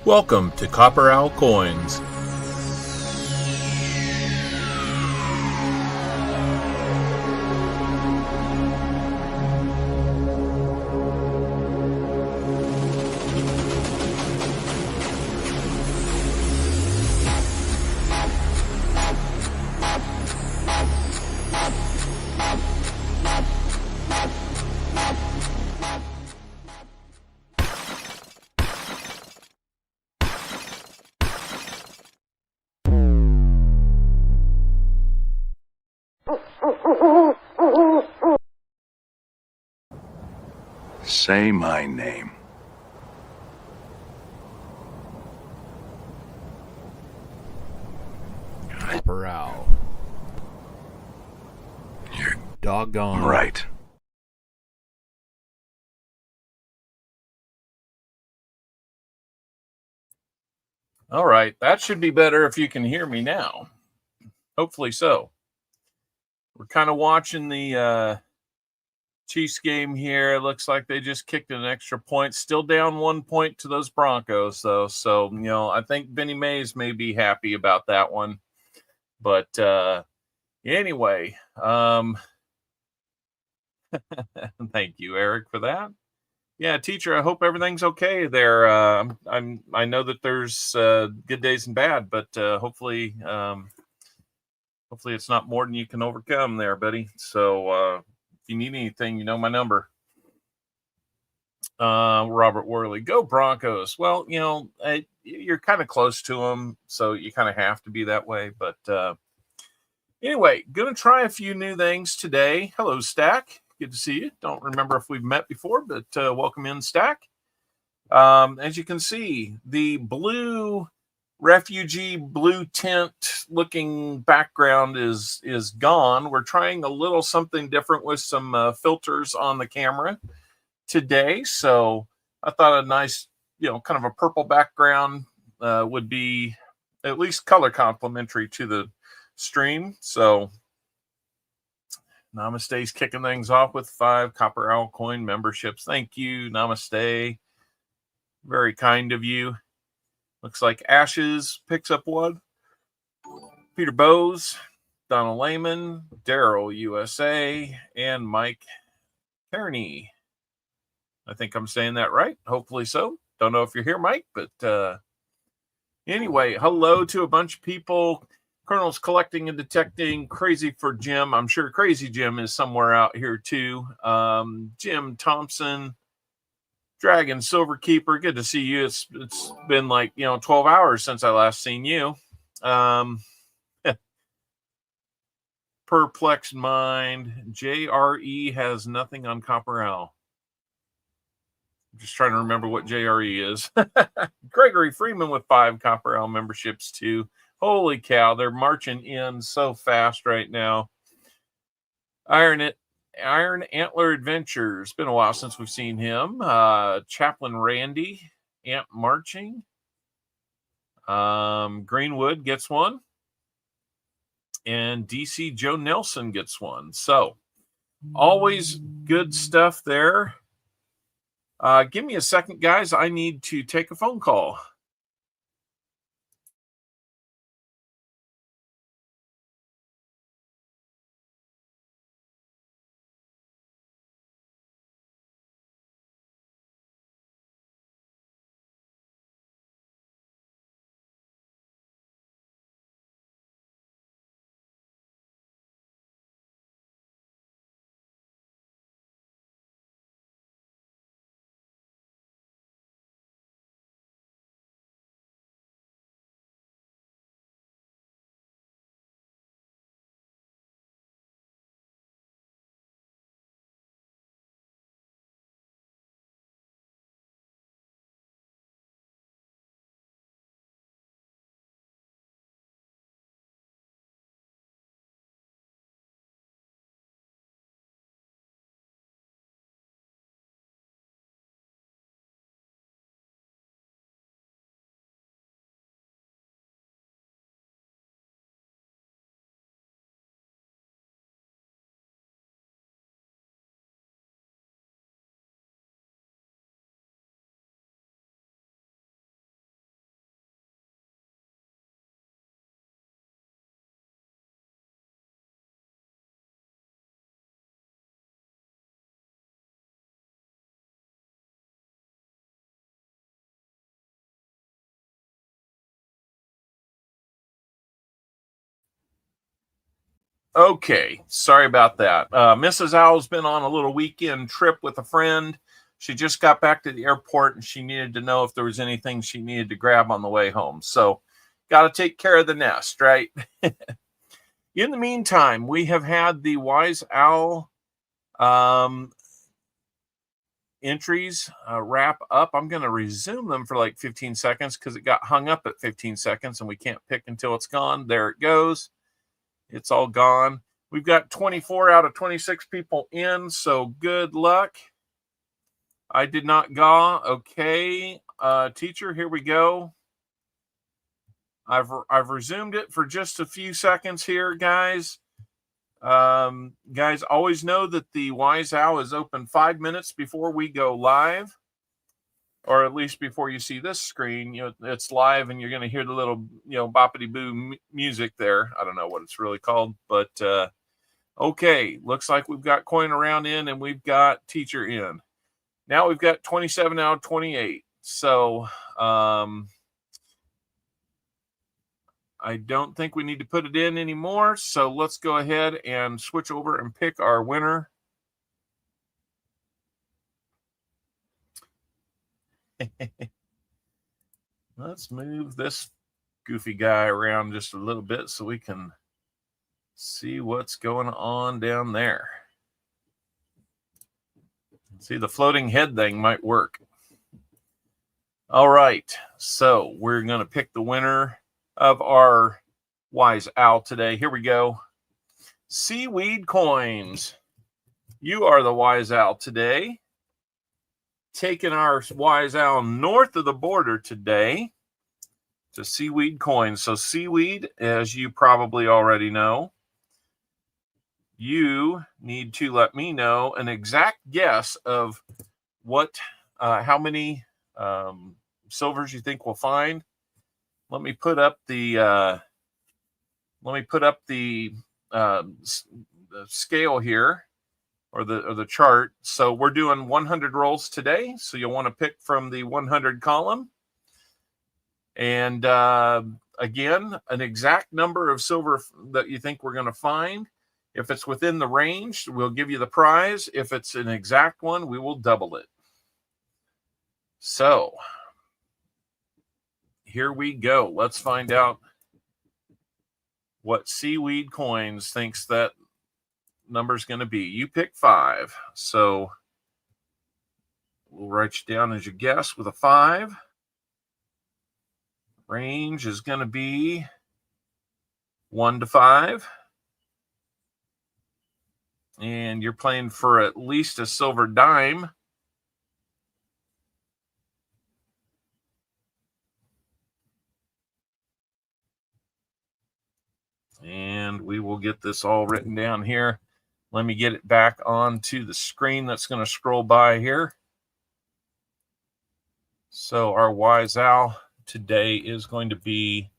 Welcome to Copper Owl Coins. Say my name. Copper Owl. You're Doggone right. All right, that should be better if you can hear me now. Hopefully so. We're kind of watching the Chiefs game here. It looks like they just kicked an extra point. Still down 1 point to those Broncos, though. So, I think Benny Mays may be happy about that one. But anyway, thank you, Eric, for that. Yeah, teacher, I hope everything's okay there. I know that there's good days and bad, but hopefully it's not more than you can overcome there, buddy. So if you need anything, you know my number. Robert Worley, go Broncos. Well, you're kind of close to them, so you kind of have to be that way. But anyway, going to try a few new things today. Hello, Stack. Good to see you. Don't remember if we've met before, but welcome in, Stack. As you can see, the blue refugee blue tent looking background is gone. We're trying a little something different with some filters on the camera today. So I thought a nice, kind of a purple background would be at least color complementary to the stream. So Namaste's kicking things off with 5 Copper Owl Coin memberships. Thank you, Namaste. Very kind of you. Looks like Ashes picks up one. Peter Bowes, Donald Lehman, Daryl USA, and Mike Kearney. I think I'm saying that right. Hopefully so. Don't know if you're here, Mike, but anyway, hello to a bunch of people. Colonel's collecting and detecting. Crazy for Jim. I'm sure Crazy Jim is somewhere out here too. Jim Thompson, Dragon Silverkeeper. Good to see you. It's been like 12 hours since I last seen you. Perplexed Mind. JRE has nothing on Copper Owl. I'm just trying to remember what JRE is. Gregory Freeman with 5 Copper Owl memberships too. Holy cow, they're marching in so fast right now. Iron Antler Adventures. Been a while since we've seen him. Chaplain Randy, Ant Marching. Greenwood gets one. And DC Joe Nelson gets one. So, always good stuff there. Give me a second, guys. I need to take a phone call. Okay, sorry about that. Mrs. Owl's been on a little weekend trip with a friend. She just got back to the airport and she needed to know if there was anything she needed to grab on the way home. So, got to take care of the nest, right? In the meantime, we have had the Wise Owl entries wrap up. I'm going to resume them for like 15 seconds because it got hung up at 15 seconds and we can't pick until it's gone. There it goes. It's all gone. We've got 24 out of 26 people in, so good luck. I did not gaw. Okay, teacher, here we go. I've resumed it for just a few seconds here, guys. Guys, always know that the Wise Owl is open 5 minutes before we go live, or at least before you see this screen. You know, it's live, and you're going to hear the little, boppity boo music there. I don't know what it's really called, but okay, looks like we've got coin around in, and we've got teacher in. Now we've got 27 out of 28. So I don't think we need to put it in anymore. So let's go ahead and switch over and pick our winner. Let's move this goofy guy around just a little bit so we can see what's going on down there. See, the floating head thing might work. All right, so we're going to pick the winner of our Wise Owl today. Here we go. Seaweed Coins. You are the Wise Owl today. Taking our Wise Owl north of the border today to Seaweed Coins. So Seaweed, as you probably already know, you need to let me know an exact guess of what, how many silvers you think we'll find. Let me put up the scale here, or the chart. So we're doing 100 rolls today. So you'll want to pick from the 100 column. And again, an exact number of silver that you think we're going to find. If it's within the range, we'll give you the prize. If it's an exact one, we will double it. So here we go. Let's find out what Seaweed Coins thinks that number is going to be. You pick 5. So we'll write you down as your guess with a 5. Range is going to be 1 to 5. And you're playing for at least a silver dime. And we will get this all written down here. Let me get it back onto the screen that's going to scroll by here. So our Wise Owl today is going to be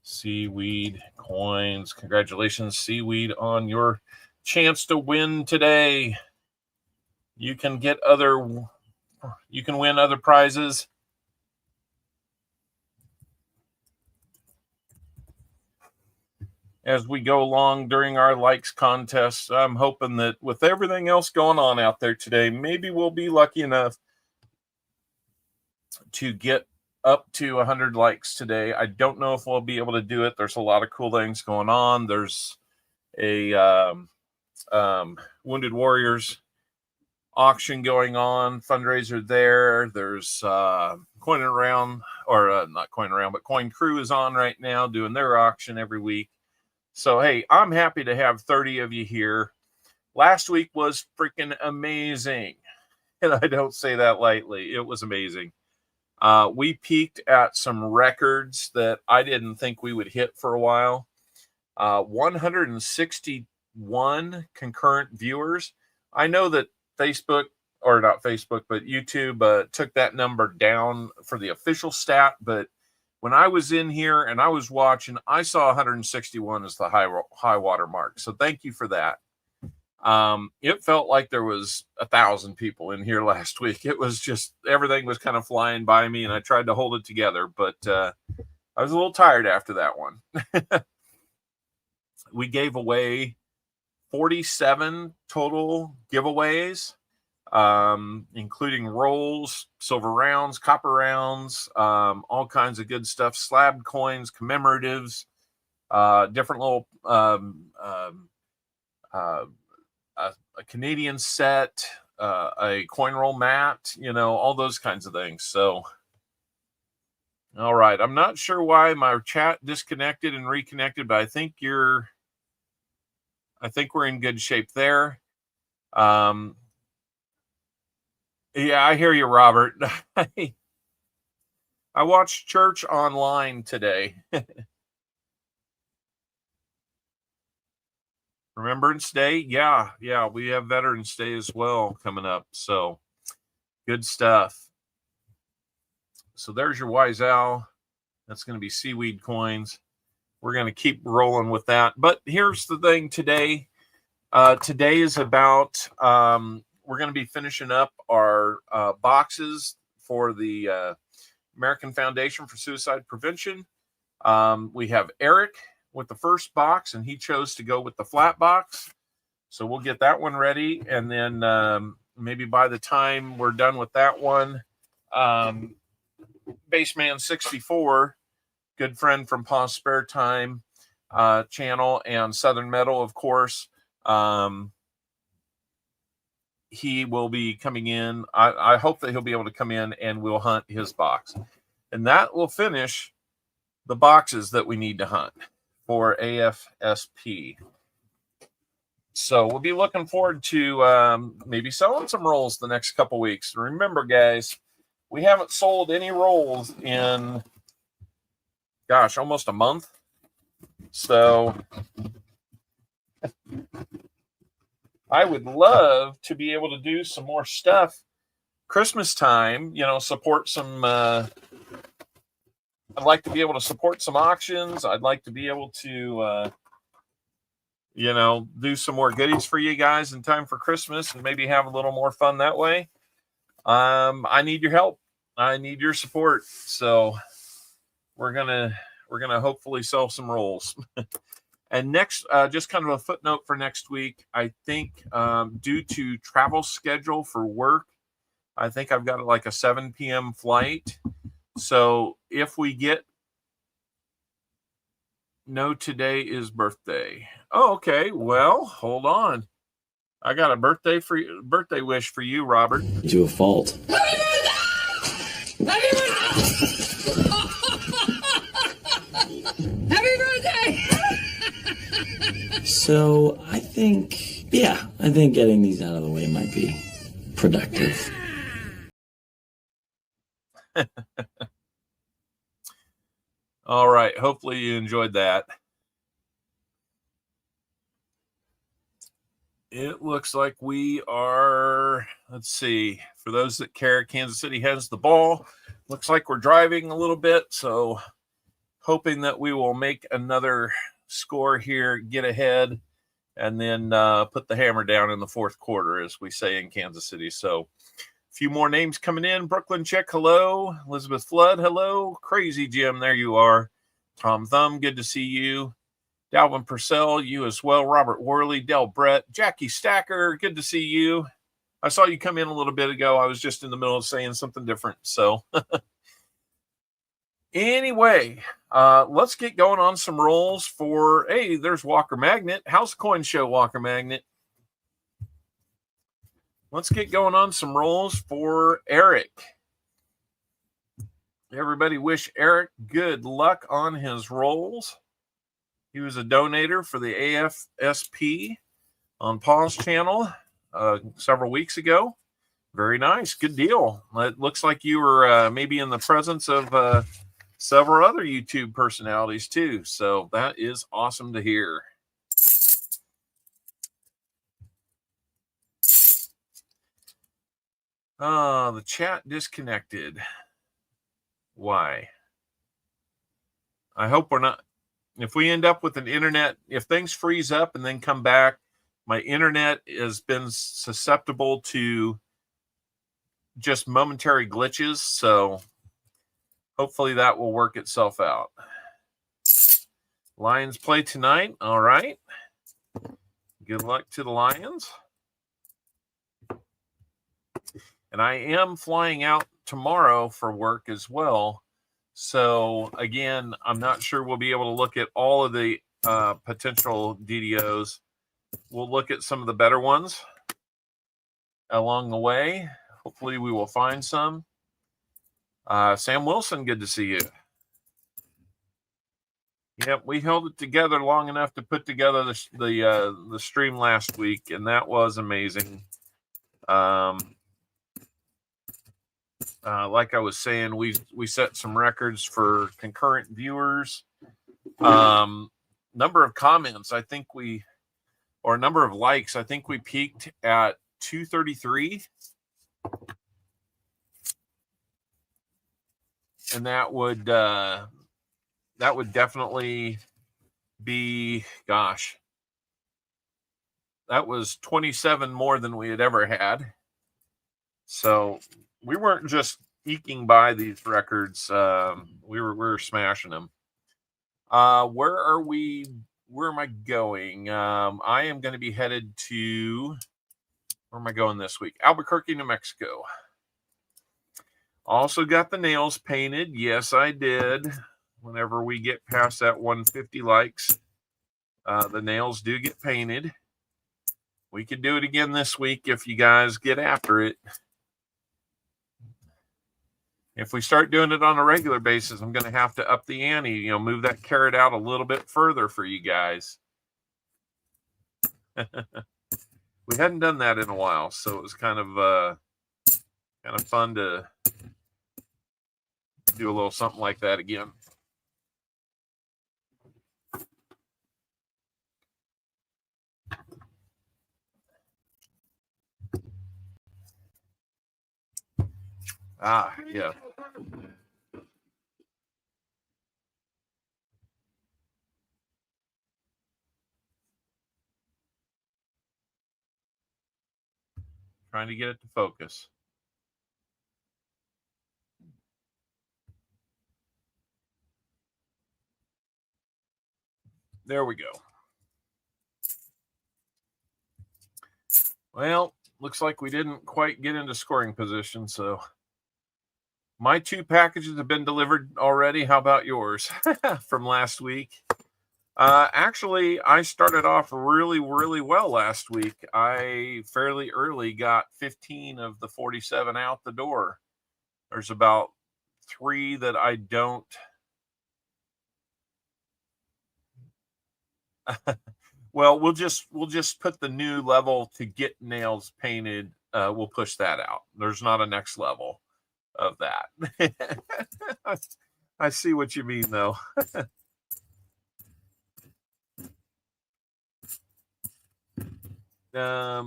Seaweed Coins. Congratulations, Seaweed, on your chance to win today. You can win other prizes. As we go along during our likes contest, I'm hoping that with everything else going on out there today, maybe we'll be lucky enough to get up to 100 likes today. I don't know if we'll be able to do it. There's a lot of cool things going on. There's a Wounded Warriors auction going on, fundraiser there. There's Coin Around, or not Coin Around, but Coin Crew is on right now doing their auction every week. So, hey, I'm happy to have 30 of you here. Last week was freaking amazing. And I don't say that lightly. It was amazing. We peaked at some records that I didn't think we would hit for a while. 161 concurrent viewers. I know that Facebook, or not Facebook, but YouTube took that number down for the official stat. But when I was in here and I was watching, I saw 161 as the high water mark. So thank you for that. It felt like there was 1,000 people in here last week. It was just, everything was kind of flying by me and I tried to hold it together, but I was a little tired after that one. We gave away 47 total giveaways, including rolls, silver rounds, copper rounds, all kinds of good stuff, slab coins, commemoratives, different little a Canadian set, a coin roll mat, all those kinds of things. So, all right. I'm not sure why my chat disconnected and reconnected, but I think we're in good shape there. Yeah, I hear you, Robert. I watched church online today. Remembrance Day. Yeah. We have Veterans Day as well coming up. So good stuff. So there's your Wise Owl. That's going to be seaweed coins. We're going to keep rolling with that. But here's the thing today. Today is about, we're going to be finishing up our boxes for the American Foundation for Suicide Prevention. We have Eric with the first box, and he chose to go with the flat box. So we'll get that one ready. And then maybe by the time we're done with that one, Baseman 64, good friend from Pa's Spare Time channel, and Southern Metal, of course, he will be coming in. I hope that he'll be able to come in and we'll hunt his box. And that will finish the boxes that we need to hunt for AFSP. So we'll be looking forward to maybe selling some rolls the next couple weeks. Remember, guys, we haven't sold any rolls in, almost a month. So I would love to be able to do some more stuff Christmas time, support some, I'd like to be able to support some auctions. I'd like to be able to, do some more goodies for you guys in time for Christmas and maybe have a little more fun that way. I need your help. I need your support. So we're going to hopefully sell some rolls. And next, just kind of a footnote for next week, I think due to travel schedule for work, I think I've got like a 7 p.m. flight. So if we get, no, today is birthday. Oh, okay. Well, hold on. I got a birthday wish for you, Robert. To a fault. Happy birthday! So I think getting these out of the way might be productive. All right. Hopefully you enjoyed that. It looks like we are, let's see, for those that care, Kansas City has the ball. Looks like we're driving a little bit, so hoping that we will make another score here, get ahead, and then put the hammer down in the fourth quarter, as we say in Kansas City. So a few more names coming in. Brooklyn Chick, hello. Elizabeth Flood, hello. Crazy Jim, there you are. Tom Thumb, good to see you. Dalvin Purcell, you as well. Robert Worley, Del Brett, Jackie Stacker, good to see you. I saw you come in a little bit ago. I was just in the middle of saying something different. So anyway, let's get going on some rolls for, hey, there's Walker Magnet. How's the coin show, Walker Magnet? Let's get going on some rolls for Eric. Everybody wish Eric good luck on his rolls. He was a donator for the AFSP on Pa's channel several weeks ago. Very nice. Good deal. It looks like you were maybe in the presence of several other YouTube personalities too. So that is awesome to hear. The chat disconnected. Why? I hope we're not. If we end up with an internet, if things freeze up and then come back, my internet has been susceptible to just momentary glitches. So hopefully that will work itself out. Lions play tonight. All right. Good luck to the Lions. And I am flying out tomorrow for work as well. So, again, I'm not sure we'll be able to look at all of the potential DDOs. We'll look at some of the better ones along the way. Hopefully, we will find some. Sam Wilson, good to see you. Yep, we held it together long enough to put together the stream last week, and that was amazing. Like I was saying, we set some records for concurrent viewers. Number of comments, I think or number of likes, I think we peaked at 233. And that would definitely be, gosh, that was 27 more than we had ever had. So we weren't just eking by these records. We were smashing them. Where am I going? I am going to be headed to, where am I going this week? Albuquerque, New Mexico. Also got the nails painted. Yes, I did. Whenever we get past that 150 likes, the nails do get painted. We could do it again this week if you guys get after it. If we start doing it on a regular basis, I'm going to have to up the ante, move that carrot out a little bit further for you guys. We hadn't done that in a while, so it was kind of fun to do a little something like that again. Yeah. Trying to get it to focus. There we go. Well, looks like we didn't quite get into scoring position, so my 2 packages have been delivered already. How about yours from last week? Actually, I started off really, really well last week. I fairly early got 15 of the 47 out the door. There's about 3 that I don't. Well, we'll just put the new level to get nails painted. We'll push that out. There's not a next level of that. I see what you mean, though. Yeah,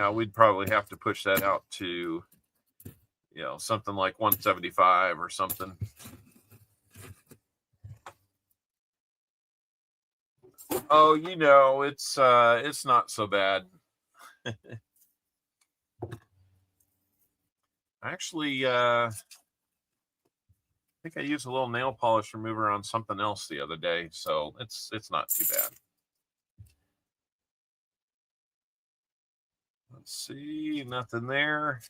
we'd probably have to push that out to, something like 175 or something. Oh, it's not so bad. Actually, I think I used a little nail polish remover on something else the other day, so it's not too bad. Let's see, nothing there.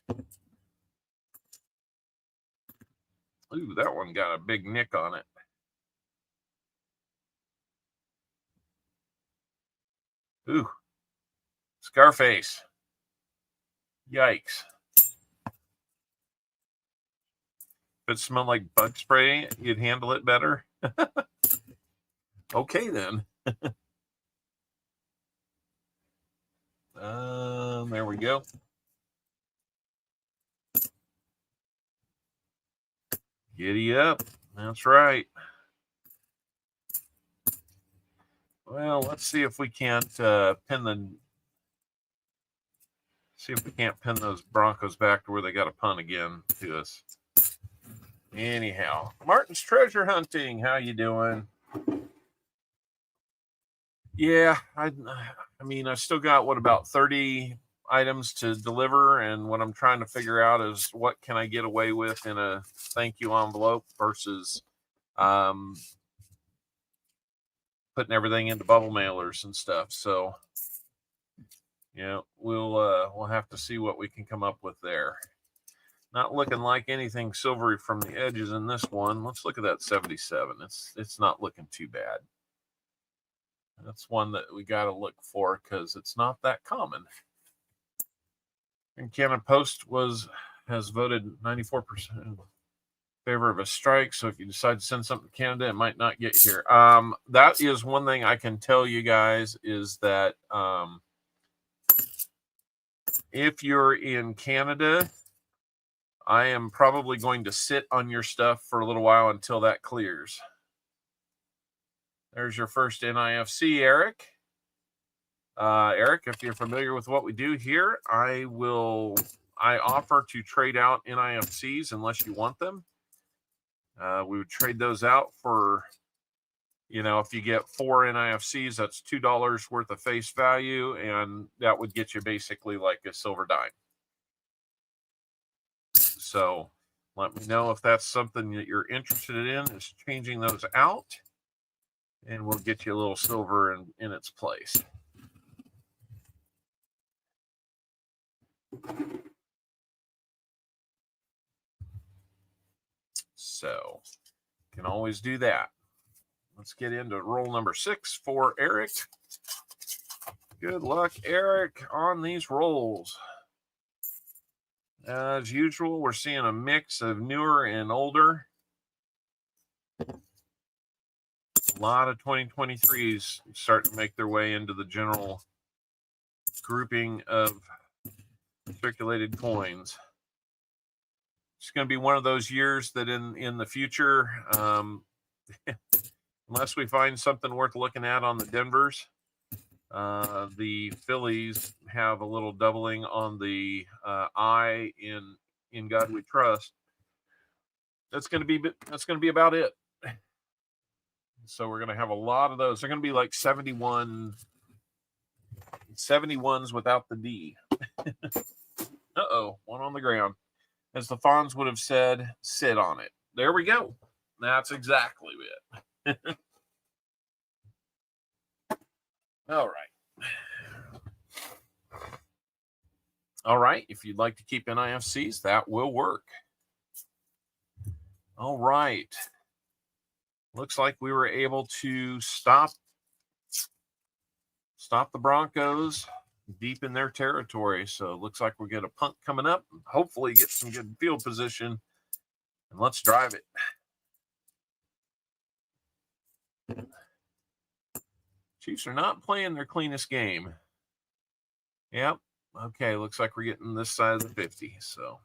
Ooh, that one got a big nick on it. Ooh, Scarface. Yikes. If it smelled like bug spray, you'd handle it better. Okay, then. There we go. Giddy up. That's right. Well, let's see if we can't pin those Broncos back to where they got a punt again to us. Anyhow, Martin's Treasure Hunting. How you doing? Yeah, I mean, I still got about 30 items to deliver, and what I'm trying to figure out is what can I get away with in a thank you envelope versus putting putting everything into bubble mailers and stuff. So, we'll have to see what we can come up with there. Not looking like anything silvery from the edges in this one. Let's look at that 77. It's not looking too bad. That's one that we got to look for because it's not that common. And Canada Post has voted 94% in favor of a strike. So if you decide to send something to Canada, it might not get here. That is one thing I can tell you guys is that if you're in Canada, I am probably going to sit on your stuff for a little while until that clears. There's your first NIFC, Eric. Eric, if you're familiar with what we do here, I offer to trade out NIFCs unless you want them. We would trade those out for, if you get 4 NIFCs, that's $2 worth of face value, and that would get you basically like a silver dime. So let me know if that's something that you're interested in, is changing those out, and we'll get you a little silver in its place. So can always do that. Let's get into roll number 6 for Eric. Good luck, Eric, on these rolls. As usual, we're seeing a mix of newer and older. A lot of 2023s starting to make their way into the general grouping of circulated coins. It's going to be one of those years that in the future, unless we find something worth looking at on the Denvers, the Phillies have a little doubling on the I in God We Trust. That's going to be about it. So we're going to have a lot of those. They're going to be like 71 71s without the D. Uh-oh, one on the ground. As the Fonz would have said, sit on it. There we go. That's exactly it. All right. All right. If you'd like to keep NIFCs, that will work. All right. Looks like we were able to stop the Broncos deep in their territory. So it looks like we'll get a punt coming up. Hopefully get some good field position. And let's drive it. Chiefs are not playing their cleanest game. Yep. Okay, looks like we're getting this side of the 50. So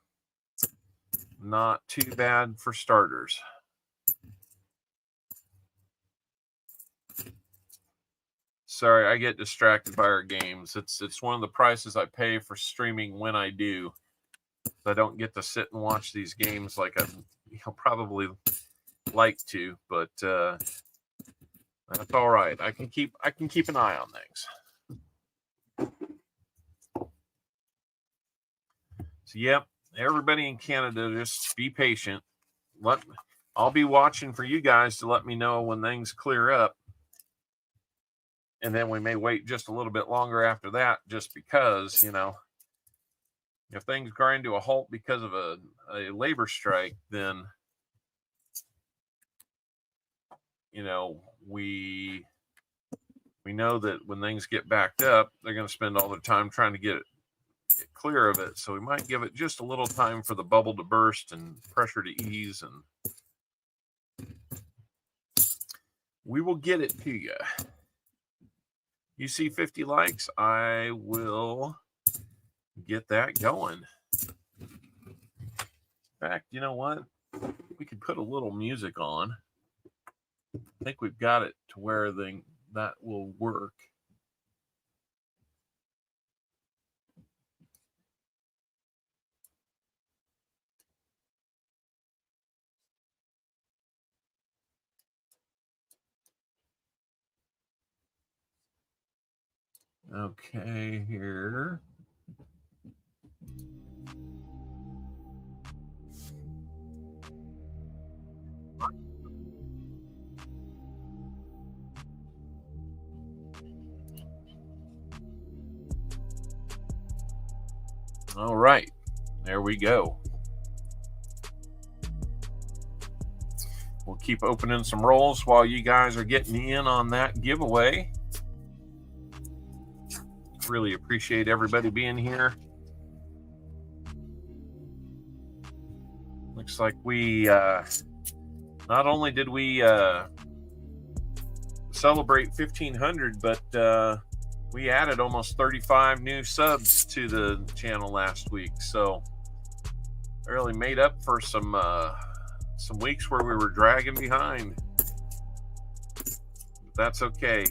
not too bad for starters. Sorry, I get distracted by our games. It's one of the prices I pay for streaming when I do. I don't get to sit and watch these games like I probably like to, but that's all right. I can keep an eye on things. So yep, everybody in Canada, just be patient. I'll be watching for you guys to let me know when things clear up. And then we may wait just a little bit longer after that, just because, if things grind to a halt because of a labor strike, then, we know that when things get backed up, they're going to spend all their time trying to get clear of it. So we might give it just a little time for the bubble to burst and pressure to ease, and we will get it to you. You see 50 likes, I will get that going. In fact, you know what? We could put a little music on. I think we've got it to where that will work. Okay, here. All right. There we go. We'll keep opening some rolls while you guys are getting in on that giveaway. Really appreciate everybody being here. Looks like we not only did we celebrate 1,500, but we added almost 35 new subs to the channel last week. So really made up for some weeks where we were dragging behind. That's okay.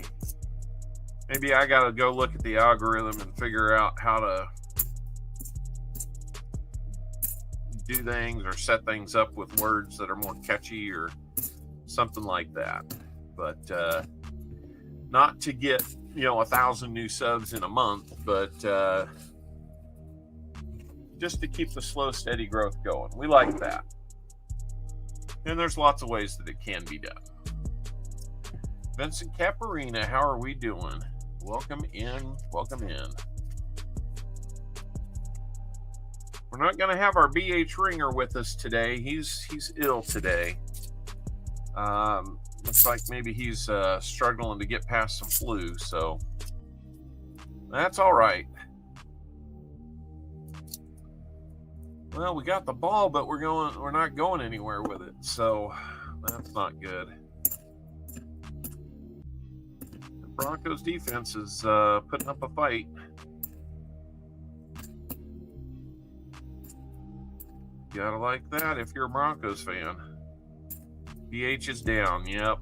Maybe I gotta go look at the algorithm and figure out how to do things or set things up with words that are more catchy or something like that. But not to get 1,000 new subs in a month, but just to keep the slow, steady growth going. We like that. And there's lots of ways that it can be done. Vincent Caparina, how are we doing? Welcome in. Welcome in. We're not going to have our BH Ringer with us today. He's ill today. Looks like maybe he's struggling to get past some flu, so that's all right. Well, we got the ball, but we're not going anywhere with it, so that's not good. The Broncos defense is putting up a fight. Gotta like that if you're a Broncos fan. BH is down, yep.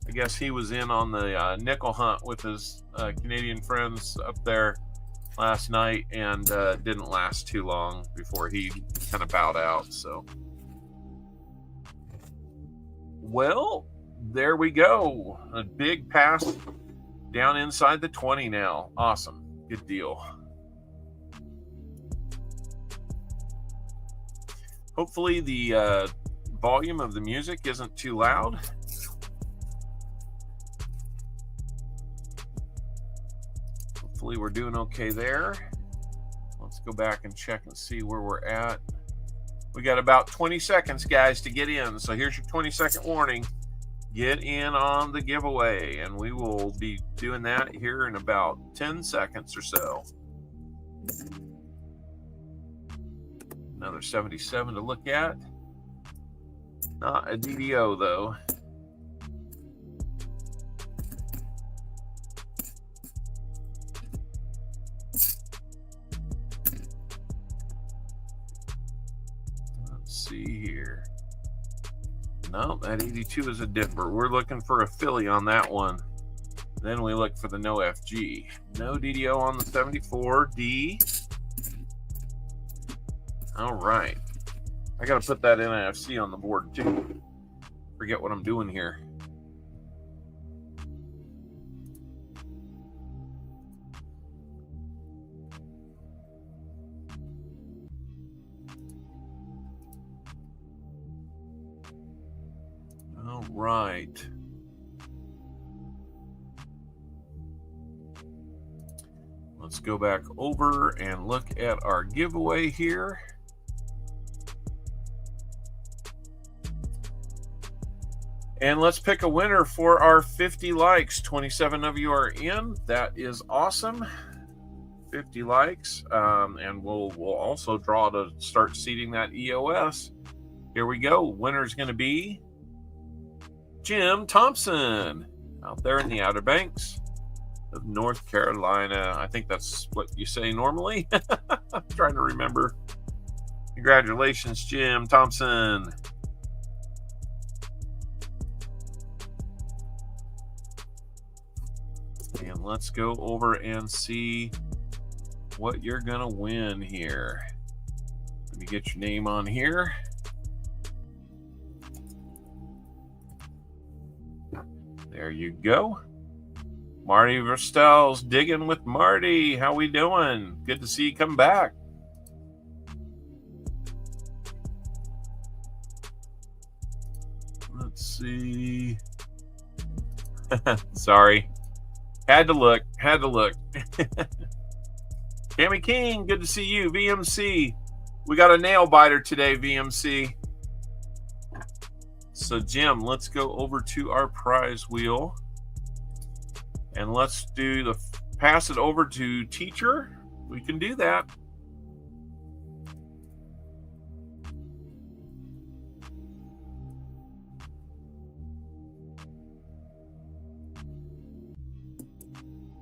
I guess he was in on the nickel hunt with his Canadian friends up there last night and didn't last too long before he kind of bowed out. So, well, there we go. A big pass down inside the 20 now. Awesome. Good deal. Hopefully the volume of the music isn't too loud. Hopefully we're doing okay there. Let's go back and check and see where we're at. We got about 20 seconds, guys, to get in. So here's your 20-second warning. Get in on the giveaway, and we will be doing that here in about 10 seconds or so. Another 77 to look at. Not a DDO, though. Let's see here. No, that 82 is a dipper. We're looking for a Philly on that one. Then we look for the no FG. No DDO on the 74D. All right. I got to put that NFC on the board, too. Forget what I'm doing here. All right. Let's go back over and look at our giveaway here. And let's pick a winner for our 50 likes. 27 of you are in. That is awesome. 50 likes. And we'll also draw to start seeding that EOS. Here we go. Winner's going to be Jim Thompson out there in the Outer Banks of North Carolina. I think that's what you say normally. I'm trying to remember. Congratulations, Jim Thompson. And let's go over and see what you're going to win here. Let me get your name on here. There you go. Marty Verstell's digging with Marty. How we doing? Good to see you come back. Let's see. Sorry. Had to look. Okay, Tammy King, good to see you. VMC, we got a nail biter today, VMC. So, Jim, let's go over to our prize wheel. And let's do pass it over to teacher. We can do that.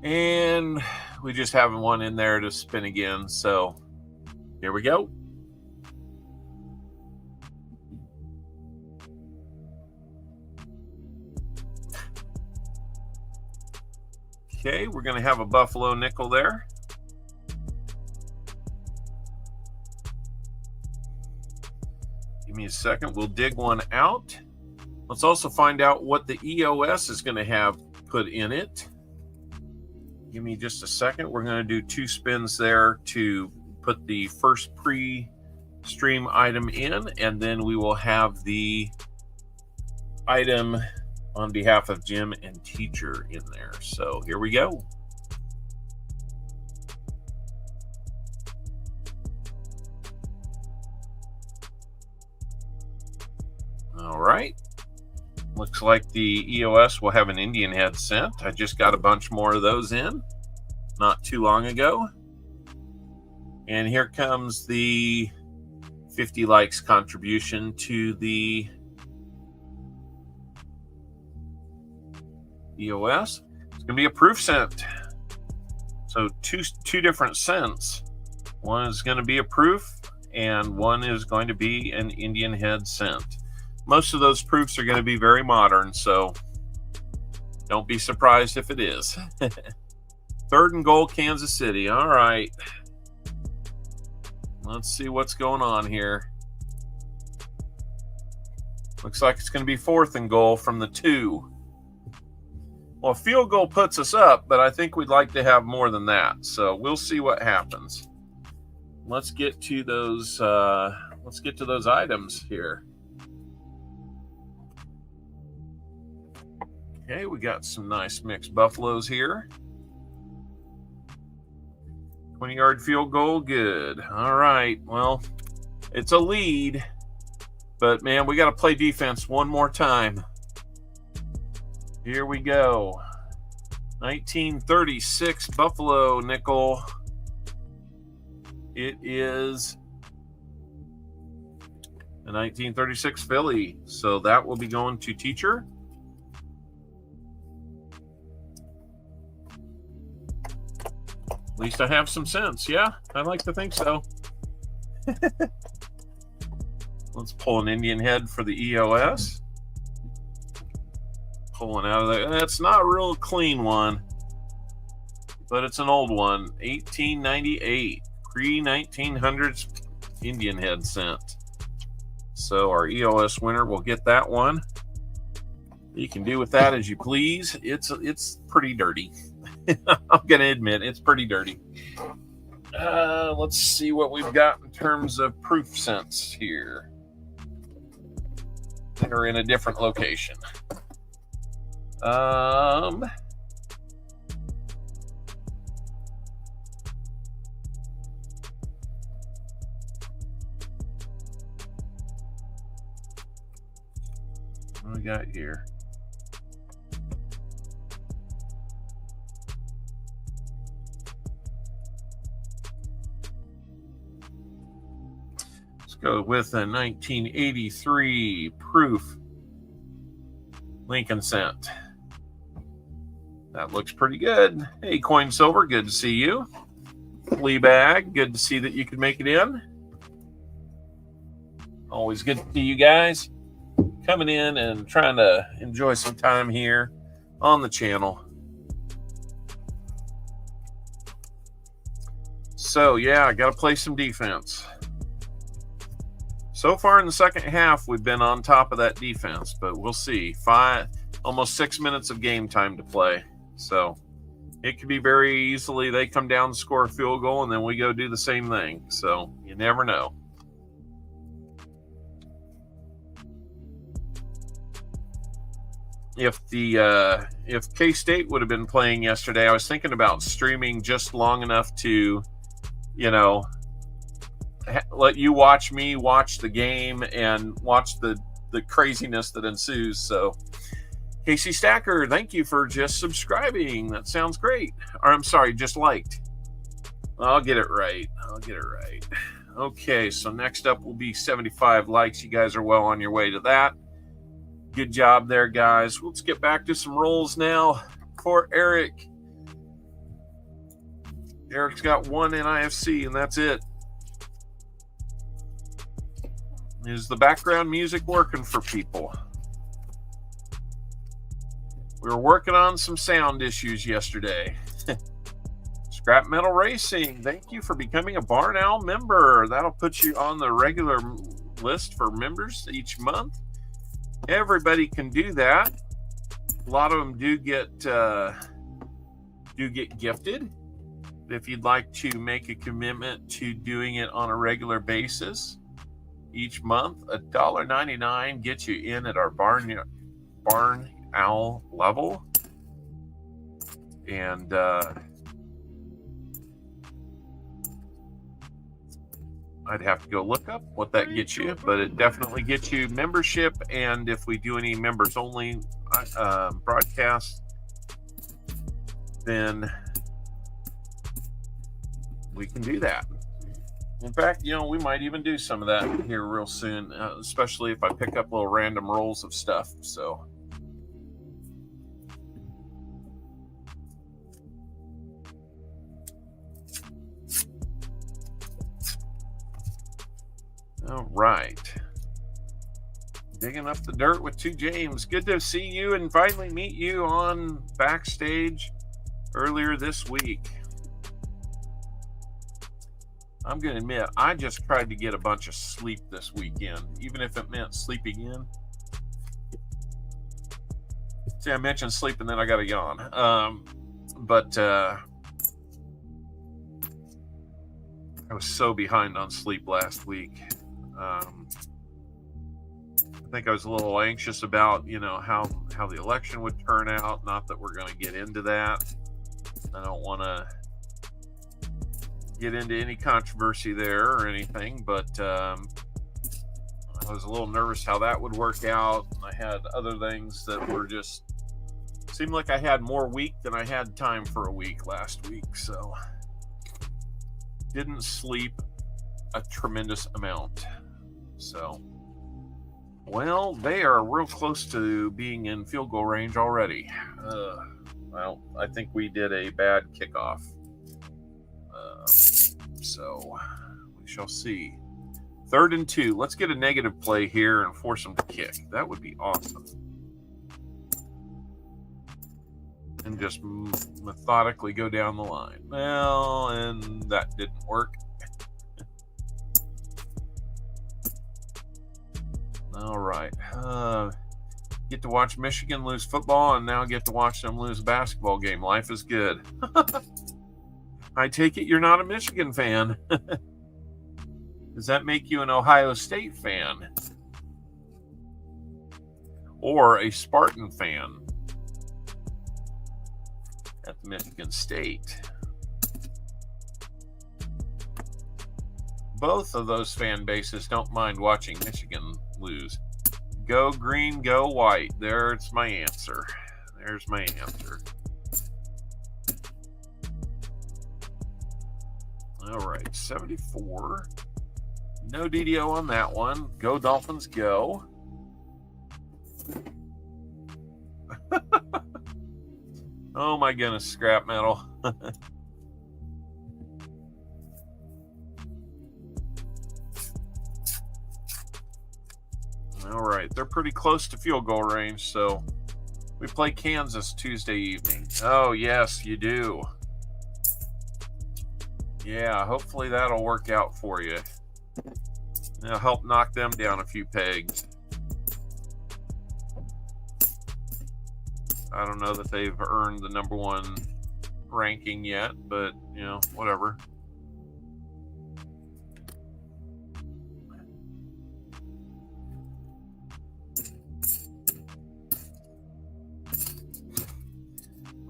And we just have one in there to spin again. So here we go. Okay, we're going to have a buffalo nickel there. Give me a second. We'll dig one out. Let's also find out what the EOS is going to have put in it. Give me just a second. We're going to do 2 spins there to put the first pre-stream item in, and then we will have the item on behalf of Jim and teacher in there. So here we go. All right. Looks like the EOS will have an Indian head sent. I just got a bunch more of those in not too long ago. And here comes the 50 likes contribution to the EOS. It's going to be a proof scent. So two different scents. One is going to be a proof, and one is going to be an Indian head scent. Most of those proofs are going to be very modern, so don't be surprised if it is. 3rd and goal, Kansas City. All right. Let's see what's going on here. Looks like it's going to be 4th and goal from the 2. Well, field goal puts us up, but I think we'd like to have more than that. So we'll see what happens. Let's get to those. Let's get to those items here. Okay, we got some nice mixed buffaloes here. 20-yard field goal, good. All right, well, it's a lead, but man, we got to play defense one more time. Here we go. 1936 Buffalo nickel. It is a 1936 Philly, so that will be going to teacher. At least I have some sense. Yeah, I like to think so. Let's pull an Indian head for the EOS. Pulling out of there. That's not a real clean one, but it's an old one. 1898, pre-1900s Indian head scent. So our EOS winner will get that one. You can do with that as you please. It's pretty dirty. I'm going to admit it's pretty dirty. Let's see what we've got in terms of proof scents here. They're in a different location. What do we got here? Go with a 1983 proof Lincoln scent. That looks pretty good. Hey, Coin Silver, good to see you. Flea Bag, good to see that you could make it in. Always good to see you guys coming in and trying to enjoy some time here on the channel. So, yeah, I got to play some defense. So far in the second half, we've been on top of that defense, but we'll see. Almost 6 minutes of game time to play. So it could be very easily they come down, score a field goal, and then we go do the same thing. So you never know. If K-State would have been playing yesterday, I was thinking about streaming just long enough to let you watch me watch the game and watch the craziness that ensues. So, Casey Stacker, thank you for just subscribing. That sounds great. Or I'm sorry, just liked. I'll get it right. Okay, so next up will be 75 likes. You guys are well on your way to that. Good job there, guys. Let's get back to some rolls now for Eric. Eric's got one NIFC, and that's it. Is the background music working for people? We were working on some sound issues yesterday. Scrap Metal Racing, thank you for becoming a Barn Owl member. That'll put you on the regular list for members each month. Everybody can do that. A lot of them do get gifted. If you'd like to make a commitment to doing it on a regular basis each month, $1.99 gets you in at our Barn Owl level. And I'd have to go look up what that gets you, but it definitely gets you membership. And if we do any members only broadcasts, then we can do that. In fact, we might even do some of that here real soon, especially if I pick up little random rolls of stuff. So, all right. Digging up the dirt with 2 James. Good to see you and finally meet you on Backstage earlier this week. I'm going to admit, I just tried to get a bunch of sleep this weekend, even if it meant sleeping in. See, I mentioned sleep and then I got a yawn. But I was so behind on sleep last week. I think I was a little anxious about, how the election would turn out. Not that we're going to get into that. I don't want to get into any controversy there or anything, but I was a little nervous how that would work out. I had other things that were just seemed like I had more week than I had time for a week last week, so didn't sleep a tremendous amount. So, well, they are real close to being in field goal range already. Well, I think we did a bad kickoff. So we shall see. 3rd and 2. Let's get a negative play here and force them to kick. That would be awesome. And just methodically go down the line. Well, and that didn't work. All right. Get to watch Michigan lose football and now get to watch them lose a basketball game. Life is good. I take it you're not a Michigan fan. Does that make you an Ohio State fan? Or a Spartan fan at Michigan State? Both of those fan bases don't mind watching Michigan lose. Go green, go white. There's my answer. All right, 74. No DDO on that one. Go Dolphins, go. Oh my goodness, scrap metal. All right, they're pretty close to field goal range, so we play Kansas Tuesday evening. Oh, yes, you do. Yeah, hopefully that'll work out for you. It'll help knock them down a few pegs. I don't know that they've earned the number 1 ranking yet, but, whatever.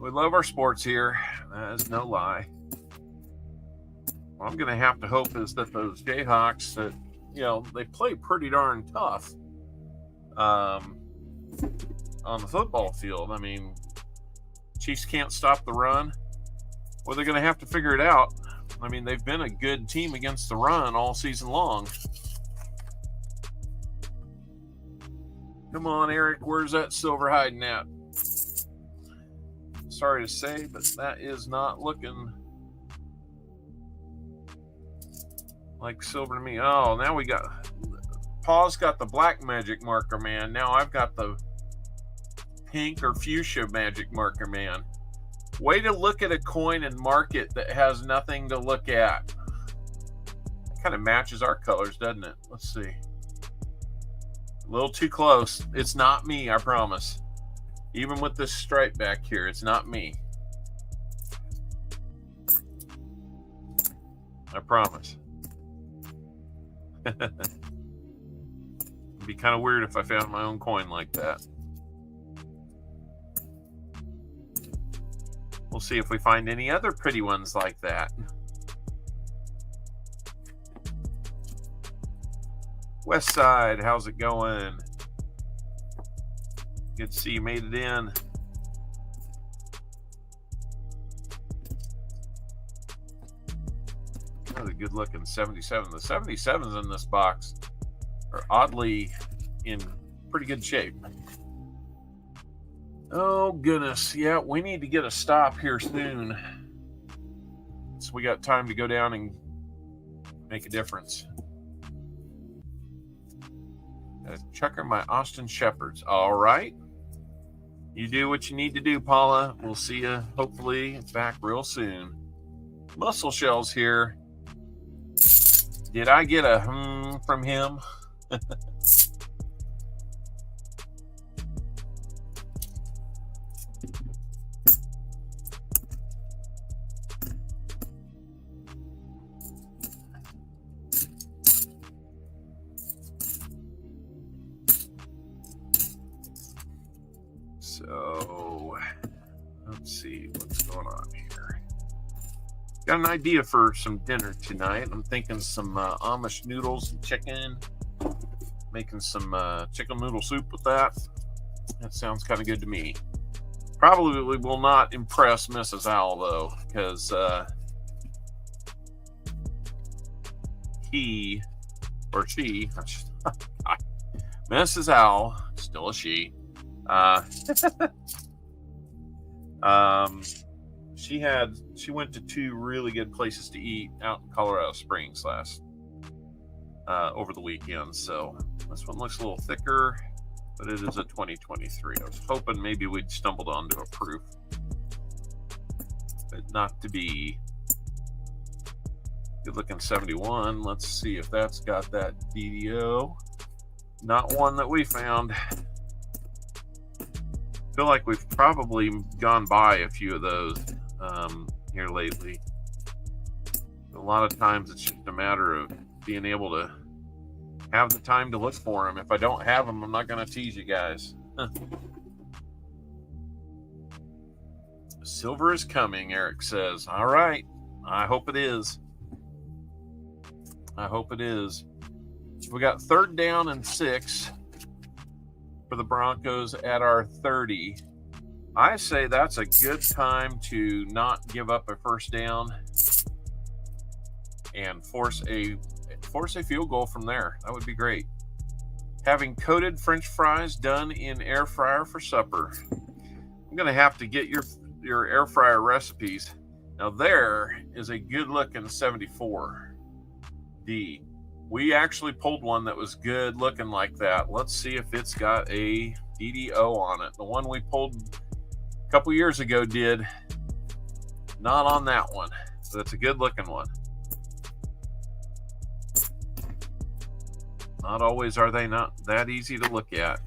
We love our sports here. That is no lie. what I'm going to have to hope is that those Jayhawks, that, you know, they play pretty darn tough on the football field. I mean, Chiefs can't stop the run. Well, they're going to have to figure it out. I mean, they've been a good team against the run all season long. Come on, Eric, where's that silver hiding at? Sorry to say, but that is not looking like silver to me. Oh, now we got... Paul's got the black magic marker, man. Now I've got the pink or fuchsia magic marker, man. Way to look at a coin and mark it that has nothing to look at. Kind of matches our colors, doesn't it? Let's see. A little too close. It's not me, I promise. Even with this stripe back here, it's not me. I promise. It'd be kind of weird if I found my own coin like that. We'll see if we find any other pretty ones like that. West Side, how's it going? Good to see you made it in. Another good looking 77. The 77s in this box are oddly in pretty good shape. Oh, goodness. Yeah, we need to get a stop here soon. So we got time to go down and make a difference. Checker my Austin Shepherds. All right. You do what you need to do, Paula. We'll see you, hopefully, back real soon. Muscle Shells here. Did I get a from him? So, let's see what's going on here. Got an idea for some dinner tonight. I'm thinking some Amish noodles and chicken. Making some chicken noodle soup with that. That sounds kind of good to me. Probably will not impress Mrs. Owl, though, because he or she, Mrs. Owl, still a she, she went to 2 really good places to eat out in Colorado Springs over the weekend. So this one looks a little thicker, but it is a 2023. I was hoping maybe we'd stumbled onto a proof, but not to be. Good looking 71. Let's see if that's got that DDO. Not one that we found. Feel like we've probably gone by a few of those here lately. A lot of times it's just a matter of being able to have the time to look for them. If I don't have them, I'm not going to tease you guys. Silver is coming, Eric says. All right. I hope it is. I hope it is. We got 3rd down and 6 for the Broncos at our 30. I say that's a good time to not give up a first down and force a field goal from there. That would be great. Having coated French fries done in air fryer for supper. I'm going to have to get your air fryer recipes. Now there is a good looking 74D. We actually pulled one that was good looking like that. Let's see if it's got a DDO on it. The one we pulled a couple years ago did. Not on that one. So that's a good looking one. Not always are they not that easy to look at.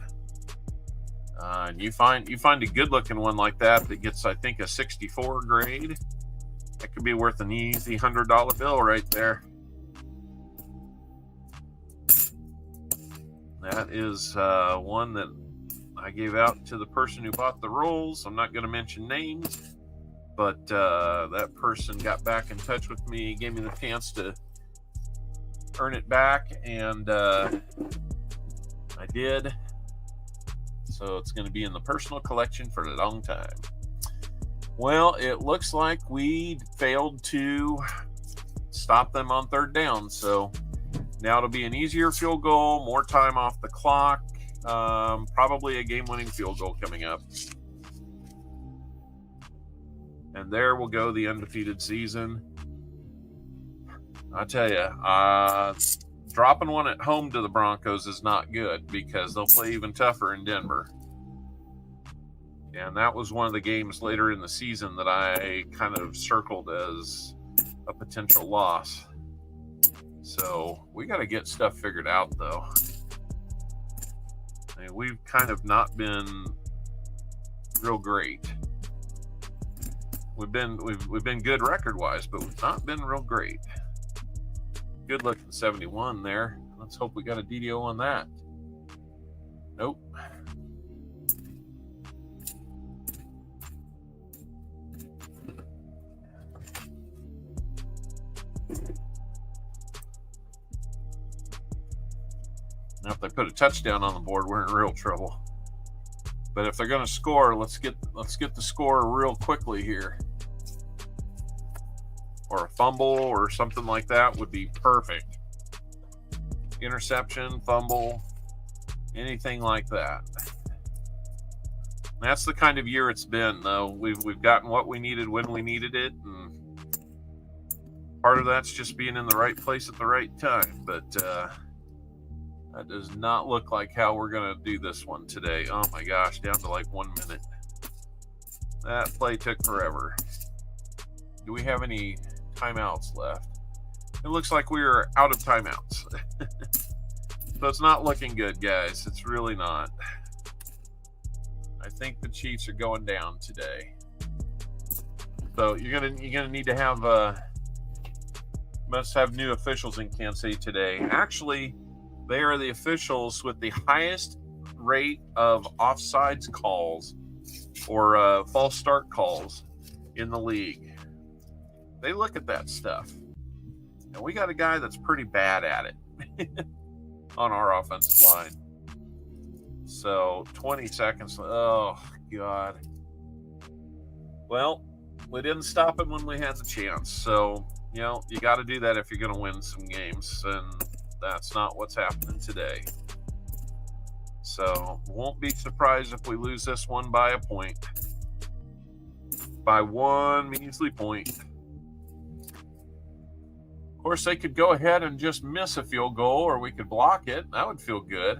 And you find a good looking one like that gets, I think, a 64 grade. That could be worth an easy $100 bill right there. That is one that I gave out to the person who bought the rolls. I'm not going to mention names. But that person got back in touch with me, gave me the chance to earn it back, and I did. So it's going to be in the personal collection for a long time. Well, it looks like we failed to stop them on third down. So now it'll be an easier field goal, more time off the clock, probably a game-winning field goal coming up. And there will go the undefeated season. I tell you, dropping one at home to the Broncos is not good because they'll play even tougher in Denver. And that was one of the games later in the season that I kind of circled as a potential loss. So we got to get stuff figured out, though. I mean, we've kind of not been real great. We've been good record-wise, but we've not been real great. Good looking 71 there. Let's hope we got a DDO on that. Nope. Now, if they put a touchdown on the board, we're in real trouble. But if they're going to score, let's get the score real quickly here. Or a fumble or something like that would be perfect. Interception, fumble, anything like that. That's the kind of year it's been, though. We've gotten what we needed when we needed it, and part of that's just being in the right place at the right time. But that does not look like how we're going to do this one today. Oh my gosh, down to like 1 minute. That play took forever. Do we have any timeouts left? It looks like we are out of timeouts. So it's not looking good, guys. It's really not. I think the Chiefs are going down today. So you're gonna need to have must have new officials in Kansas City today. Actually, they are the officials with the highest rate of offsides calls or false start calls in the league. They look at that stuff. And we got a guy that's pretty bad at it on our offensive line. So 20 seconds. Oh, God. Well, we didn't stop him when we had the chance. So, you know, you got to do that if you're going to win some games. And that's not what's happening today. So, won't be surprised if we lose this one by a point. By one measly point. Of course, they could go ahead and just miss a field goal, or we could block it. That would feel good.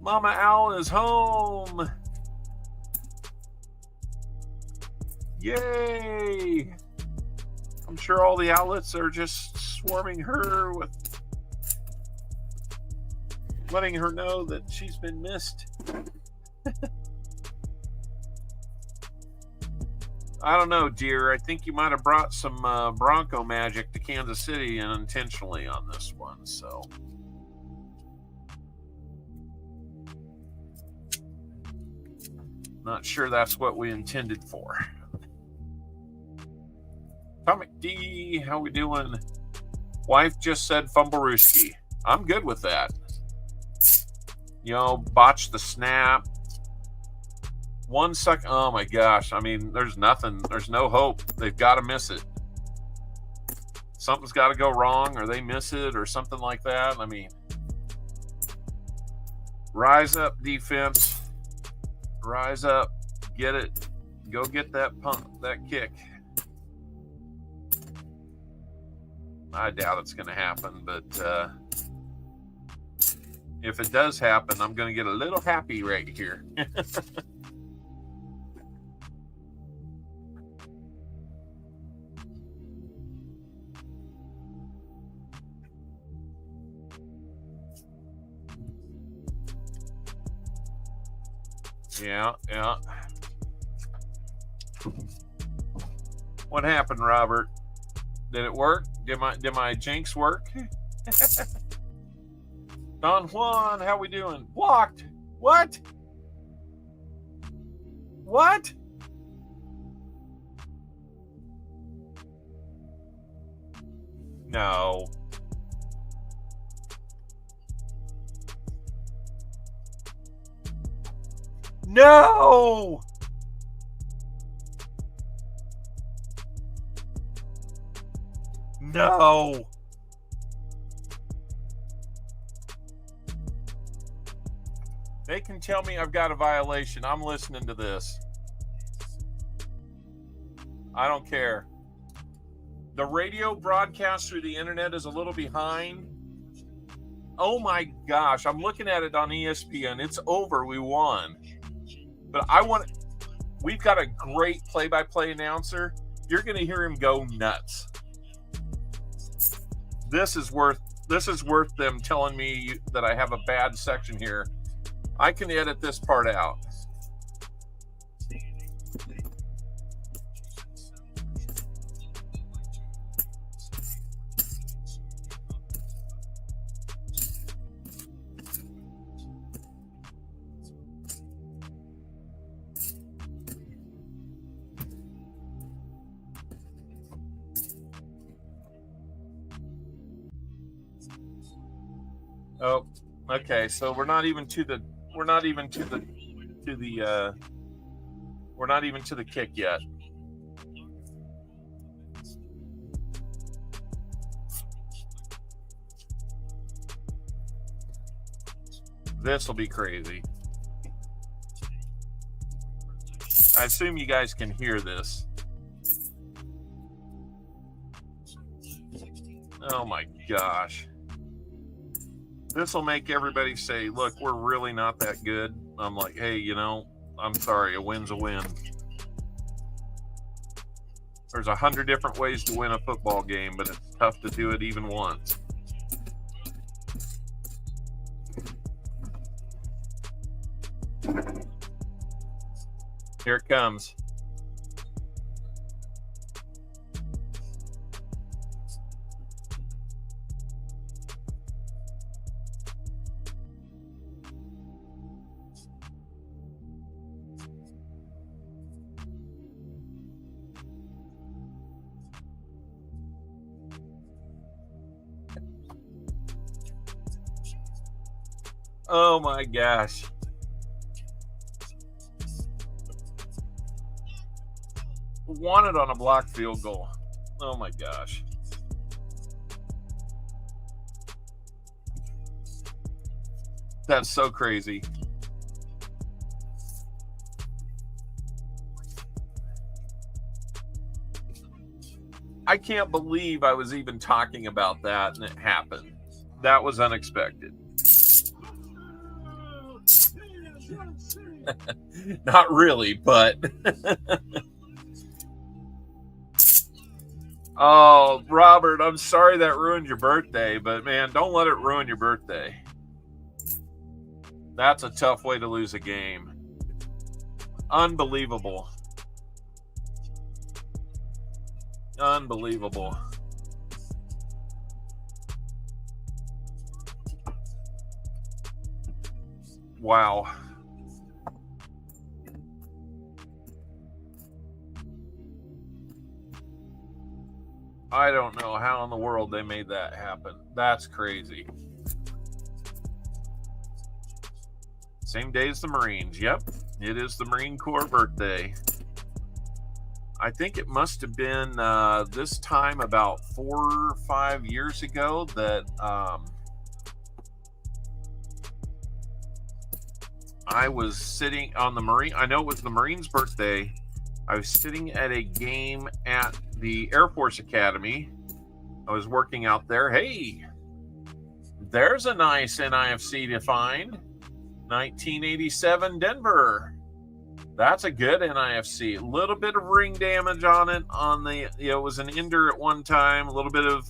Mama Owl is home. Yay! I'm sure all the outlets are just swarming her with letting her know that she's been missed. I don't know, dear. I think you might have brought some Bronco magic to Kansas City unintentionally on this one, so. Not sure that's what we intended for. Atomic D, how we doing? Wife just said fumblerooski. I'm good with that. You know, botch the snap. 1 second. Oh my gosh. I mean, there's nothing. There's no hope. They've got to miss it. Something's got to go wrong, or they miss it, or something like that. I mean, rise up, defense. Rise up. Get it. Go get that pump, that kick. I doubt it's going to happen, but if it does happen, I'm going to get a little happy right here. Yeah. What happened, Robert? Did it work? Did my jinx work? Don Juan, how we doing? Blocked. What? No. No! No! They can tell me I've got a violation. I'm listening to this. I don't care. The radio broadcast through the internet is a little behind. Oh my gosh, I'm looking at it on ESPN. It's over. We won. But we've got a great play-by-play announcer. You're going to hear him go nuts. This is worth them telling me that I have a bad section here. I can edit this part out. Oh, okay. So we're not even to the kick yet. This will be crazy. I assume you guys can hear this. Oh my gosh. This will make everybody say, look, we're really not that good. I'm like, hey, I'm sorry, a win's a win. There's 100 different ways to win a football game, but it's tough to do it even once. Here it comes. Oh my gosh. Wanted on a blocked field goal. Oh my gosh. That's so crazy. I can't believe I was even talking about that and it happened. That was unexpected. Not really, but oh, Robert, I'm sorry that ruined your birthday, but man, don't let it ruin your birthday. That's a tough way to lose a game. Unbelievable. Unbelievable. Wow. I don't know how in the world they made that happen. That's crazy. Same day as the Marines. Yep, it is the Marine Corps birthday. I think it must have been this time about 4 or 5 years ago that I was sitting on the Marine. I know it was the Marines' birthday. I was sitting at a game at the Air Force Academy. I was working out there. Hey, there's a nice NIFC to find. 1987 Denver. That's a good NIFC. A little bit of ring damage on it. It was an Ender at one time. A little bit of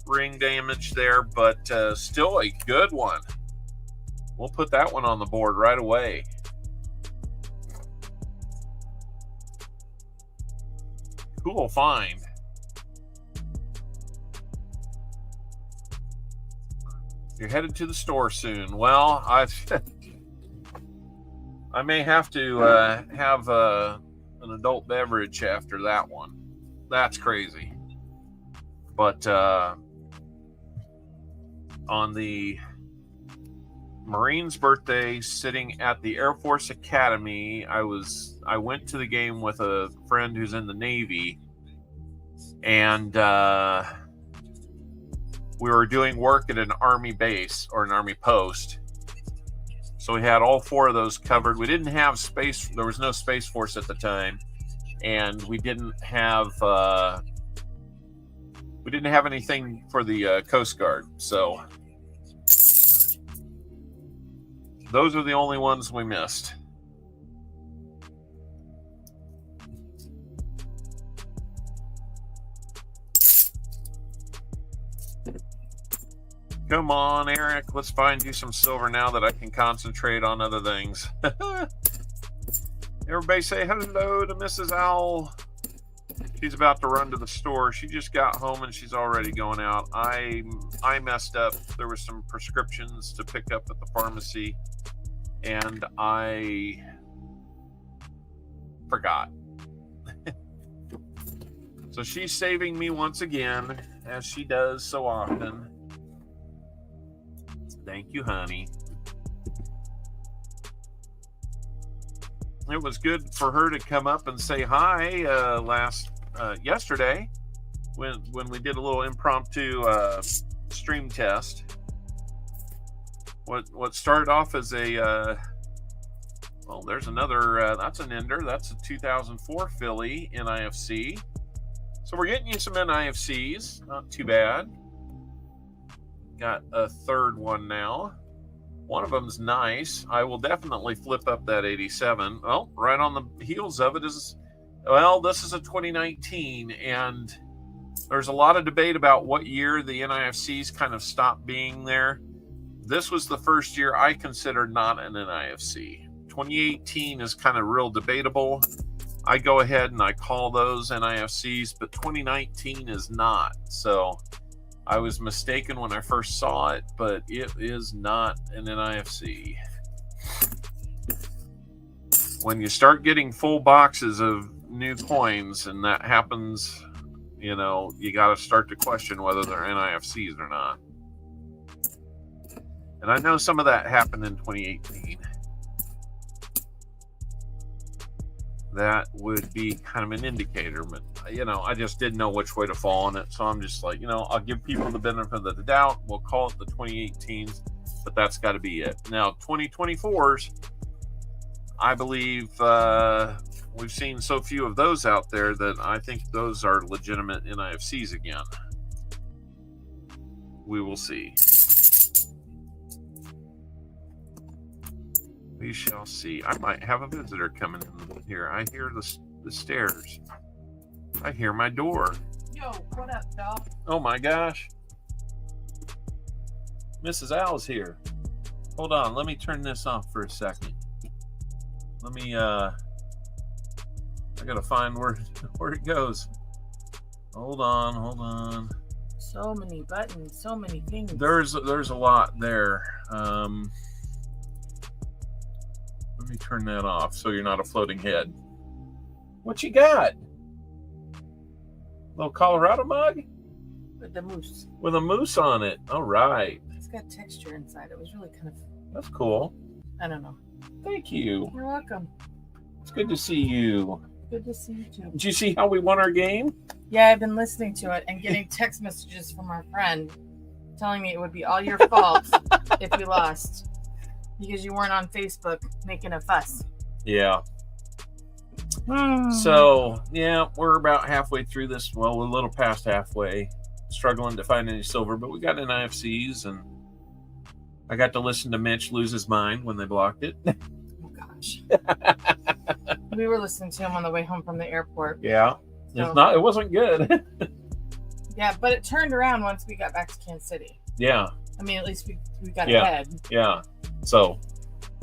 ring damage there, but still a good one. We'll put that one on the board right away. Cool find. You're headed to the store soon. Well, I may have to have an adult beverage after that one. That's crazy. But on the Marine's birthday, sitting at the Air Force Academy, I went to the game with a friend who's in the Navy, and we were doing work at an Army base or an Army post. So we had all 4 of those covered. We didn't have space. There was no Space Force at the time, and we didn't have anything for the Coast Guard. So those are the only ones we missed. Come on, Eric. Let's find you some silver now that I can concentrate on other things. Everybody say hello to Mrs. Owl. She's about to run to the store. She just got home and she's already going out. I messed up. There were some prescriptions to pick up at the pharmacy, and I forgot. So she's saving me once again, as she does so often. Thank you, honey. It was good for her to come up and say hi yesterday when we did a little impromptu stream test. What started off as a there's another that's an Ender. That's a 2004 Philly NIFC. So we're getting you some NIFCs. Not too bad. Got a third one now. One of them's nice. I will definitely flip up that 87. Well, right on the heels of it is, this is a 2019, and there's a lot of debate about what year the NIFCs kind of stopped being there. This was the first year I considered not an NIFC. 2018 is kind of real debatable. I go ahead and I call those NIFCs, but 2019 is not. So I was mistaken when I first saw it, but it is not an NIFC. When you start getting full boxes of new coins, and that happens, you got to start to question whether they're NIFCs or not. And I know some of that happened in 2018. That would be kind of an indicator, but I just didn't know which way to fall on it. So I'm just like, I'll give people the benefit of the doubt. We'll call it the 2018s, but that's got to be it. Now, 2024s, I believe we've seen so few of those out there that I think those are legitimate NIFCs again. We will see. We shall see. I might have a visitor coming in here. I hear the stairs. I hear my door. Yo, what up, dog? Oh my gosh. Mrs. Owl's here. Hold on. Let me turn this off for a second. Let me, I gotta find where it goes. Hold on. So many buttons, so many things. There's a lot there. Let me turn that off so you're not a floating head. What you got? Little Colorado mug? With the moose. With a moose on it. All right. It's got texture inside. It was really kind of... That's cool. I don't know. Thank you. You're welcome. It's good to see you. Good to see you too. Did you see how we won our game? Yeah, I've been listening to it and getting text messages from our friend telling me it would be all your fault if we lost. Because you weren't on Facebook making a fuss. Yeah. So, yeah, we're about halfway through this. Well, we're a little past halfway. Struggling to find any silver, but we got an IFCs, and I got to listen to Mitch lose his mind when they blocked it. Oh, gosh. We were listening to him on the way home from the airport. Yeah. So, it wasn't good. Yeah, but it turned around once we got back to Kansas City. Yeah. I mean, at least we got ahead. Yeah. So,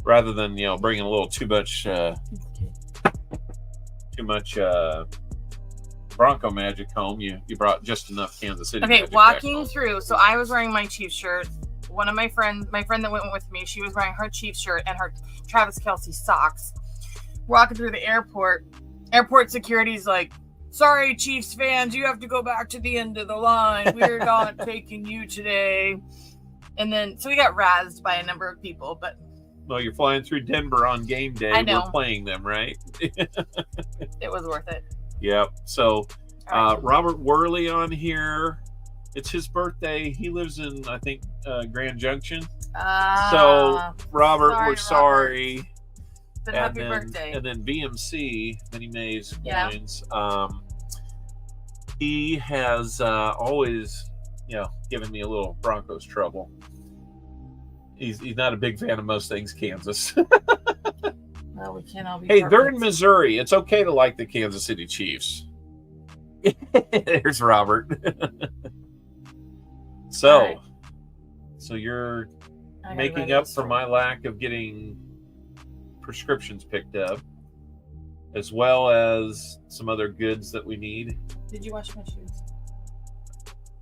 rather than, bringing a little too much Bronco magic home, you brought just enough Kansas City. Okay, magic walking through. So I was wearing my Chiefs shirt. One of my friend that went with me, she was wearing her Chiefs shirt and her Travis Kelce socks. Walking through the airport security's like, sorry, Chiefs fans, you have to go back to the end of the line. We're not taking you today. And then, so we got razzed by a number of people, but. Well, you're flying through Denver on game day. I know. We're playing them, right? It was worth it. Yep. So, All right. Robert Worley on here. It's his birthday. He lives in, I think, Grand Junction. So, Robert, we're sorry. But happy birthday. And then VMC, Minnie Mae's Coins. Yeah. He has always, given me a little Broncos trouble. He's not a big fan of most things Kansas. Well, we can't all be Hey, perfect. they're in Missouri. It's okay to like the Kansas City Chiefs. There's Robert. So you're making up for my lack of getting prescriptions picked up, as well as some other goods that we need. Did you wash my shoes?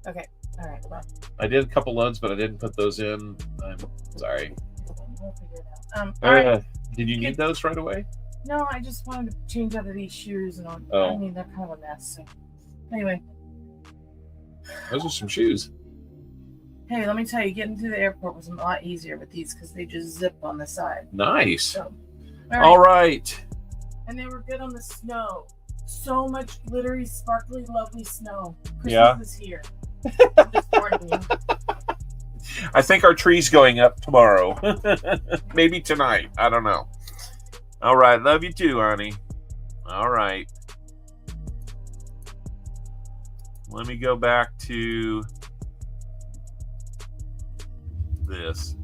Okay. All right. Well, I did a couple loads, but I didn't put those in. I'm sorry. we'll figure it out. All right. Did you need those right away? No, I just wanted to change out of these shoes, and Oh. I mean they're kind of a mess. So. Anyway, Those are some shoes. hey, let me tell you, getting to the airport was a lot easier with these because they just zip on the side. Nice. So, All right. And they were good on the snow. So much glittery, sparkly, lovely snow. Christmas Yeah. is here. I'm just warning you. I think our tree's going up tomorrow. Maybe tonight. I don't know. All right. Love you too, honey. All right. Let me go back to this.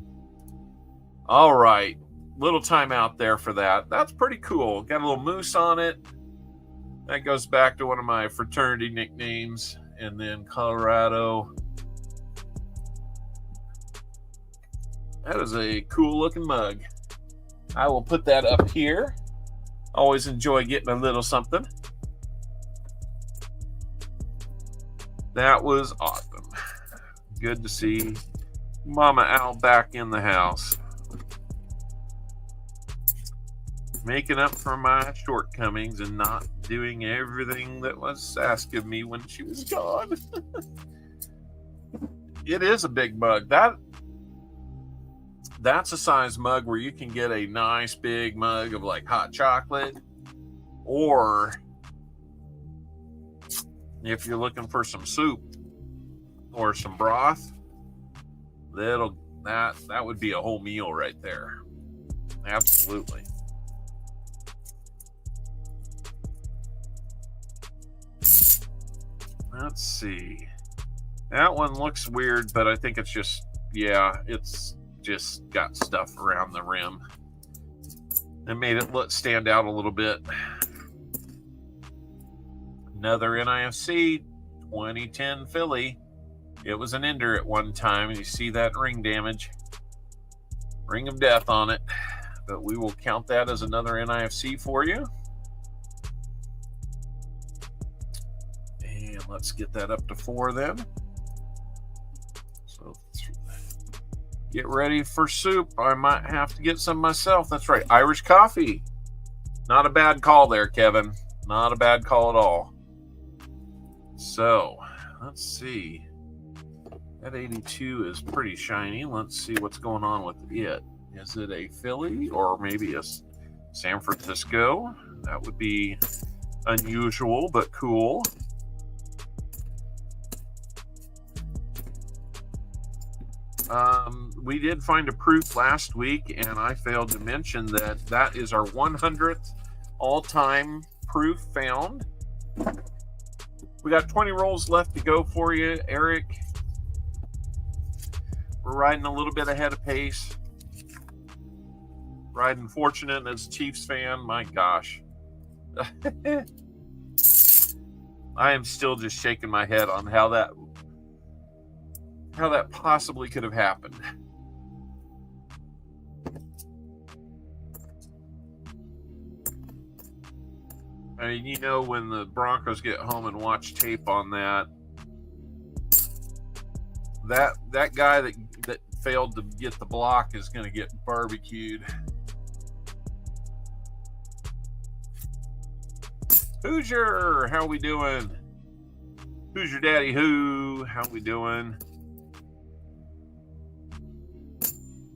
All right. Little time out there for that. That's pretty cool. Got a little moose on it. That goes back to one of my fraternity nicknames. And then Colorado. That is a cool looking mug. I will put that up here. Always enjoy getting a little something. That was awesome. Good to see Mama Al back in the house. Making up for my shortcomings and not doing everything that was asked of me when she was gone. It is a big mug. That's a size mug where you can get a nice big mug of like hot chocolate, or if you're looking for some soup or some broth, that would be a whole meal right there. Absolutely. Let's see. That one looks weird, but I think it's just got stuff around the rim. It made it stand out a little bit. Another NIFC 2010 Philly. It was an ender at one time, and you see that ring damage. Ring of death on it. But we will count that as another NIFC for you. And let's get that up to 4 then. So get ready for soup. I might have to get some myself. That's right. Irish coffee. Not a bad call there, Kevin. Not a bad call at all. So, let's see. That 82 is pretty shiny. Let's see what's going on with it. Is it a Philly or maybe a San Francisco? That would be unusual, but cool. We did find a proof last week, and I failed to mention that is our 100th all-time proof found. We got 20 rolls left to go for you, Eric. We're riding a little bit ahead of pace. Riding fortunate as a Chiefs fan. My gosh. I am still just shaking my head on how that possibly could have happened. I mean, you know, when the Broncos get home and watch tape on that guy that failed to get the block is going to get barbecued. Hoosier, how we doing? Who's your daddy who? How we doing?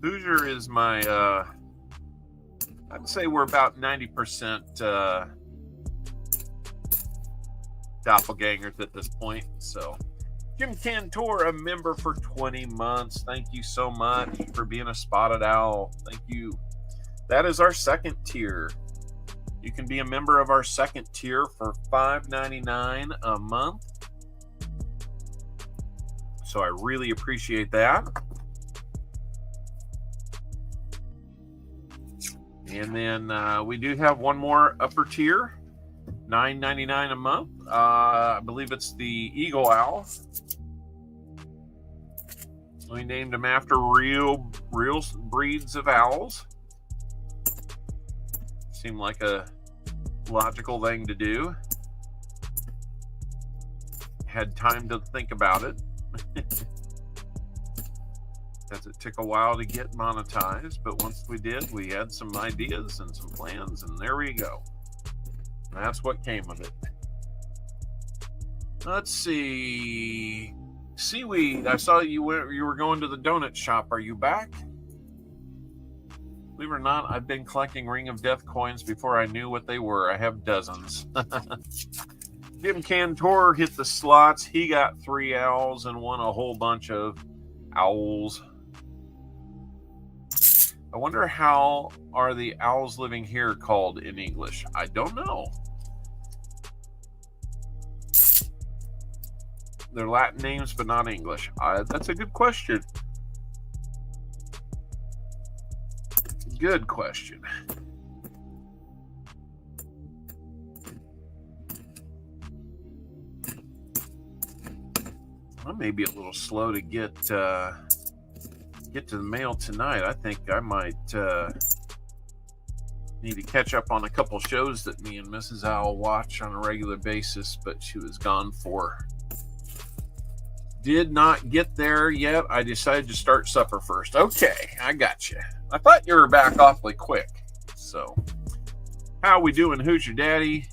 Hoosier is my, I'd say we're about 90% doppelgangers at this point. So, Jim Cantor, a member for 20 months. Thank you so much for being a spotted owl. Thank you. That is our second tier. You can be a member of our second tier for $5.99 a month. So I really appreciate that. And then we do have one more upper tier, $9.99 a month. I believe it's the Eagle Owl. We named him after real breeds of owls. Seemed like a logical thing to do. Had time to think about it. Because it took a while to get monetized, but once we did, we had some ideas and some plans, and there we go. That's what came of it. Let's see. Seaweed, I saw you were going to the donut shop. Are you back? Believe it or not, I've been collecting Ring of Death coins before I knew what they were. I have dozens. Jim Cantor hit the slots. He got 3 owls and won a whole bunch of owls. I wonder how are the owls living here called in English? I don't know. They're Latin names, but not English. That's a good question. Good question. I may be a little slow to get to the mail tonight. I think I might need to catch up on a couple shows that me and Mrs. Owl watch on a regular basis, but she was gone for. Did not get there yet. I decided to start supper first. Okay, I got you. I thought you were back awfully quick. So, how we doing? Who's your daddy?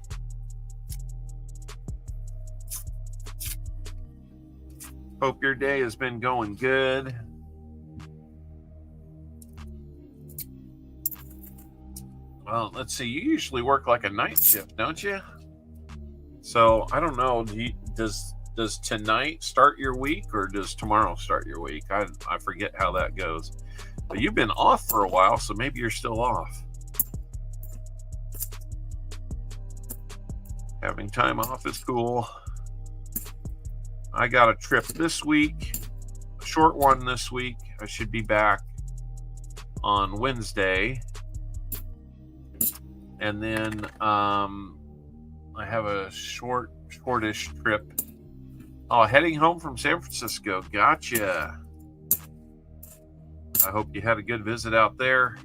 Hope your day has been going good. Well, let's see. You usually work like a night shift, don't you? So, I don't know. Does tonight start your week or does tomorrow start your week? I forget how that goes. But you've been off for a while, so maybe you're still off. Having time off is cool. I got a trip this week, a short one this week. I should be back on Wednesday. And then I have a shortish trip. Oh, heading home from San Francisco. Gotcha. I hope you had a good visit out there.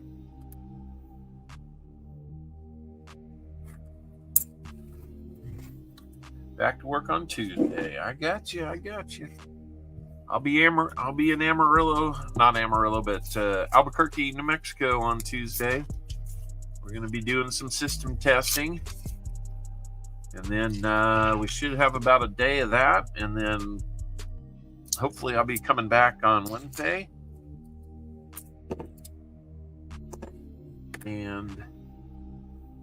Back to work on Tuesday. I got you. I'll be in Amarillo, not Amarillo, but Albuquerque, New Mexico on Tuesday. We're going to be doing some system testing. And then we should have about a day of that. And then hopefully I'll be coming back on Wednesday. And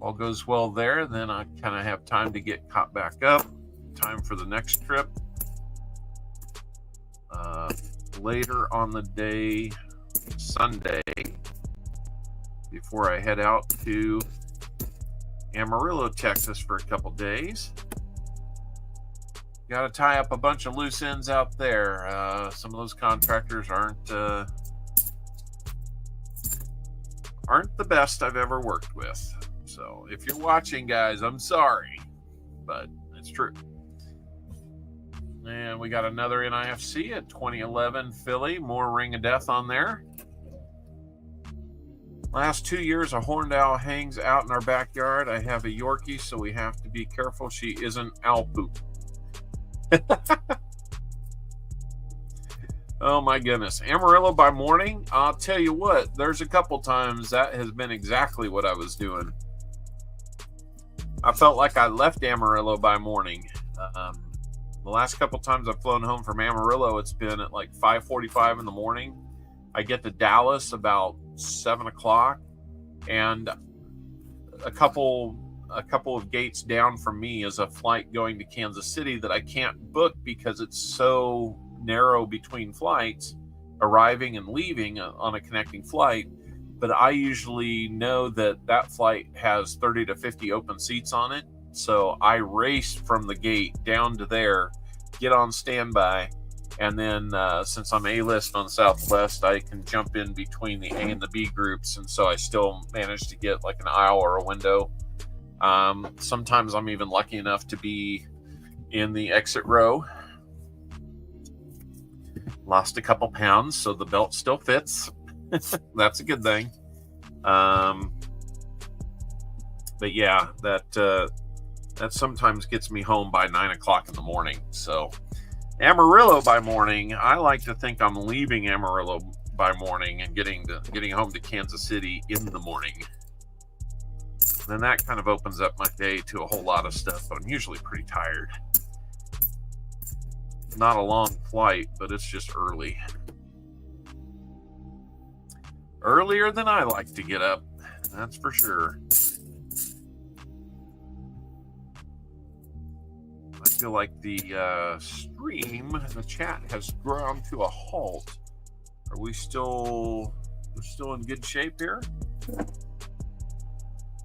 all goes well there. Then I kind of have time to get caught back up. Time for the next trip. Later on the day, Sunday, before I head out to Amarillo, Texas for a couple days. Got to tie up a bunch of loose ends out there. Some of those contractors aren't the best I've ever worked with. So if you're watching, guys, I'm sorry, but it's true. And we got another NIFC at 2011 Philly. More Ring of Death on there. Last 2 years, a horned owl hangs out in our backyard. I have a Yorkie, so we have to be careful she isn't owl poop. Oh my goodness. Amarillo by morning? I'll tell you what, there's a couple times that has been exactly what I was doing. I felt like I left Amarillo by morning. The last couple times I've flown home from Amarillo, it's been at like 5:45 in the morning. I get to Dallas about 7 o'clock, and a couple of gates down from me is a flight going to Kansas City that I can't book because it's so narrow between flights, arriving and leaving on a connecting flight. But I usually know that flight has 30 to 50 open seats on it. So I race from the gate down to there, get on standby, and then since I'm A-list on Southwest, I can jump in between the A and the B groups, and so I still manage to get like an aisle or a window. Sometimes I'm even lucky enough to be in the exit row. Lost a couple pounds, so the belt still fits. That's a good thing. But yeah, that sometimes gets me home by 9 o'clock in the morning. So Amarillo by morning, I like to think I'm leaving Amarillo by morning and getting home to Kansas City in the morning. Then that kind of opens up my day to a whole lot of stuff. But I'm usually pretty tired. Not a long flight, but it's just early. Earlier than I like to get up, that's for sure. I feel like the the chat has ground to a halt. Are we still in good shape here?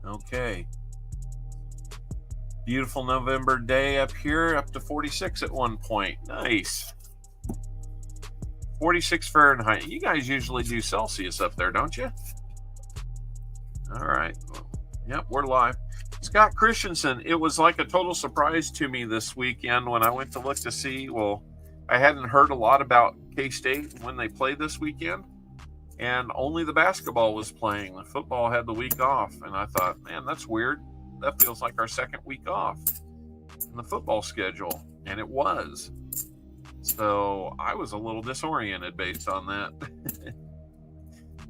Okay. Beautiful November day up here, up to 46 at one point. Nice. 46 Fahrenheit. You guys usually do Celsius up there, don't you? All right. Yep, we're live. Scott Christensen, it was like a total surprise to me this weekend when I went to look to see. Well, I hadn't heard a lot about K-State when they played this weekend, and only the basketball was playing. The football had the week off, and I thought, man, that's weird. That feels like our second week off in the football schedule, and it was. So I was a little disoriented based on that.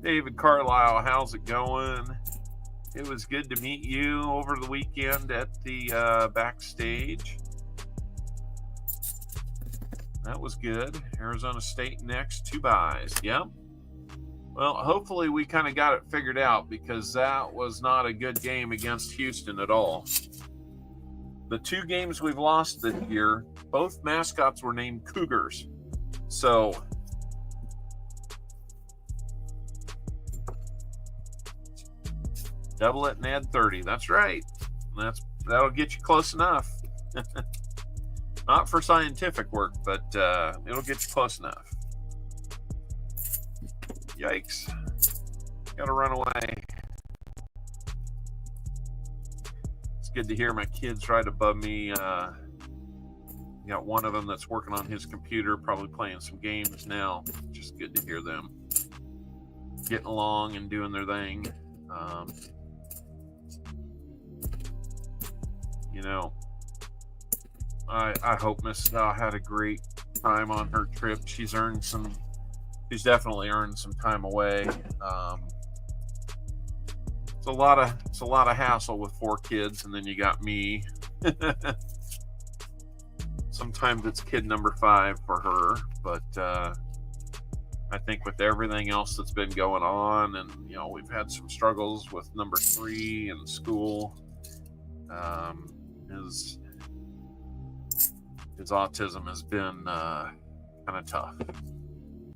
David Carlisle, how's it going? It was good to meet you over the weekend at the backstage. That was good. Arizona State next, 2 buys. Yep. Well, hopefully we kind of got it figured out, because that was not a good game against Houston at all. The 2 games we've lost this year, both mascots were named Cougars. So double it and add 30. That's right. That'll get you close enough. Not for scientific work, but it'll get you close enough. Yikes. Gotta run away. It's good to hear my kids right above me. Got one of them that's working on his computer, probably playing some games now. Just good to hear them getting along and doing their thing. I hope Miss Dow had a great time on her trip. She's definitely earned some time away. It's a lot of hassle with 4 kids, and then you got me. Sometimes it's kid number 5 for her, but I think with everything else that's been going on, and we've had some struggles with number 3 in school. His autism has been kind of tough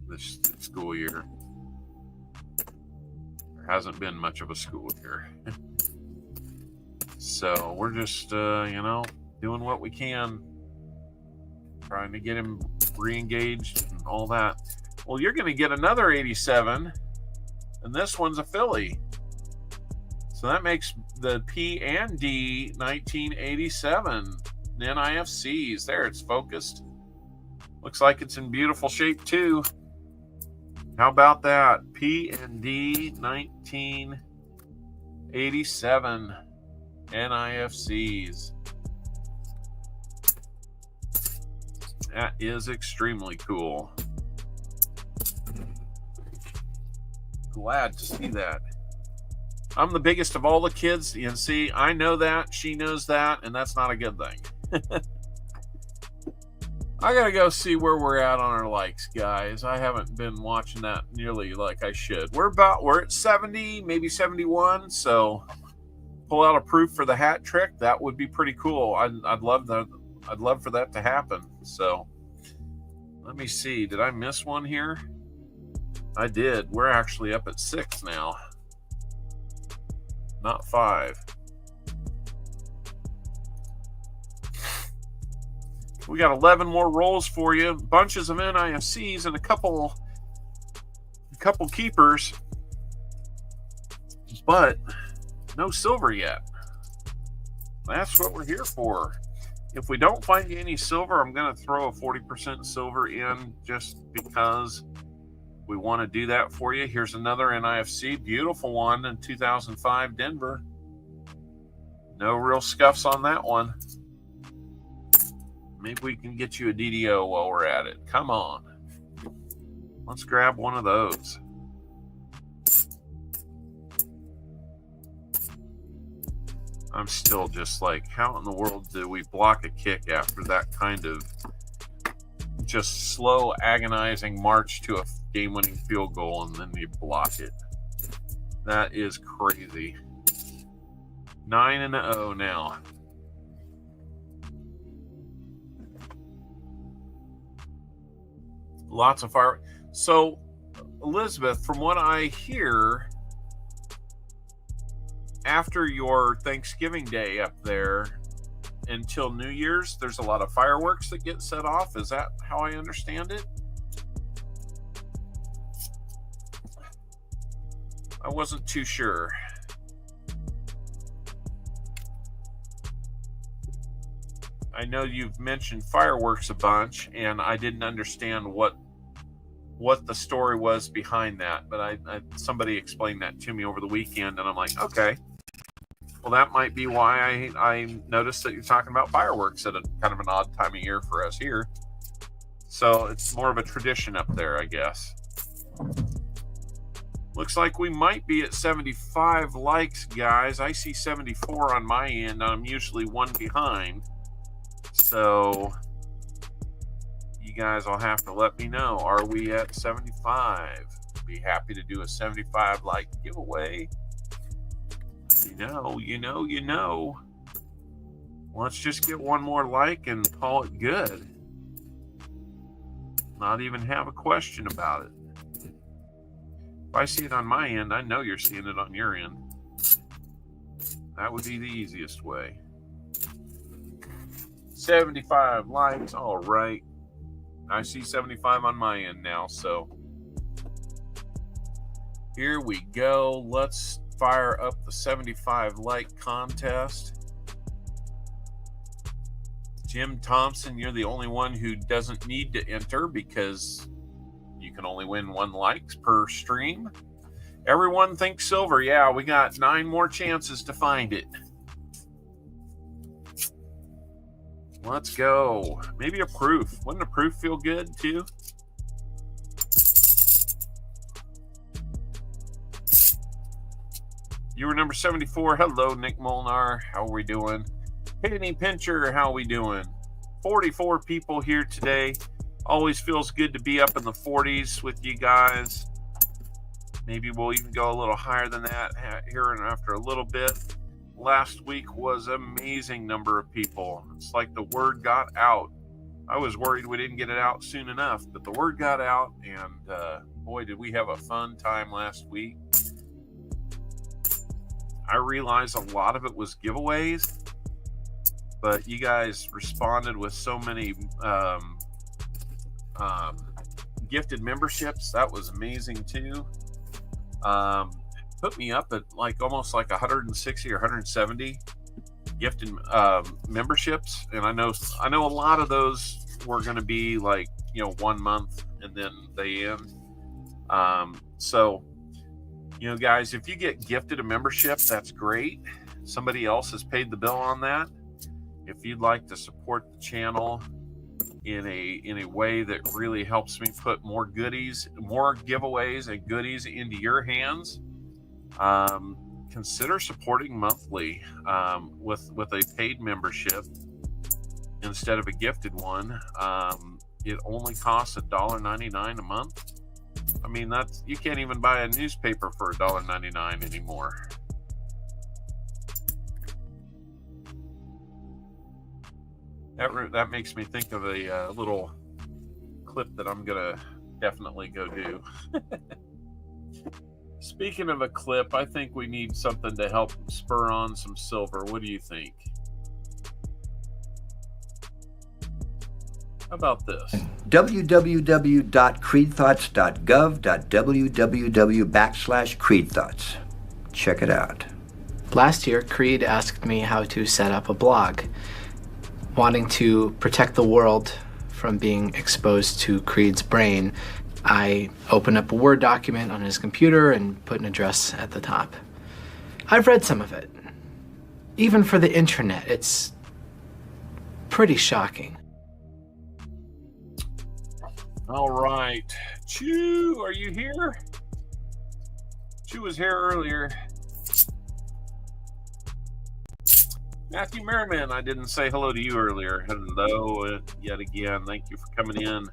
this school year. There hasn't been much of a school year. So we're just, doing what we can, trying to get him re-engaged and all that. Well, you're going to get another 87, and this one's a Philly. So that makes the P and D 1987 NIFCs. There, it's focused. Looks like it's in beautiful shape too. How about that? P and D 1987 NIFCs. That is extremely cool. Glad to see that. I'm the biggest of all the kids. And see, I know that. She knows that. And that's not a good thing. I got to go see where we're at on our likes, guys. I haven't been watching that nearly like I should. We're at 70, maybe 71. So pull out a proof for the hat trick. That would be pretty cool. I'd love for that to happen. So let me see. Did I miss one here? I did. We're actually up at 6 now. Not 5. We got 11 more rolls for you. Bunches of NIFCs and a couple keepers. But no silver yet. That's what we're here for. If we don't find any silver, I'm going to throw a 40% silver in just because we want to do that for you. Here's another NIFC. Beautiful one in 2005 Denver. No real scuffs on that one. Maybe we can get you a DDO while we're at it. Come on. Let's grab one of those. I'm still just like, how in the world do we block a kick after that kind of just slow, agonizing march to a game-winning field goal and then you block it? That is crazy. 9-0 now. Lots of fire. So, Elizabeth, from what I hear, after your Thanksgiving Day up there until New Year's, there's a lot of fireworks that get set off. Is that how I understand it? I wasn't too sure. I know you've mentioned fireworks a bunch, and I didn't understand what the story was behind that. But somebody explained that to me over the weekend, and I'm like, okay, well, that might be why I noticed that you're talking about fireworks at a kind of an odd time of year for us here. So it's more of a tradition up there, I guess. Looks like we might be at 75 likes, guys. I see 74 on my end. I'm usually one behind. So you guys will have to let me know. Are we at 75? Be happy to do a 75 like giveaway. You know. Let's just get one more like and call it good. Not even have a question about it. If I see it on my end, I know you're seeing it on your end. That would be the easiest way. 75 likes. All right. I see 75 on my end now, so here we go. Let's fire up the 75 like contest. Jim Thompson, you're the only one who doesn't need to enter because you can only win 1 likes per stream. Everyone thinks silver. Yeah, we got 9 more chances to find it. Let's go. Maybe a proof. Wouldn't a proof feel good too? You were number 74. Hello, Nick Molnar. How are we doing? Penny Pincher, how are we doing? 44 people here today. Always feels good to be up in the 40s with you guys. Maybe we'll even go a little higher than that here and after a little bit. Last week was an amazing number of people. It's like the word got out. I was worried we didn't get it out soon enough, but the word got out, and boy, did we have a fun time last week. I realized a lot of it was giveaways, but you guys responded with so many gifted memberships. That was amazing too. Put me up at like almost like 160 or 170 gifted memberships, and I know a lot of those were going to be like 1 month and then they end. So guys, if you get gifted a membership, that's great. Somebody else has paid the bill on that. If you'd like to support the channel in a way that really helps me put more goodies, more giveaways and goodies into your hands, consider supporting monthly with a paid membership instead of a gifted one. It only costs $1.99 a month. I mean, you can't even buy a newspaper for $1.99 anymore. That makes me think of a little clip that I'm gonna definitely go do. Speaking of a clip, I think we need something to help spur on some silver. What do you think? How about this? www.creedthoughts.gov.www/creedthoughts. Check it out. Last year, Creed asked me how to set up a blog. Wanting to protect the world from being exposed to Creed's brain, I opened up a Word document on his computer and put an address at the top. I've read some of it. Even for the internet, it's pretty shocking. All right. Chew, are you here? Chew was here earlier. Matthew Merriman, I didn't say hello to you earlier. Hello yet again. Thank you for coming in,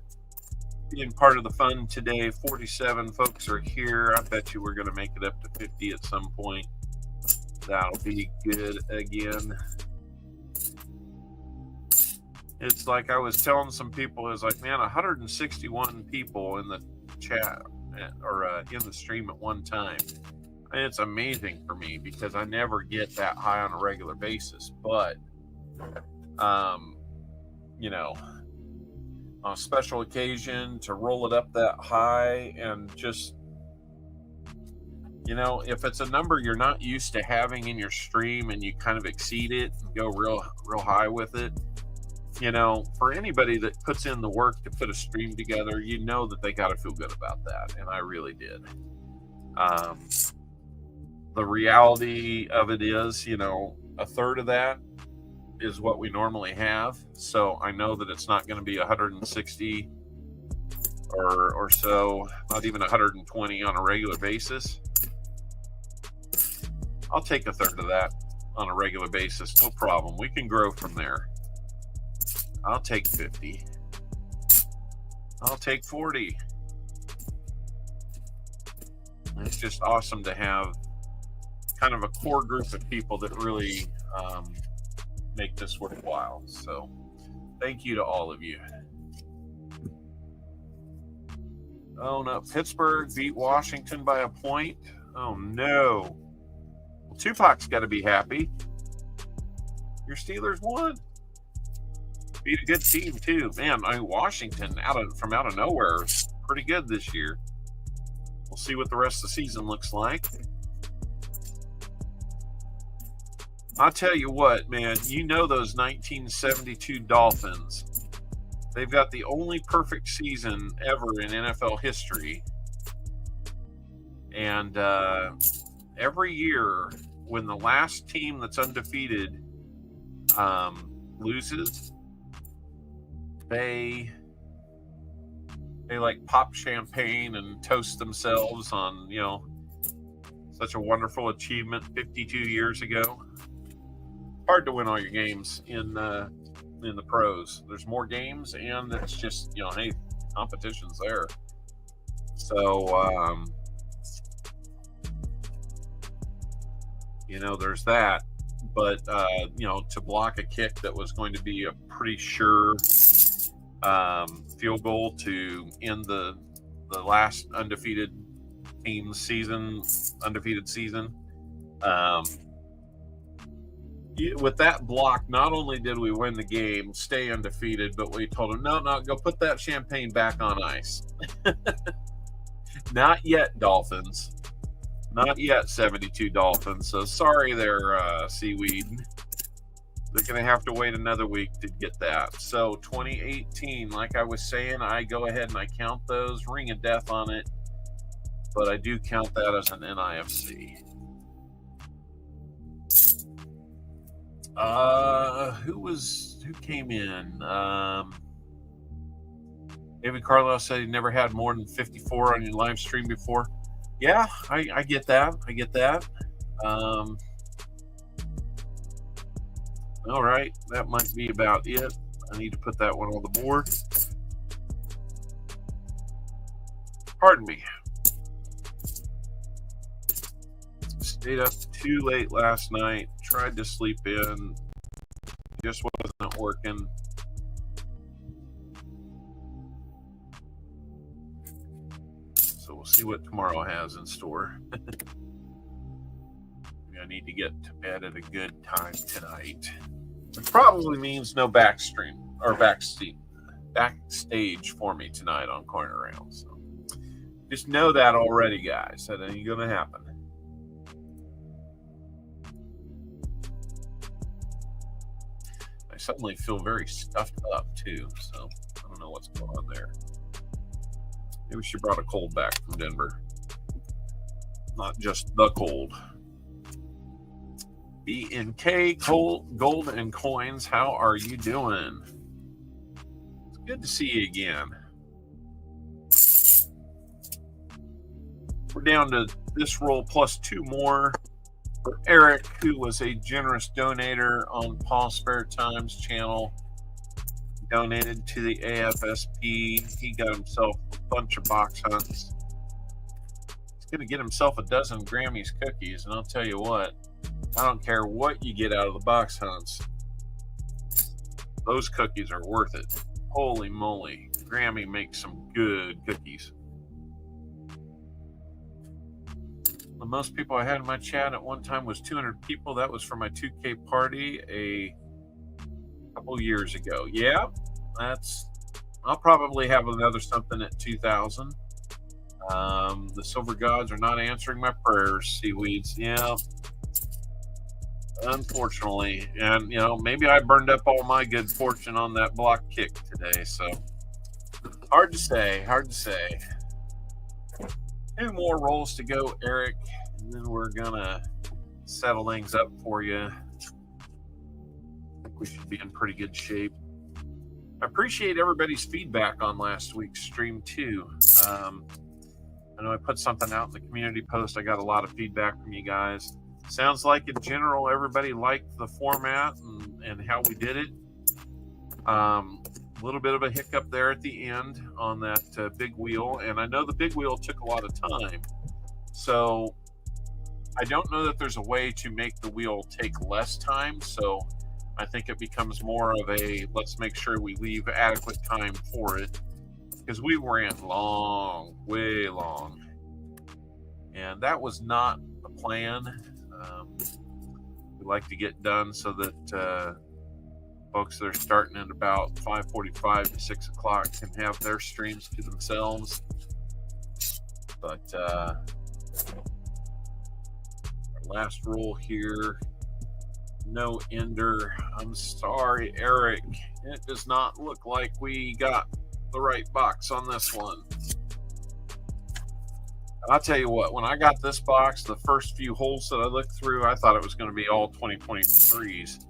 being part of the fun today. 47 folks are here. I bet you we're going to make it up to 50 at some point. That'll be good again. It's like I was telling some people, it's like, man, 161 people in the chat or in the stream at one time. And it's amazing for me because I never get that high on a regular basis. But, you know, on a special occasion to roll it up that high and just, you know, if it's a number you're not used to having in your stream and you kind of exceed it and go real high with it, you know, for anybody that puts in the work to put a stream together, you know that they got to feel good about that. And I really did. The reality of it is, you know, a third of that is what we normally have. So I know that it's not going to be 160 or so, not even 120 on a regular basis. I'll take a third of that on a regular basis. No problem. We can grow from there. I'll take 50. I'll take 40. It's just awesome to have kind of a core group of people that really make this worthwhile. So thank you to all of you. Oh no, Pittsburgh beat Washington by a point. Oh no. Well, Tupac's got to be happy. Your Steelers won. Beat a good team too. Man, I mean, Washington from out of nowhere is pretty good this year. We'll see what the rest of the season looks like. I'll tell you what, man, you know those 1972 Dolphins. They've got the only perfect season ever in NFL history. And every year when the last team that's undefeated loses, they like pop champagne and toast themselves on, you know, such a wonderful achievement 52 years ago. Hard to win all your games in the pros. There's more games, and it's just, you know, hey, competition's there. So, you know, there's that. But, you know, to block a kick that was going to be a pretty sure field goal to end the last undefeated team's season, with that block, not only did we win the game, stay undefeated, but we told them, no, go put that champagne back on ice. Not yet, Dolphins. Not yet, 72 Dolphins. So sorry there, Seaweed. They're going to have to wait another week to get that. So 2018, like I was saying, I go ahead and I count those. Ring of death on it. But I do count that as an NIFC. Who came in? David Carlisle said he never had more than 54 on your live stream before. Yeah, I get that. All right, that might be about it. I need to put that one on the board. Pardon me. Stayed up too late last night. Tried to sleep in. Just wasn't working. So we'll see what tomorrow has in store. I need to get to bed at a good time tonight. It probably means no backstream or backstage for me tonight on Coin Around. So just know that already, guys. That ain't gonna happen. I suddenly feel very stuffed up too, so I don't know what's going on there. Maybe she brought a cold back from Denver. Not just the cold. BNK Gold and Coins, how are you doing? It's good to see you again. We're down to this roll plus 2 more for Eric, who was a generous donator on Paul Spare Time's channel. Donated to the AFSP. He got himself a bunch of box hunts. He's going to get himself a dozen Grammy's cookies, and I'll tell you what, I don't care what you get out of the box hunts. Those cookies are worth it. Holy moly. Grammy makes some good cookies. The most people I had in my chat at one time was 200 people. That was for my 2K party a couple years ago. Yeah, I'll probably have another something at 2,000. The silver gods are not answering my prayers, seaweeds. Yeah. Unfortunately, and maybe I burned up all my good fortune on that block kick today, so hard to say. 2 more rolls to go, Eric, and then we're gonna settle things up for you. I think we should be in pretty good shape. I appreciate everybody's feedback on last week's stream too. I know I put something out in the community post. I got a lot of feedback from you guys. Sounds like in general everybody liked the format and how we did it. A little bit of a hiccup there at the end on that big wheel, and I know the big wheel took a lot of time. So I don't know that there's a way to make the wheel take less time. So I think it becomes more of a let's make sure we leave adequate time for it, because we ran long, way long, and that was not the plan. We like to get done so that folks that are starting at about 5:45 to 6 o'clock can have their streams to themselves. But our last roll here, no ender. I'm sorry, Eric. It does not look like we got the right box on this one. I'll tell you what, when I got this box, the first few holes that I looked through, I thought it was going to be all 2023s.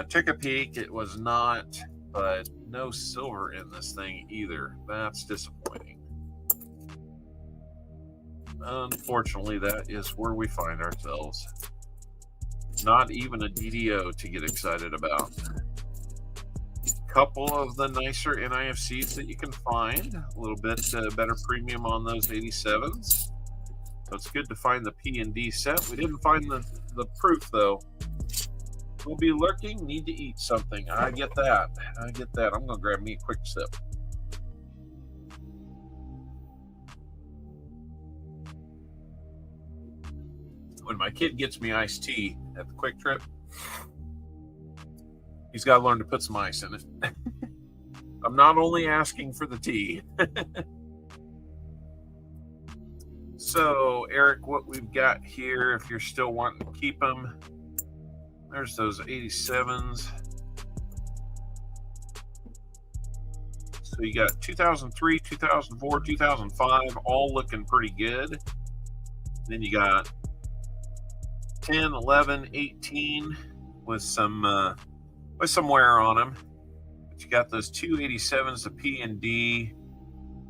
Took a peek, it was not, but no silver in this thing either. That's disappointing. Unfortunately, that is where we find ourselves. Not even a DDO to get excited about. Couple of the nicer NIFCs that you can find, a little bit better premium on those 87s. So it's good to find the P and D set. We didn't find the proof though. We'll be lurking, need to eat something. I get that. I'm gonna grab me a quick sip. When my kid gets me iced tea at the Quick Trip, he's got to learn to put some ice in it. I'm not only asking for the tea. So, Eric, what we've got here, if you're still wanting to keep them, there's those 87s. So you got 2003, 2004, 2005, all looking pretty good. Then you got 10, 11, 18 with some wear on them. But you got those 287s, the P and D.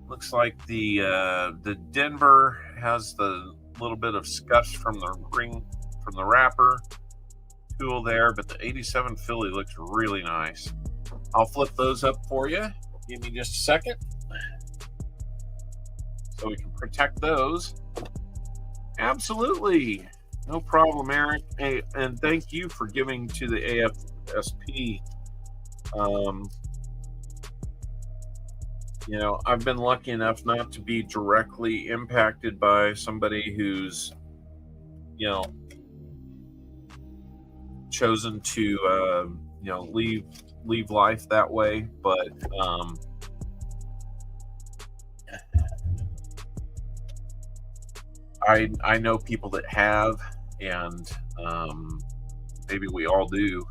Looks like the Denver has the little bit of scuffs from the wrapper tool there, but the 87 Philly looks really nice. I'll flip those up for you. Give me just a second so we can protect those. Absolutely. No problem, Eric. Hey, and thank you for giving to the AFSP. You know, I've been lucky enough not to be directly impacted by somebody who's, you know, chosen to, you know, leave life that way. But I know people that have, and maybe we all do,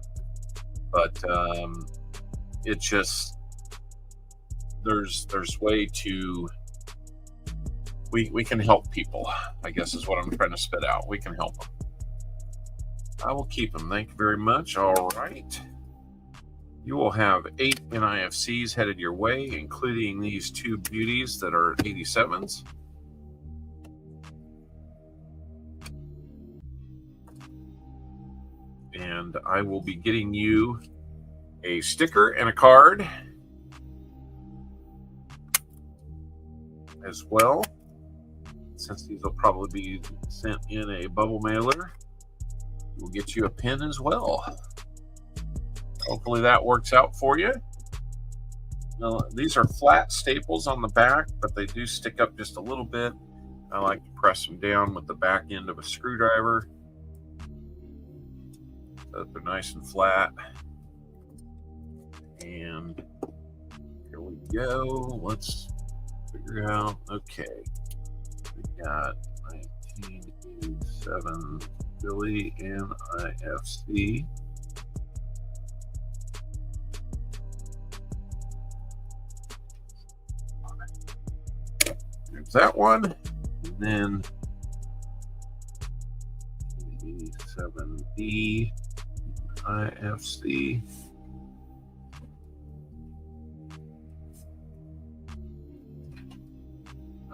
but it's just there's way to we can help people, I guess is what I'm trying to spit out. We can help them. I will keep them. Thank you very much. All right. You will have 8 NIFCs headed your way, including these 2 beauties that are 87s. And I will be getting you a sticker and a card as well, since these will probably be sent in a bubble mailer. We'll get you a pin as well. Hopefully that works out for you. Now, these are flat staples on the back, but they do stick up just a little bit. I like to press them down with the back end of a screwdriver so that they're nice and flat. And here we go. Let's figure out. Okay, we got 1987 Philly NIFC. There's that one. And then 87B IFC.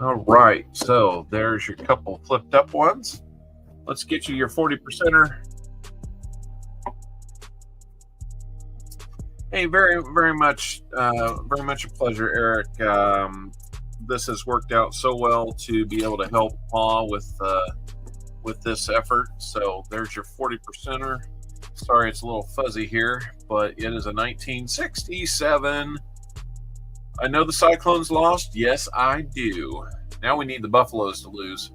All right, so there's your couple flipped up ones. Let's get you your 40%er. Hey, very much a pleasure, Eric. This has worked out so well to be able to help Paul with this effort. So there's your 40%er. Sorry, it's a little fuzzy here, but it is a 1967. I know the Cyclones lost. Yes, I do. Now we need the Buffaloes to lose.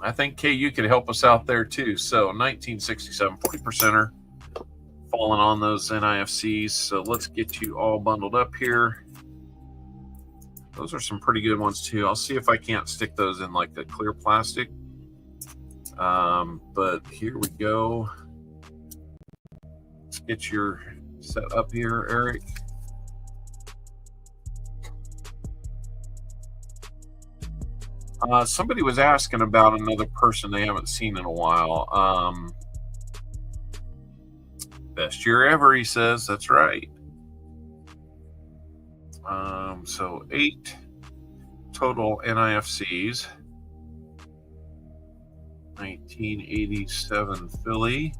I think KU could help us out there too. So 1967, 40%er, falling on those NIFCs. So let's get you all bundled up here. Those are some pretty good ones too. I'll see if I can't stick those in like the clear plastic. But here we go. Let's get your set up here, Eric. Somebody was asking about another person they haven't seen in a while. Best year ever, he says. That's right. So 8 total NIFCs. 1987 Philly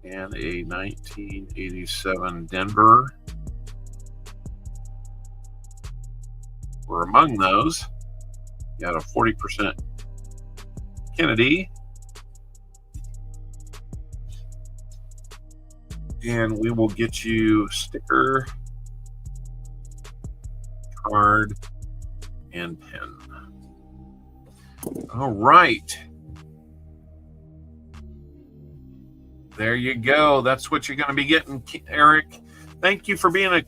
and a 1987 Denver were among those. You got a 40% Kennedy. And we will get you sticker, card, and pen. All right. There you go. That's what you're going to be getting, Eric. Thank you for being a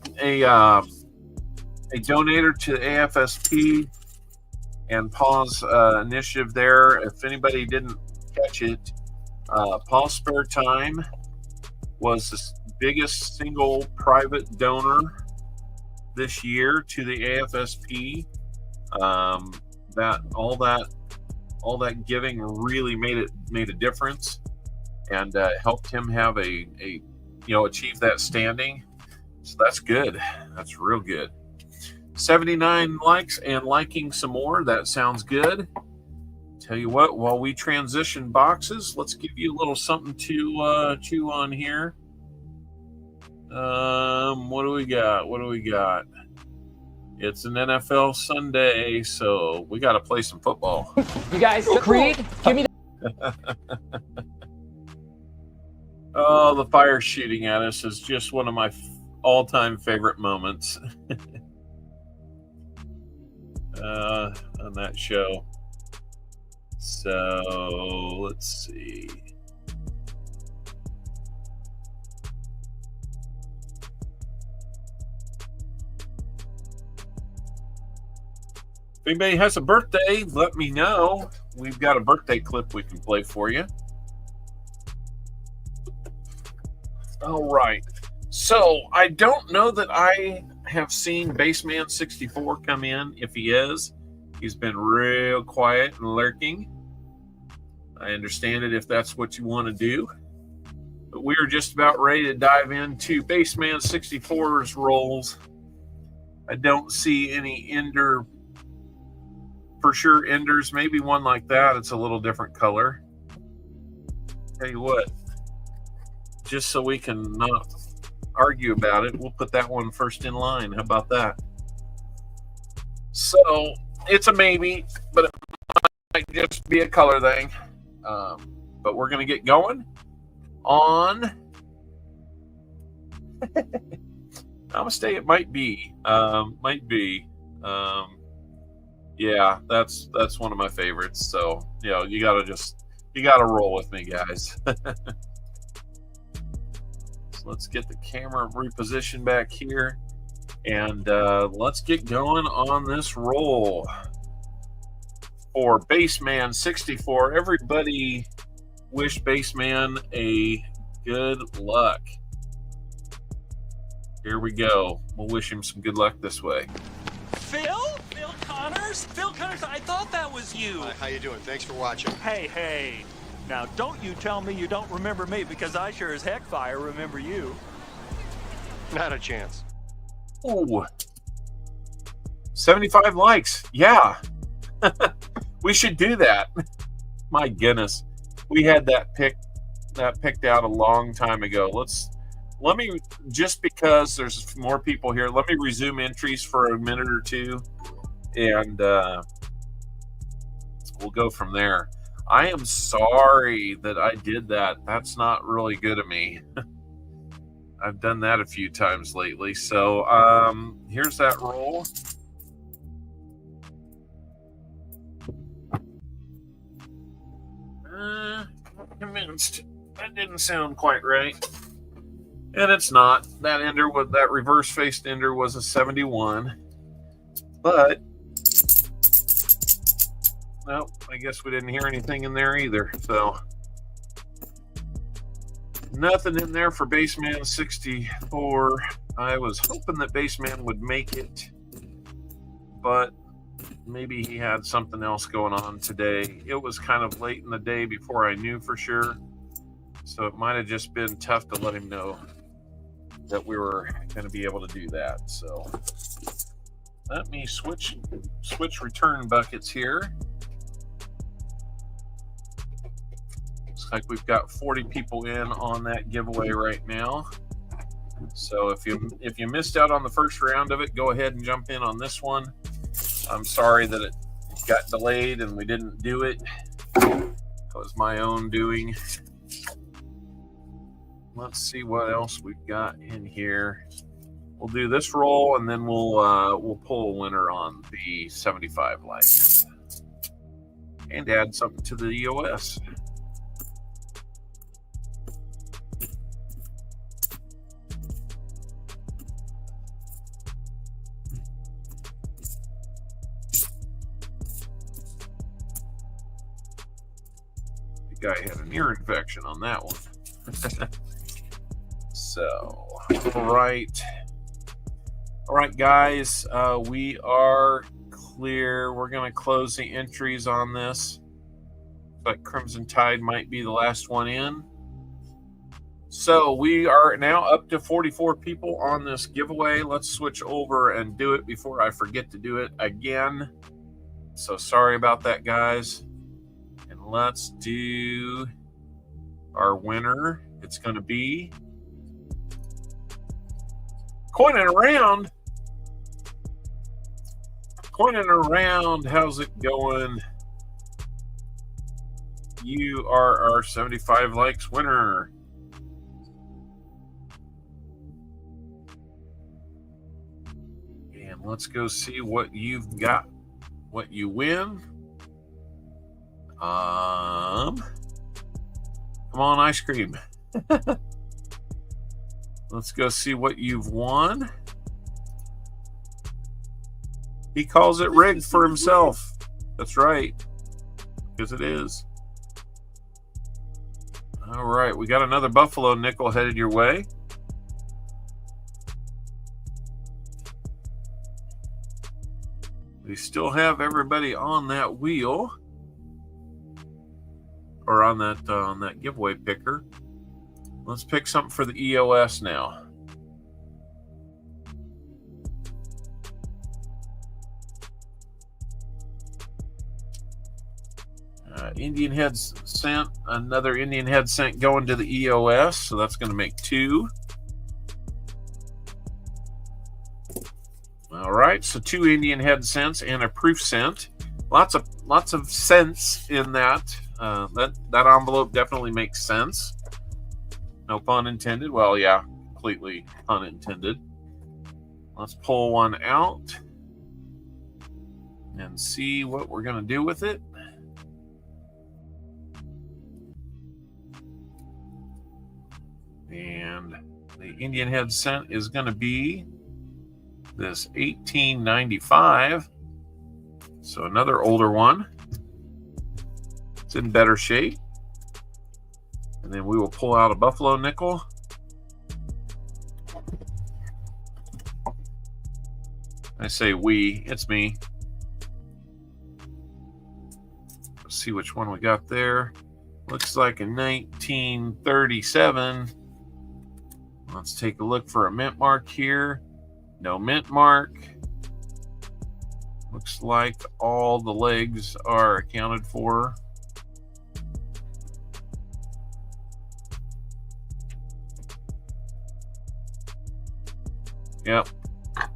donator to the AFSP and Paul's initiative there. If anybody didn't catch it, Paul's Spare Time was the biggest single private donor this year to the AFSP. All that giving really made a difference and helped him have achieve that standing. So that's good. That's real good. 79 likes and liking some more. That sounds good. Tell you what, while we transition boxes, let's give you a little something to chew on here. What do we got? It's an NFL Sunday, so we got to play some football. You guys, Creed, give me Oh, the fire shooting at us is just one of my all-time favorite moments on that show. So let's see. If anybody has a birthday, let me know. We've got a birthday clip we can play for you. All right. So I don't know that I have seen Baseman 64 come in. If he is, he's been real quiet and lurking. I understand it if that's what you want to do. But we are just about ready to dive into Baseman 64's roles. I don't see any Ender, for sure Enders, maybe one like that. It's a little different color. Tell you what, just so we can not argue about it, we'll put that one first in line. How about that? So it's a maybe, but it might just be a color thing. But we're going to get going on Namaste. It might be. Yeah, that's one of my favorites. So, you know, you gotta roll with me, guys. So let's get the camera repositioned back here, and let's get going on this roll for Baseman 64. Everybody wish Baseman a good luck. Here we go. We'll wish him some good luck this way. Phil Connors, I thought that was you. Hi, how you doing? Thanks for watching. Hey. Now, don't you tell me you don't remember me, because I sure as heck fire remember you. Not a chance. Ooh. 75 likes. Yeah. We should do that. My goodness. We had that picked out a long time ago. Let me, just because there's more people here, let me resume entries for a minute or two, and we'll go from there. I am sorry that I did that. That's not really good of me. I've done that a few times lately. So here's that roll. Convinced that didn't sound quite right. And it's not. That ender, with that reverse faced ender, was a 71. But no, I guess we didn't hear anything in there either. So nothing in there for Baseman 64. I was hoping that Baseman would make it, but maybe he had something else going on today. It was kind of late in the day before I knew for sure. So it might have just been tough to let him know that we were going to be able to do that. So let me switch return buckets here. Looks like we've got 40 people in on that giveaway right now. So if you missed out on the first round of it, go ahead and jump in on this one. I'm sorry that it got delayed and we didn't do it. It was my own doing. Let's see what else we've got in here. We'll do this roll, and then we'll pull a winner on the 75 likes and add something to the EOS. The guy had an ear infection on that one. So, all right, guys, we are clear. We're going to close the entries on this. But Crimson Tide might be the last one in. So we are now up to 44 people on this giveaway. Let's switch over and do it before I forget to do it again. So sorry about that, guys. And let's do our winner. It's going to be Coining Around. Coining Around, how's it going? You are our 75 likes winner. And let's go see what you've got, what you win. Come on, ice cream. Let's go see what you've won. He calls it rigged for himself. That's right, because it is. All right, we got another Buffalo nickel headed your way. We still have everybody on that wheel, or on that giveaway picker. Let's pick something for the EOS now. Indian heads sent, another Indian head sent going to the EOS, so that's going to make 2. All right, so 2 Indian head cents and a proof cent. Lots of cents in that. That envelope definitely makes sense. No pun intended. Well, yeah, completely pun intended. Let's pull one out and see what we're going to do with it. And the Indian head cent is going to be this 1895. So another older one. It's in better shape. And then we will pull out a Buffalo nickel. I say we, it's me. Let's see which one we got there. Looks like a 1937. Let's take a look for a mint mark here. No mint mark. Looks like all the legs are accounted for. Yep.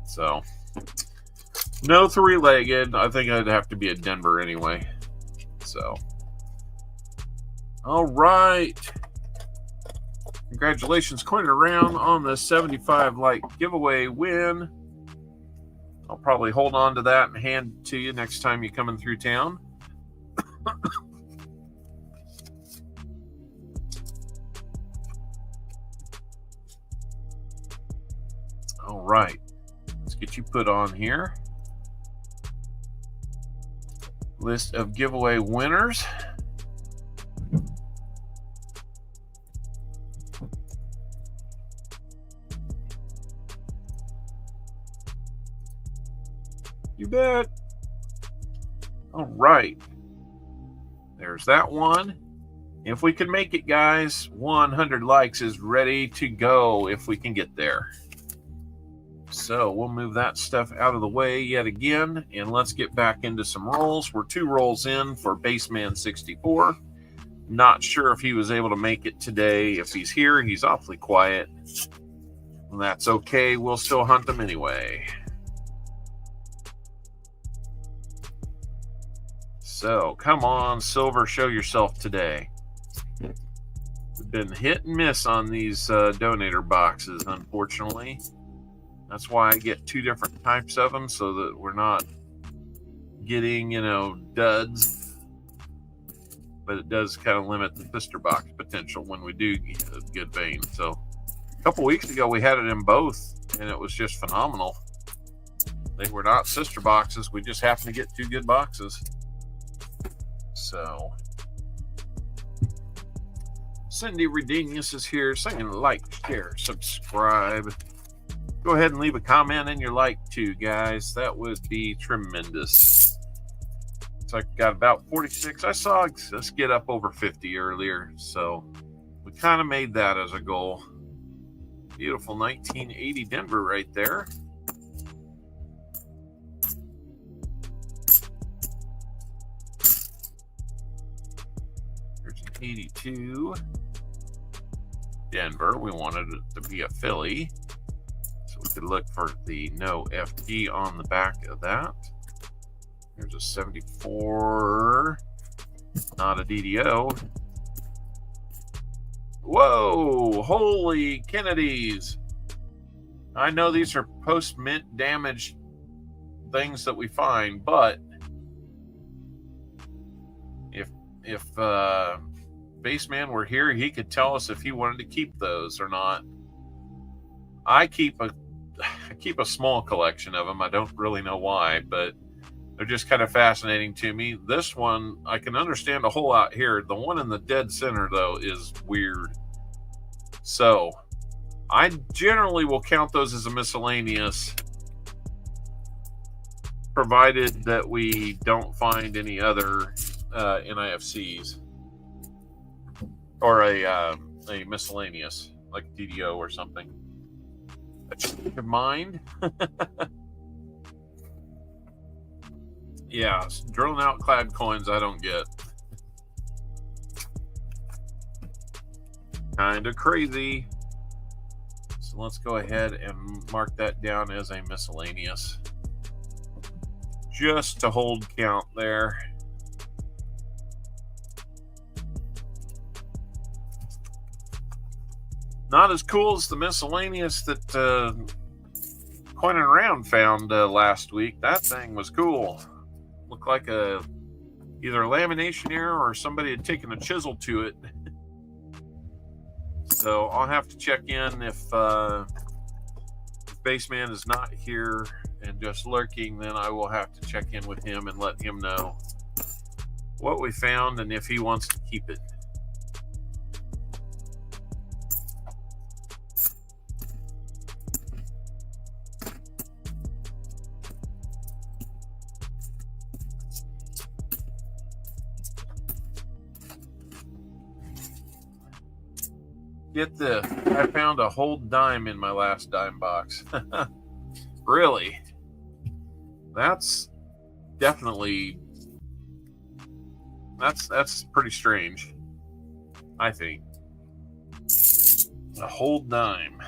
So, no 3-legged. I think I'd have to be a Denver anyway. So, all right. Congratulations, Coining Around on the 75 like giveaway win. I'll probably hold on to that and hand it to you next time you're coming through town. All right, let's get you put on here. List of giveaway winners. You bet. All right. There's that one. If we can make it, guys, 100 likes is ready to go if we can get there. So we'll move that stuff out of the way yet again, and let's get back into some rolls. We're 2 rolls in for Baseman 64. Not sure if he was able to make it today. If he's here, he's awfully quiet. And that's okay. We'll still hunt him anyway. So, come on, Silver, show yourself today. We've been hit and miss on these donator boxes, unfortunately. That's why I get 2 different types of them, so that we're not getting, duds. But it does kind of limit the sister box potential when we do get a good vein. So, a couple weeks ago, we had it in both, and it was just phenomenal. They were not sister boxes. We just happened to get 2 good boxes. So, Cindy Redenius is here saying like, share, subscribe. Go ahead and leave a comment in your like too, guys. That would be tremendous. So I got about 46. I saw us get up over 50 earlier, so We kind of made that as a goal. Beautiful 1980 Denver right there. Here's an 82 Denver. We wanted it to be a Philly, so we could look for the no FG on the back of that. Here's a 74, not a DDO. Whoa, holy Kennedys. I know these are post-mint damaged things that we find, but if Baseman were here, he could tell us if he wanted to keep those or not. I keep a small collection of them. I don't really know why, but they're just kind of fascinating to me. This one, I can understand a whole lot here. The one in the dead center, though, is weird. So I generally will count those as a miscellaneous, provided that we don't find any other NIFCs or a miscellaneous, like DDO or something. Just keep in mind. Yeah, drilling out clad coins I don't get. Kind of crazy. So let's go ahead and mark that down as a miscellaneous. Just to hold count there. Not as cool as the miscellaneous that Coin and Round found last week. That thing was cool. Looked like either a lamination error or somebody had taken a chisel to it. So I'll have to check in if Baseman is not here and just lurking, then I will have to check in with him and let him know what we found and if he wants to keep it. Get this, I found a whole dime in my last dime box. Really? That's definitely, that's pretty strange, I think. A whole dime.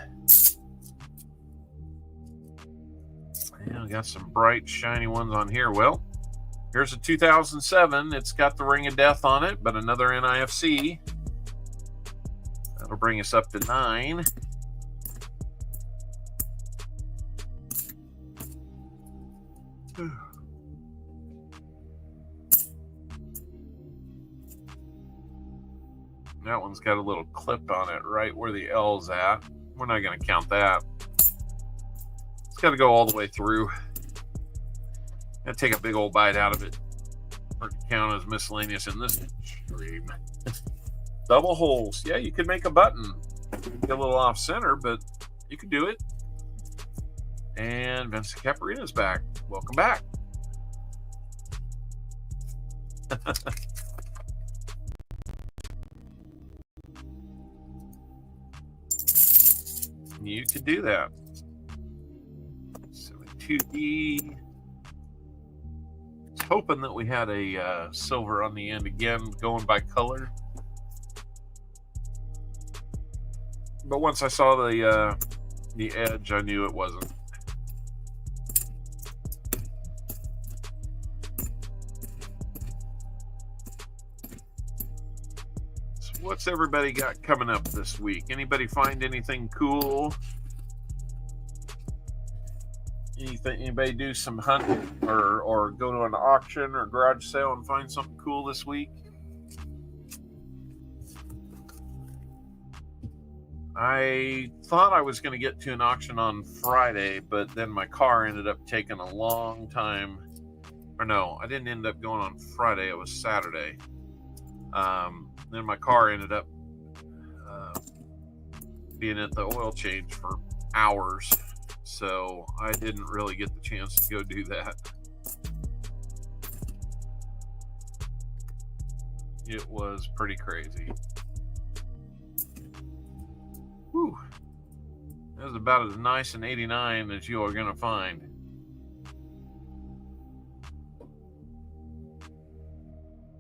Yeah, we got some bright, shiny ones on here. Well, here's a 2007. It's got the Ring of Death on it, but another NIFC. That'll bring us up to 9. That one's got a little clip on it right where the L's at. We're not going to count that. It's got to go all the way through. Got to take a big old bite out of it for it to count as miscellaneous in this stream. Double holes. Yeah, you could make a button. Get a little off center, but you could do it. And Vincent Caparina's back. Welcome back. You could do that. So 2D. I was hoping that we had a silver on the end again, going by color. But once I saw the edge, I knew it wasn't. So what's everybody got coming up this week? Anybody find anything cool? Anybody do some hunting or go to an auction or garage sale and find something cool this week? I thought I was going to get to an auction on Friday, but then my car ended up taking a long time. Or no, I didn't end up going on Friday. It was Saturday. Then my car ended up being at the oil change for hours. So I didn't really get the chance to go do that. It was pretty crazy. Whew. That was about as nice an 89 as you are going to find.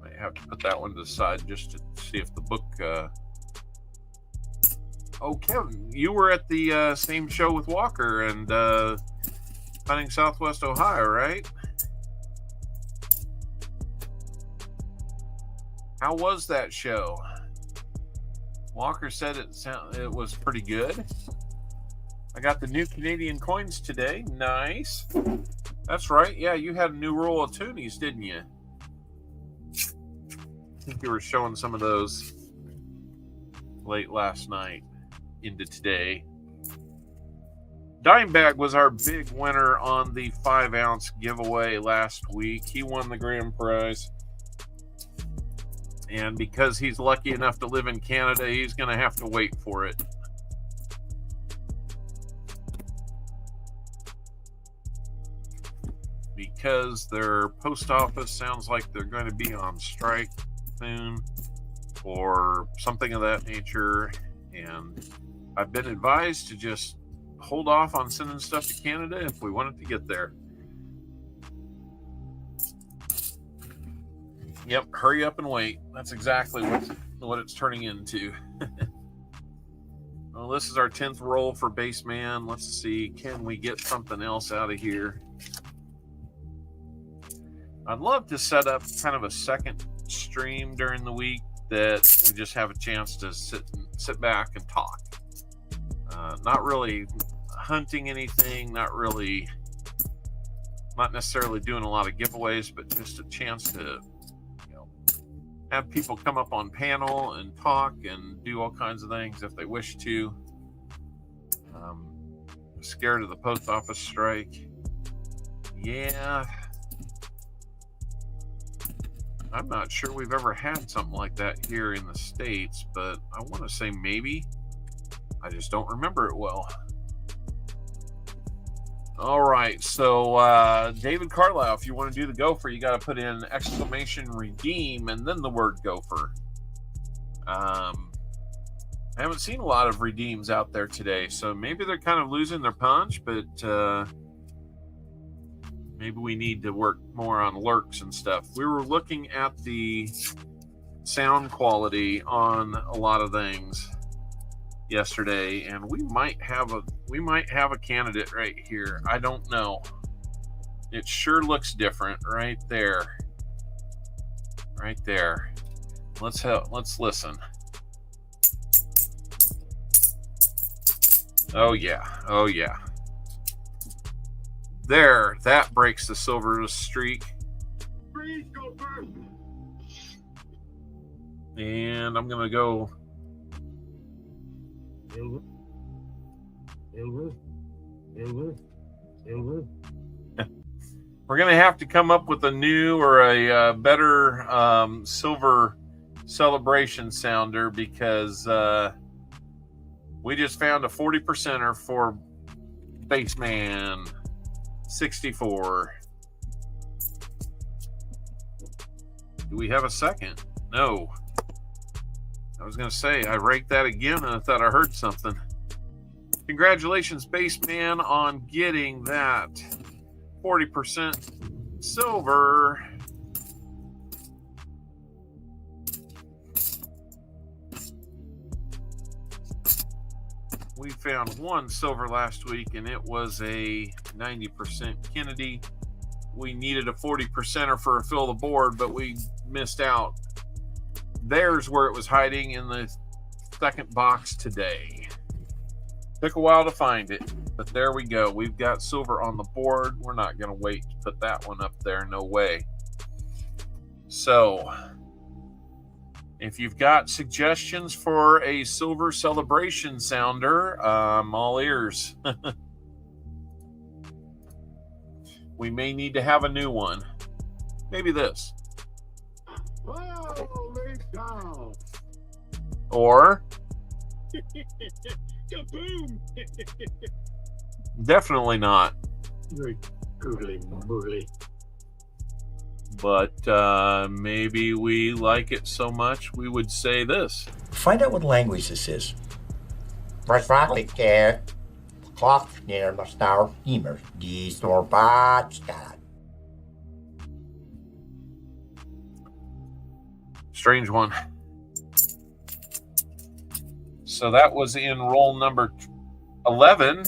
Might have to put that one to the side just to see if the book... Oh, Kevin, you were at the same show with Walker and Hunting Southwest Ohio, right? How was that show? Walker said it was pretty good. I got the new Canadian coins today. Nice. That's right. Yeah, you had a new roll of toonies, didn't you? I think you were showing some of those late last night into today. Dimebag was our big winner on the 5-ounce giveaway last week. He won the grand prize. And because he's lucky enough to live in Canada, he's going to have to wait for it. Because their post office sounds like they're going to be on strike soon or something of that nature. And I've been advised to just hold off on sending stuff to Canada if we want it to get there. Yep, hurry up and wait. That's exactly what it's turning into. Well, this is our 10th roll for Baseman. Let's see, can we get something else out of here? I'd love to set up kind of a second stream during the week that we just have a chance to sit back and talk. Not really hunting anything, not necessarily doing a lot of giveaways, but just a chance to have people come up on panel and talk and do all kinds of things if they wish to. Scared of the post office strike. Yeah. I'm not sure we've ever had something like that here in the States, but I want to say maybe. I just don't remember it well. All right, so David Carlisle, if you want to do the gopher, you got to put in exclamation redeem and then the word gopher. I haven't seen a lot of redeems out there today, so maybe they're kind of losing their punch, but maybe we need to work more on lurks and stuff. We were looking at the sound quality on a lot of things yesterday, and we might have a candidate right here. I don't know. It sure looks different right there. Right there. Let's listen. Oh yeah. Oh yeah. There, that breaks the silver streak. And I'm gonna go. We're going to have to come up with a new or a better silver celebration sounder because we just found a 40%er for Baseman 64. Do we have a second? No. I was going to say, I raked that again and I thought I heard something. Congratulations, Baseman, on getting that 40% silver. We found one silver last week, and it was a 90% Kennedy. We needed a 40%er for a fill the board, but we missed out. There's where it was hiding in the second box today. Took a while to find it, but there we go. We've got silver on the board. We're not going to wait to put that one up there. No way. So, if you've got suggestions for a silver celebration sounder, I'm all ears. We may need to have a new one. Maybe this. Or definitely not. But maybe we like it so much we would say this. Find out what language this is. Waarschijnlijk klopt neer, maar nou immer die storbaat staat. Strange one. So that was in roll number 11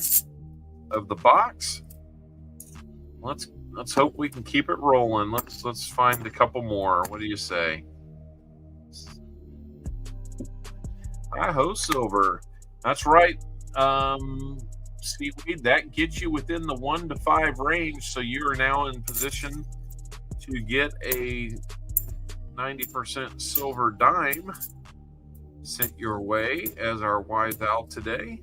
of the box. Let's hope we can keep it rolling. Let's find a couple more. What do you say? Hi-ho, silver. That's right. Seaweed, that gets you within the 1 to 5 range, so you are now in position to get a 90% silver dime sent your way as our wise owl today.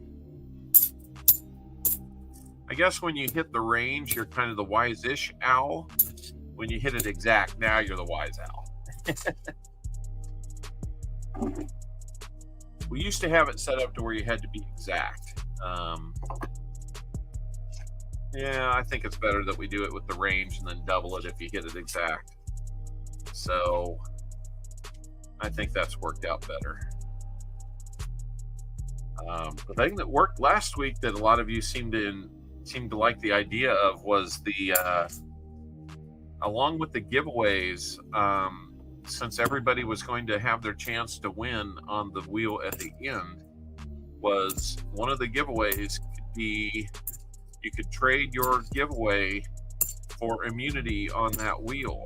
I guess when you hit the range, you're kind of the wise-ish owl. When you hit it exact, now you're the wise owl. We used to have it set up to where you had to be exact. Yeah, I think it's better that we do it with the range and then double it if you hit it exact. So I think that's worked out better. The thing that worked last week that a lot of you seemed to like the idea of was the along with the giveaways, since everybody was going to have their chance to win on the wheel at the end, was one of the giveaways could be you could trade your giveaway for immunity on that wheel.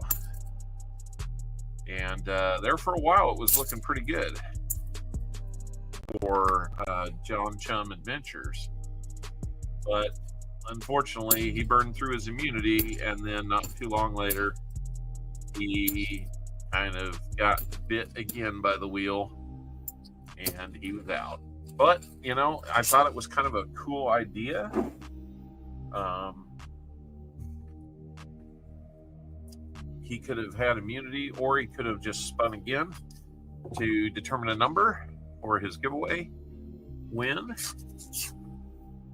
And there for a while it was looking pretty good for John Chum Adventures. But unfortunately, he burned through his immunity, and then not too long later, he kind of got bit again by the wheel, and he was out. But, you know, I thought it was kind of a cool idea. He could have had immunity, or he could have just spun again to determine a number for his giveaway win.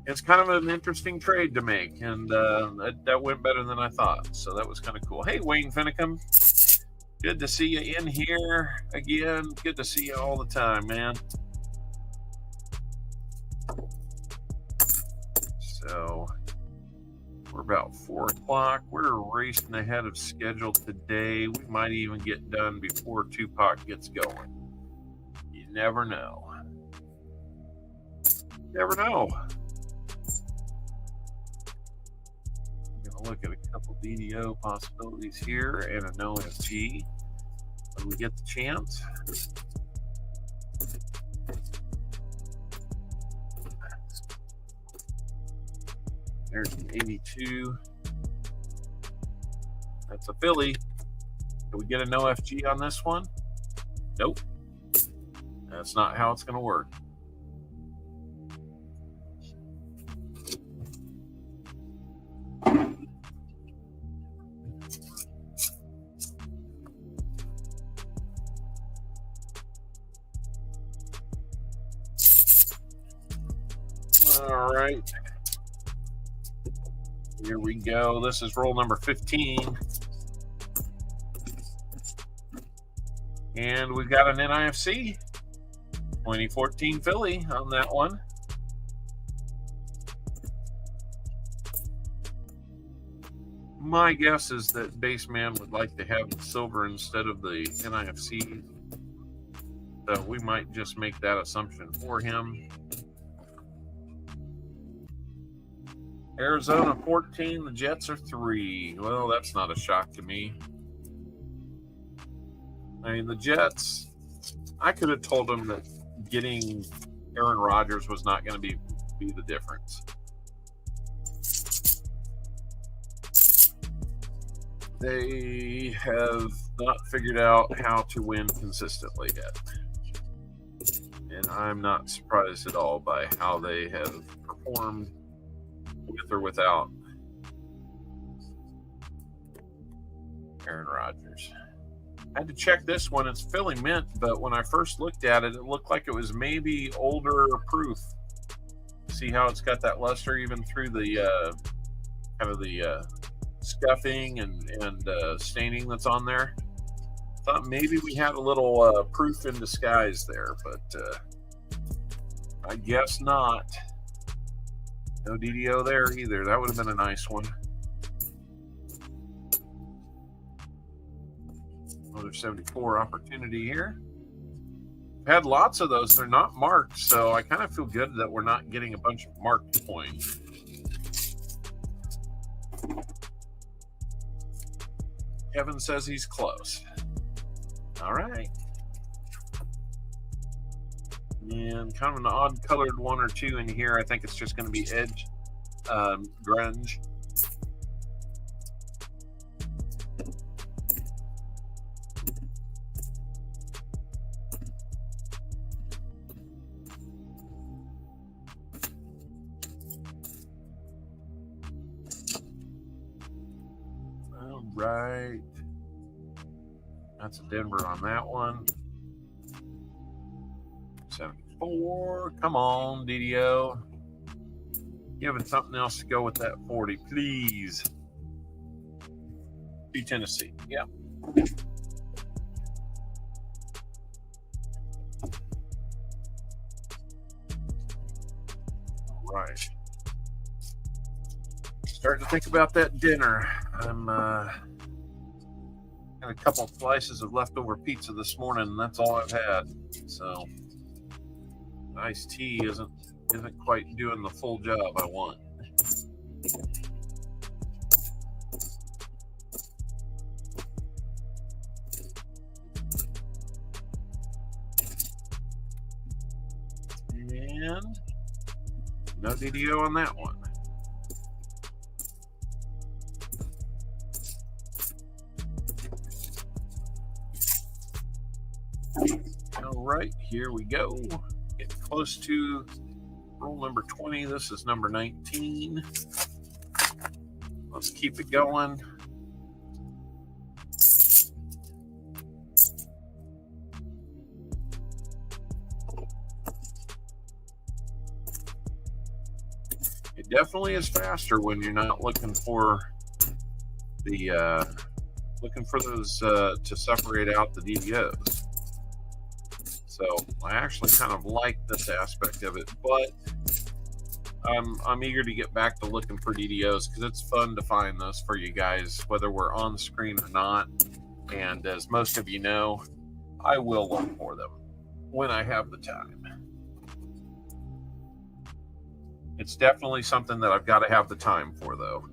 It's kind of an interesting trade to make, and that went better than I thought. So that was kind of cool. Hey, Wayne Finicum, good to see you in here again. Good to see you all the time, man. So we're about 4 o'clock. We're racing ahead of schedule today. We might even get done before Tupac gets going. You never know. Never know. Look at a couple DDO possibilities here and a no FG when we get the chance. There's an 82. That's a Philly. Can we get a no FG on this one? Nope. That's not how it's going to work. All right. Here we go. This is roll number 15. And we've got an NIFC 2014 Philly on that one. My guess is that Baseman would like to have the silver instead of the NIFC. So we might just make that assumption for him. Arizona 14, the Jets are 3. Well, that's not a shock to me. I mean, the Jets, I could have told them that getting Aaron Rodgers was not going to be the difference. They have not figured out how to win consistently yet. And I'm not surprised at all by how they have performed with or without Aaron Rodgers. I had to check this one. It's Philly Mint, but when I first looked at it, it looked like it was maybe older proof. See how it's got that luster even through the kind of the scuffing and staining that's on there. Thought maybe we had a little proof in disguise there, but I guess not. No DDO there either. That would have been a nice one. Another 74 opportunity here. I've had lots of those. They're not marked, so I kind of feel good that we're not getting a bunch of marked coins. Kevin says he's close. All right. And kind of an odd colored one or two in here. I think it's just going to be edge grunge. All right. That's a Denver on that one. 74. Come on, DDO. Give it something else to go with that 40, please. Be Tennessee. Yeah. All right. Starting to think about that dinner. I'm had a couple of slices of leftover pizza this morning, and that's all I've had. So iced tea isn't quite doing the full job I want. And no DDO on that one. All right, here we go. Getting close to roll number 20. This is number 19. Let's keep it going. It definitely is faster when you're not looking for the those to separate out the DDOs. So I actually kind of like this aspect of it, but I'm eager to get back to looking for DDOs because it's fun to find those for you guys, whether we're on the screen or not. And as most of you know, I will look for them when I have the time. It's definitely something that I've got to have the time for, though.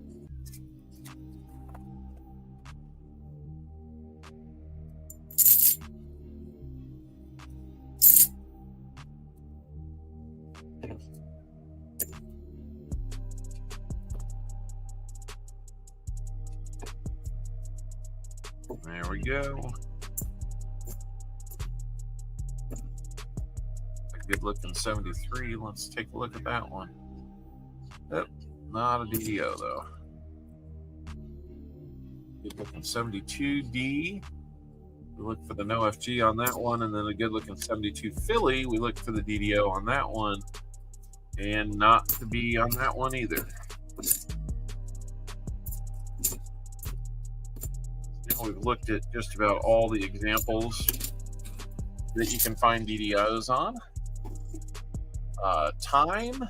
There we go. A good looking 73. Let's take a look at that one. Yep, not a DDO though. Good looking 72D. We look for the no FG on that one, and then a good looking 72 Philly. We look for the DDO on that one, and not to be on that one either. We've looked at just about all the examples that you can find DDOs on. Time.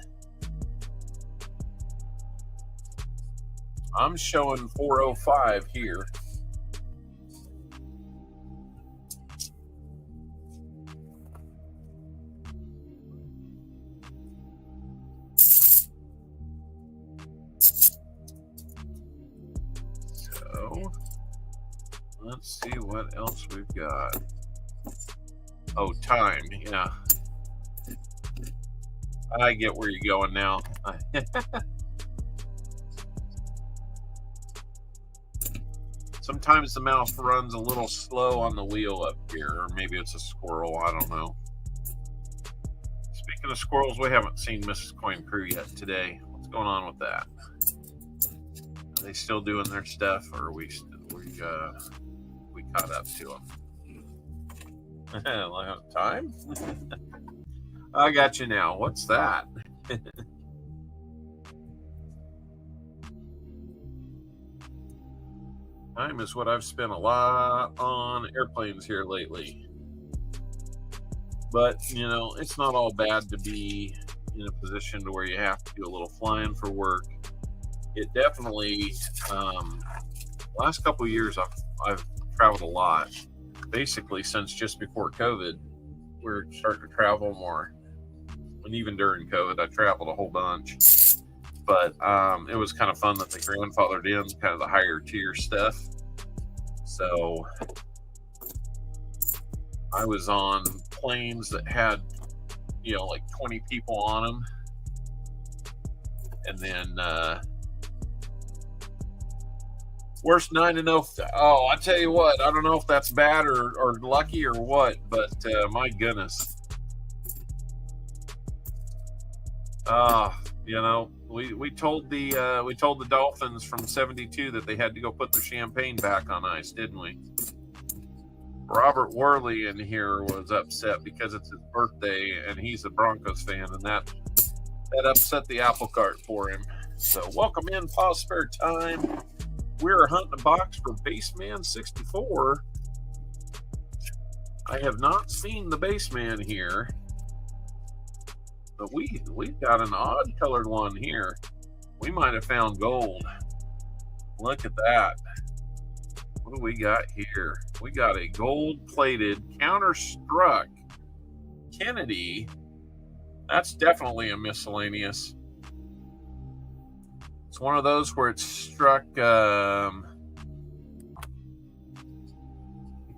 I'm showing 4:05 here. So let's see what else we've got. Oh, time. Yeah. I get where you're going now. Sometimes the mouse runs a little slow on the wheel up here, or maybe it's a squirrel. I don't know. Speaking of squirrels, we haven't seen Mrs. Coin Crew yet today. What's going on with that? Are they still doing their stuff, or are we caught up to them? Time? I got you now. What's that? Time is what I've spent a lot on airplanes here lately. But, you know, it's not all bad to be in a position to where you have to do a little flying for work. It definitely, last couple of years, I've traveled a lot. Basically, since just before COVID, we're starting to travel more. And even during COVID, I traveled a whole bunch. But it was kind of fun that they grandfathered in kind of the higher tier stuff. So I was on planes that had, you know, like 20 people on them. And then worst 9-0. Oh, I tell you what, I don't know if that's bad or lucky or what, but my goodness. You know, we told the Dolphins from 72 that they had to go put their champagne back on ice, didn't we? Robert Worley in here was upset because it's his birthday and he's a Broncos fan, and that upset the apple cart for him. So welcome in, pause spare time. We're hunting a box for Baseman 64. I have not seen the Baseman here, but we've got an odd colored one here. We might have found gold. Look at that. What do we got here? We got a gold-plated counter-struck Kennedy. That's definitely a miscellaneous. It's one of those where it's struck. You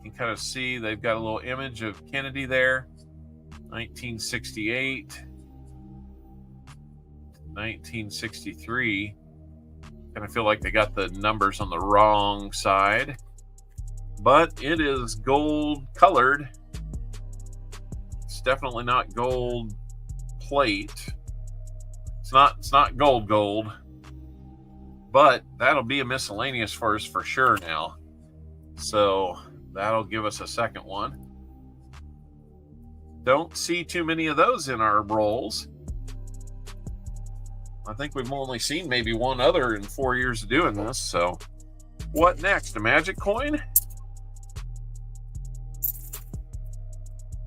can kind of see they've got a little image of Kennedy there. 1968. 1963. Kind of feel like they got the numbers on the wrong side, but it is gold colored. It's definitely not gold plate. It's not gold, but that'll be a miscellaneous for us for sure now. So that'll give us a second one. Don't see too many of those in our rolls. I think we've only seen maybe one other in 4 years of doing this. So what next? A magic coin?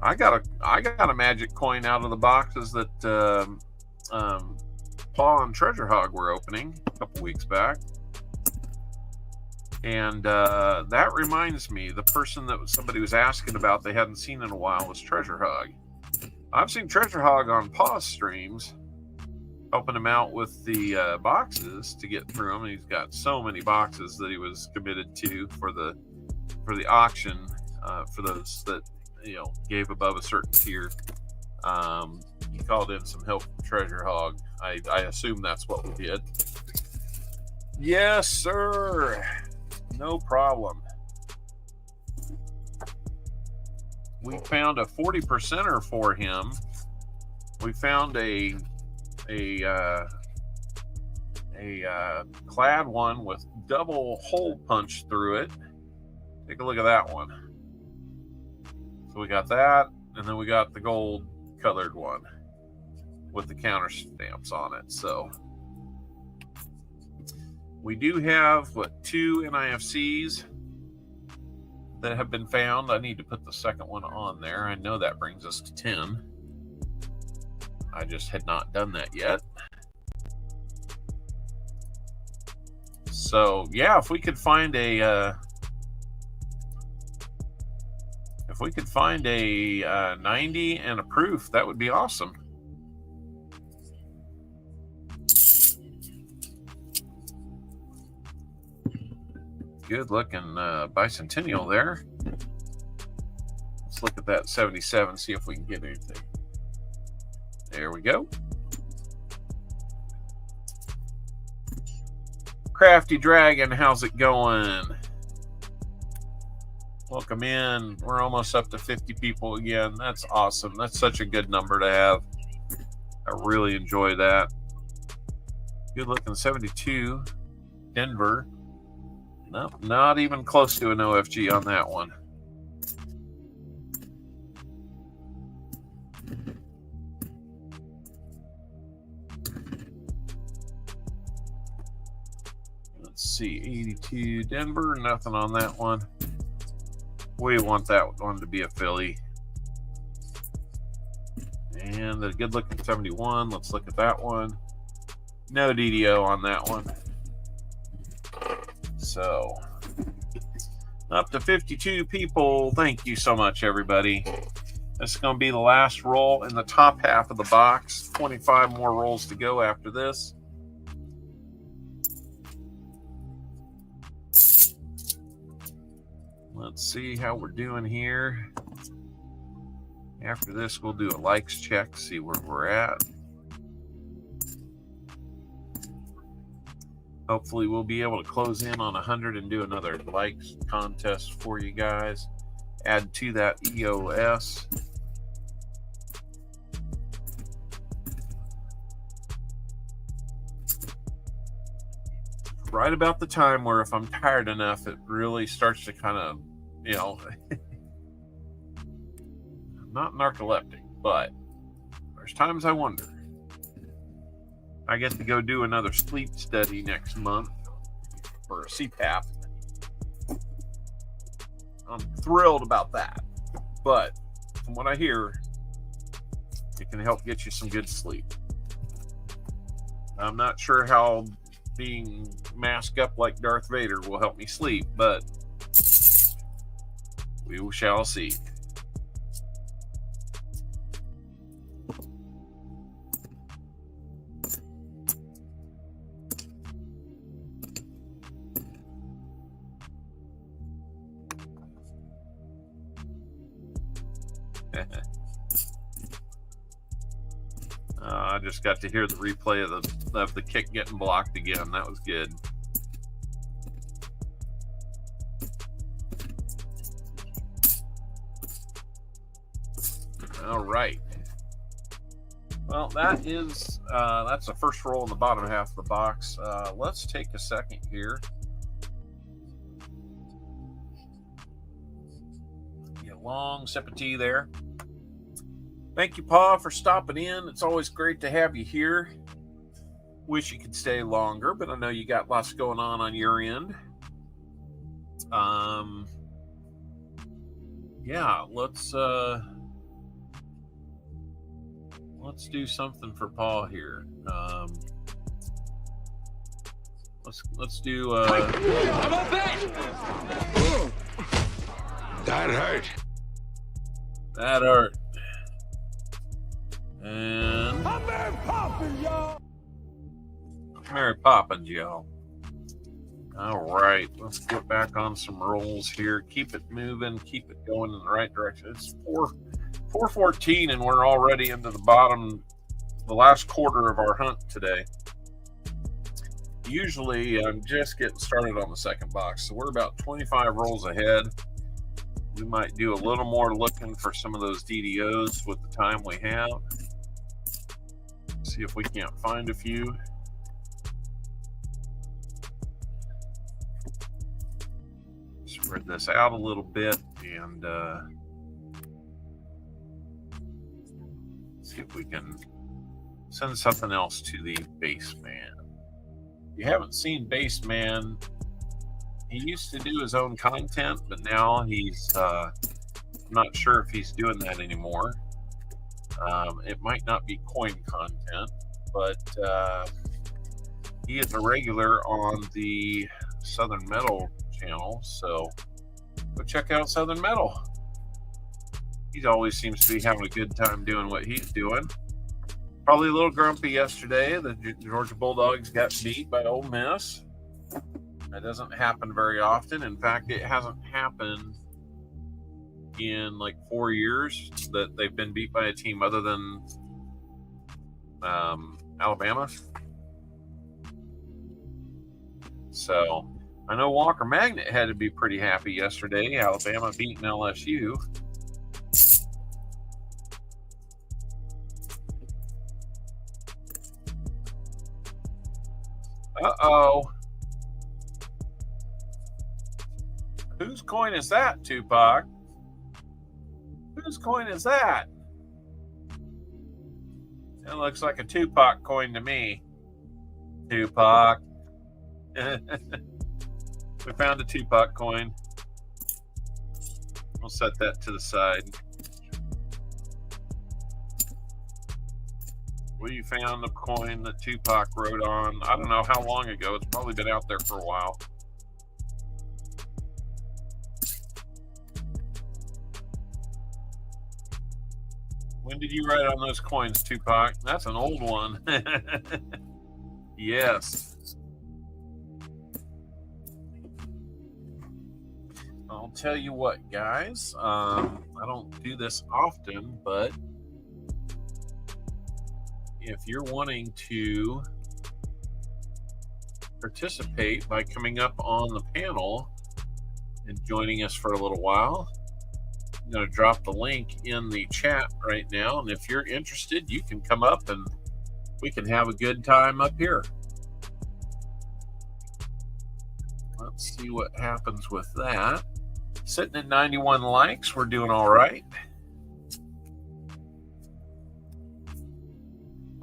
I got a magic coin out of the boxes that Paw and Treasure Hog were opening a couple weeks back. And that reminds me, the person that somebody was asking about they hadn't seen in a while was Treasure Hog. I've seen Treasure Hog on Paw's streams, helping him out with the boxes to get through them. He's got so many boxes that he was committed to for the auction, for those that, you know, gave above a certain tier. He called in some help from Treasure Hog. I assume that's what we did. Yes, sir. No problem. We found a 40%er for him. We found a clad one with double hole punch through it. Take a look at that one. So we got that, and then we got the gold colored one with the counter stamps on it. So we do have 2 NIFCs that have been found. I need to put the second one on there. I know that brings us to 10. I just had not done that yet. So yeah, if we could find a 90 and a proof, that would be awesome. Good looking bicentennial there. Let's look at that 77, see if we can get anything. There we go. Crafty Dragon, how's it going? Welcome in. We're almost up to 50 people again. That's awesome. That's such a good number to have. I really enjoy that. Good looking 72. Denver. Nope, not even close to an OFG on that one. Let's see, 82 Denver, nothing on that one. We want that one to be a Philly. And the good looking 71. Let's look at that one. No DDO on that one. So up to 52 people. Thank you so much, everybody. This is going to be the last roll in the top half of the box. 25 more rolls to go after this. Let's see how we're doing here. After this, we'll do a likes check, see where we're at. Hopefully, we'll be able to close in on 100 and do another likes contest for you guys. Add to that EOS. Right about the time where if I'm tired enough, it really starts to kind of, you know, I'm not narcoleptic, but there's times I wonder. I get to go do another sleep study next month for a CPAP. I'm thrilled about that. But from what I hear, it can help get you some good sleep. I'm not sure how being masked up like Darth Vader will help me sleep, but we shall see. I just got to hear the replay of the kick getting blocked again. That was good. All right. Well, that's the first roll in the bottom half of the box. Let's take a second here. Get a long sip of tea there. Thank you, Pa, for stopping in. It's always great to have you here. Wish you could stay longer, but I know you got lots going on your end. Yeah, let's do something for Pa here. Let's do That hurt. That hurt. And I'm Mary Poppins, y'all. Mary Poppins, y'all. All right, let's get back on some rolls here. Keep it moving, keep it going in the right direction. It's 4:14, and we're already into the last quarter of our hunt today. Usually, I'm just getting started on the second box, so we're about 25 rolls ahead. We might do a little more looking for some of those DDOs with the time we have. See if we can't find a few. Spread this out a little bit and see if we can send something else to the Baseman. If you haven't seen Baseman, he used to do his own content, but now he's I'm not sure if he's doing that anymore. It might not be coin content, but he is a regular on the Southern Metal channel, so go check out Southern Metal. He always seems to be having a good time doing what he's doing. Probably a little grumpy yesterday. The Georgia Bulldogs got beat by Ole Miss. That doesn't happen very often. In fact, it hasn't happened in like 4 years that they've been beat by a team other than Alabama. So I know Walker Magnet had to be pretty happy yesterday. Alabama beating LSU. Uh-oh. Whose coin is that, Tupac? Whose coin is that? It looks like a Tupac coin to me. Tupac. We found a Tupac coin. We'll set that to the side. We found the coin that Tupac wrote on. I don't know how long ago. It's probably been out there for a while. When did you write on those coins, Tupac? That's an old one. Yes. I'll tell you what, guys. I don't do this often, but if you're wanting to participate by coming up on the panel and joining us for a little while, I'm going to drop the link in the chat right now. And if you're interested, you can come up and we can have a good time up here. Let's see what happens with that. Sitting at 91 likes. We're doing all right.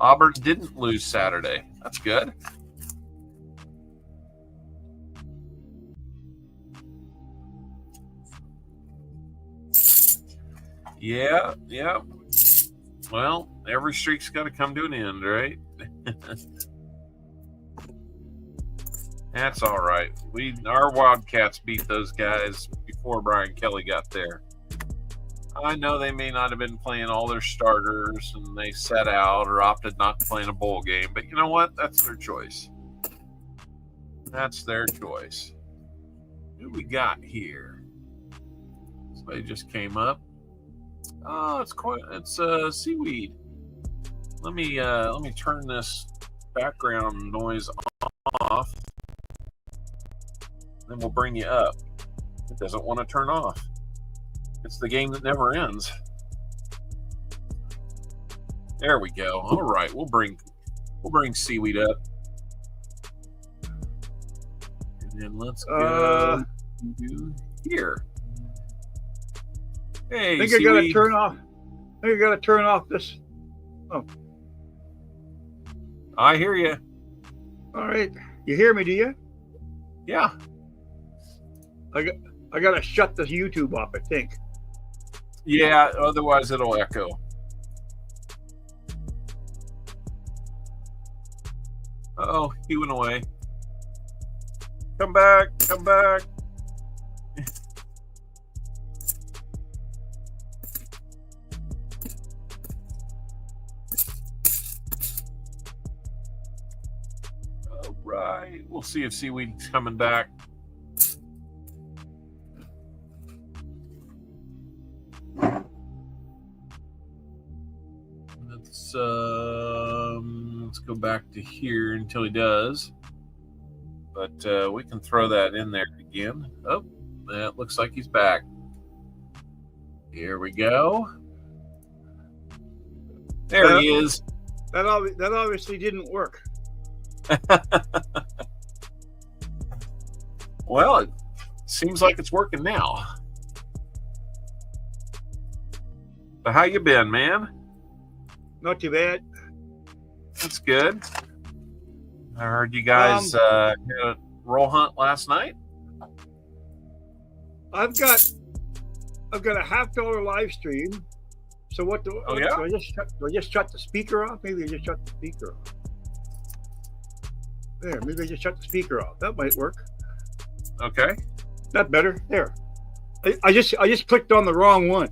Auburn didn't lose Saturday. That's good. Yeah. Well, every streak's got to come to an end, right? That's all right. Our Wildcats beat those guys before Brian Kelly got there. I know they may not have been playing all their starters and they sat out or opted not to play in a bowl game, but you know what? That's their choice. That's their choice. Who we got here? Somebody just came up. Oh, it's seaweed. Let me turn this background noise off. Then we'll bring you up. It doesn't want to turn off. It's the game that never ends. There we go. All right, we'll bring seaweed up. And then let's go to here. Hey, I think seaweed. I gotta turn off. I think I gotta turn off this. Oh, I hear you. all right. You hear me? Do you? Yeah. I gotta shut the YouTube off, I think. Yeah, otherwise it'll echo. Oh, he went away. Come back. All right. We'll see if Seaweed's coming back. Let's go back to here until he does. But we can throw that in there again. Oh, that looks like he's back. Here we go. There he is. That obviously didn't work. Well, it seems like it's working now. But how you been, man? Not too bad. That's good. I heard you guys had a roll hunt last night. I've got a $50 live stream. So what do? Oh, yeah? Do I just shut the speaker off? Maybe I just shut the speaker off. There, maybe I just shut the speaker off. That might work. Okay. That better. There. I just clicked on the wrong one.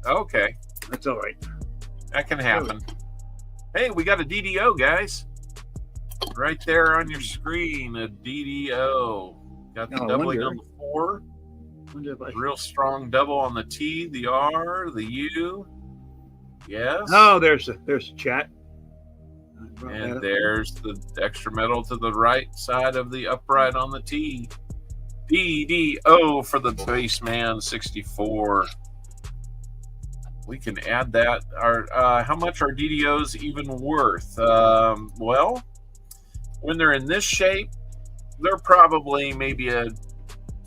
Okay. That's all right. That can happen. Hey, we got a DDO, guys. Right there on your screen, a DDO. Got the doubling on the 4. Real strong double on the T, the R, the U. Yes. Oh, there's the chat. And there's the extra metal to the right side of the upright on the T. DDO for the Baseman 64. We can add that. How much are DDOs even worth? Well, when they're in this shape, they're probably maybe a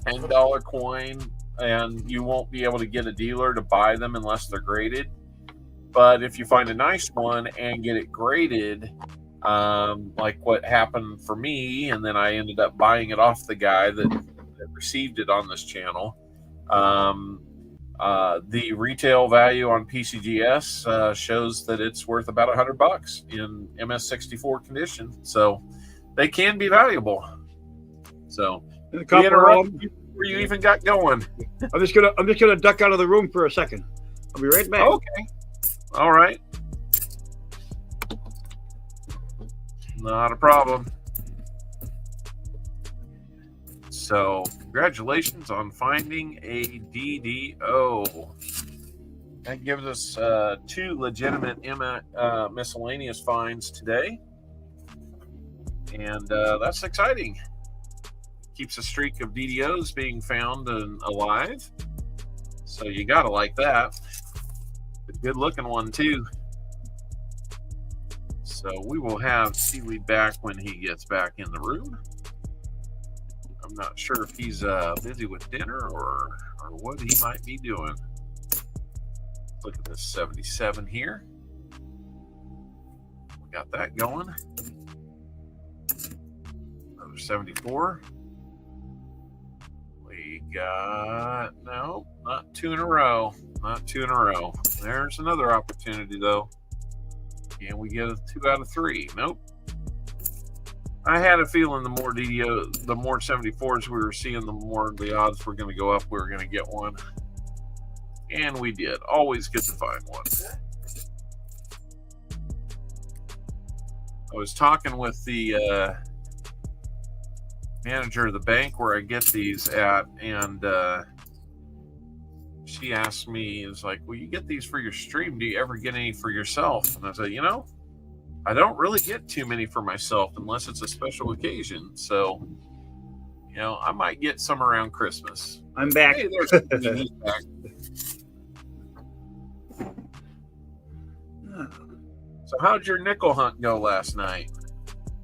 $10 coin, and you won't be able to get a dealer to buy them unless they're graded. But if you find a nice one and get it graded, like what happened for me, and then I ended up buying it off the guy that received it on this channel, The retail value on PCGS shows that it's worth about $100 in MS64 condition. So they can be valuable. So we interrupt you before you even got going. I'm just gonna duck out of the room for a second. I'll be right back. Okay. All right. Not a problem. So, congratulations on finding a DDO. That gives us 2 legitimate miscellaneous finds today. And that's exciting. Keeps a streak of DDOs being found and alive. So, you got to like that. A good looking one, too. So, we will have Seaweed back when he gets back in the room. I'm not sure if he's busy with dinner or what he might be doing. Look at this 77 here. We got that going. Another 74. We got, no, not 2 in a row. Not 2 in a row. There's another opportunity, though. Can we get a 2 out of 3? Nope. I had a feeling the more DDO, the more 74s we were seeing, the more the odds were going to go up. We were going to get one. And we did. Always good to find one. I was talking with the manager of the bank where I get these at, and she asked me, "Is like, well, you get these for your stream. Do you ever get any for yourself?" And I said, I don't really get too many for myself unless it's a special occasion. So, I might get some around Christmas. I'm back. Hey, there's he's back. So, how'd your nickel hunt go last night?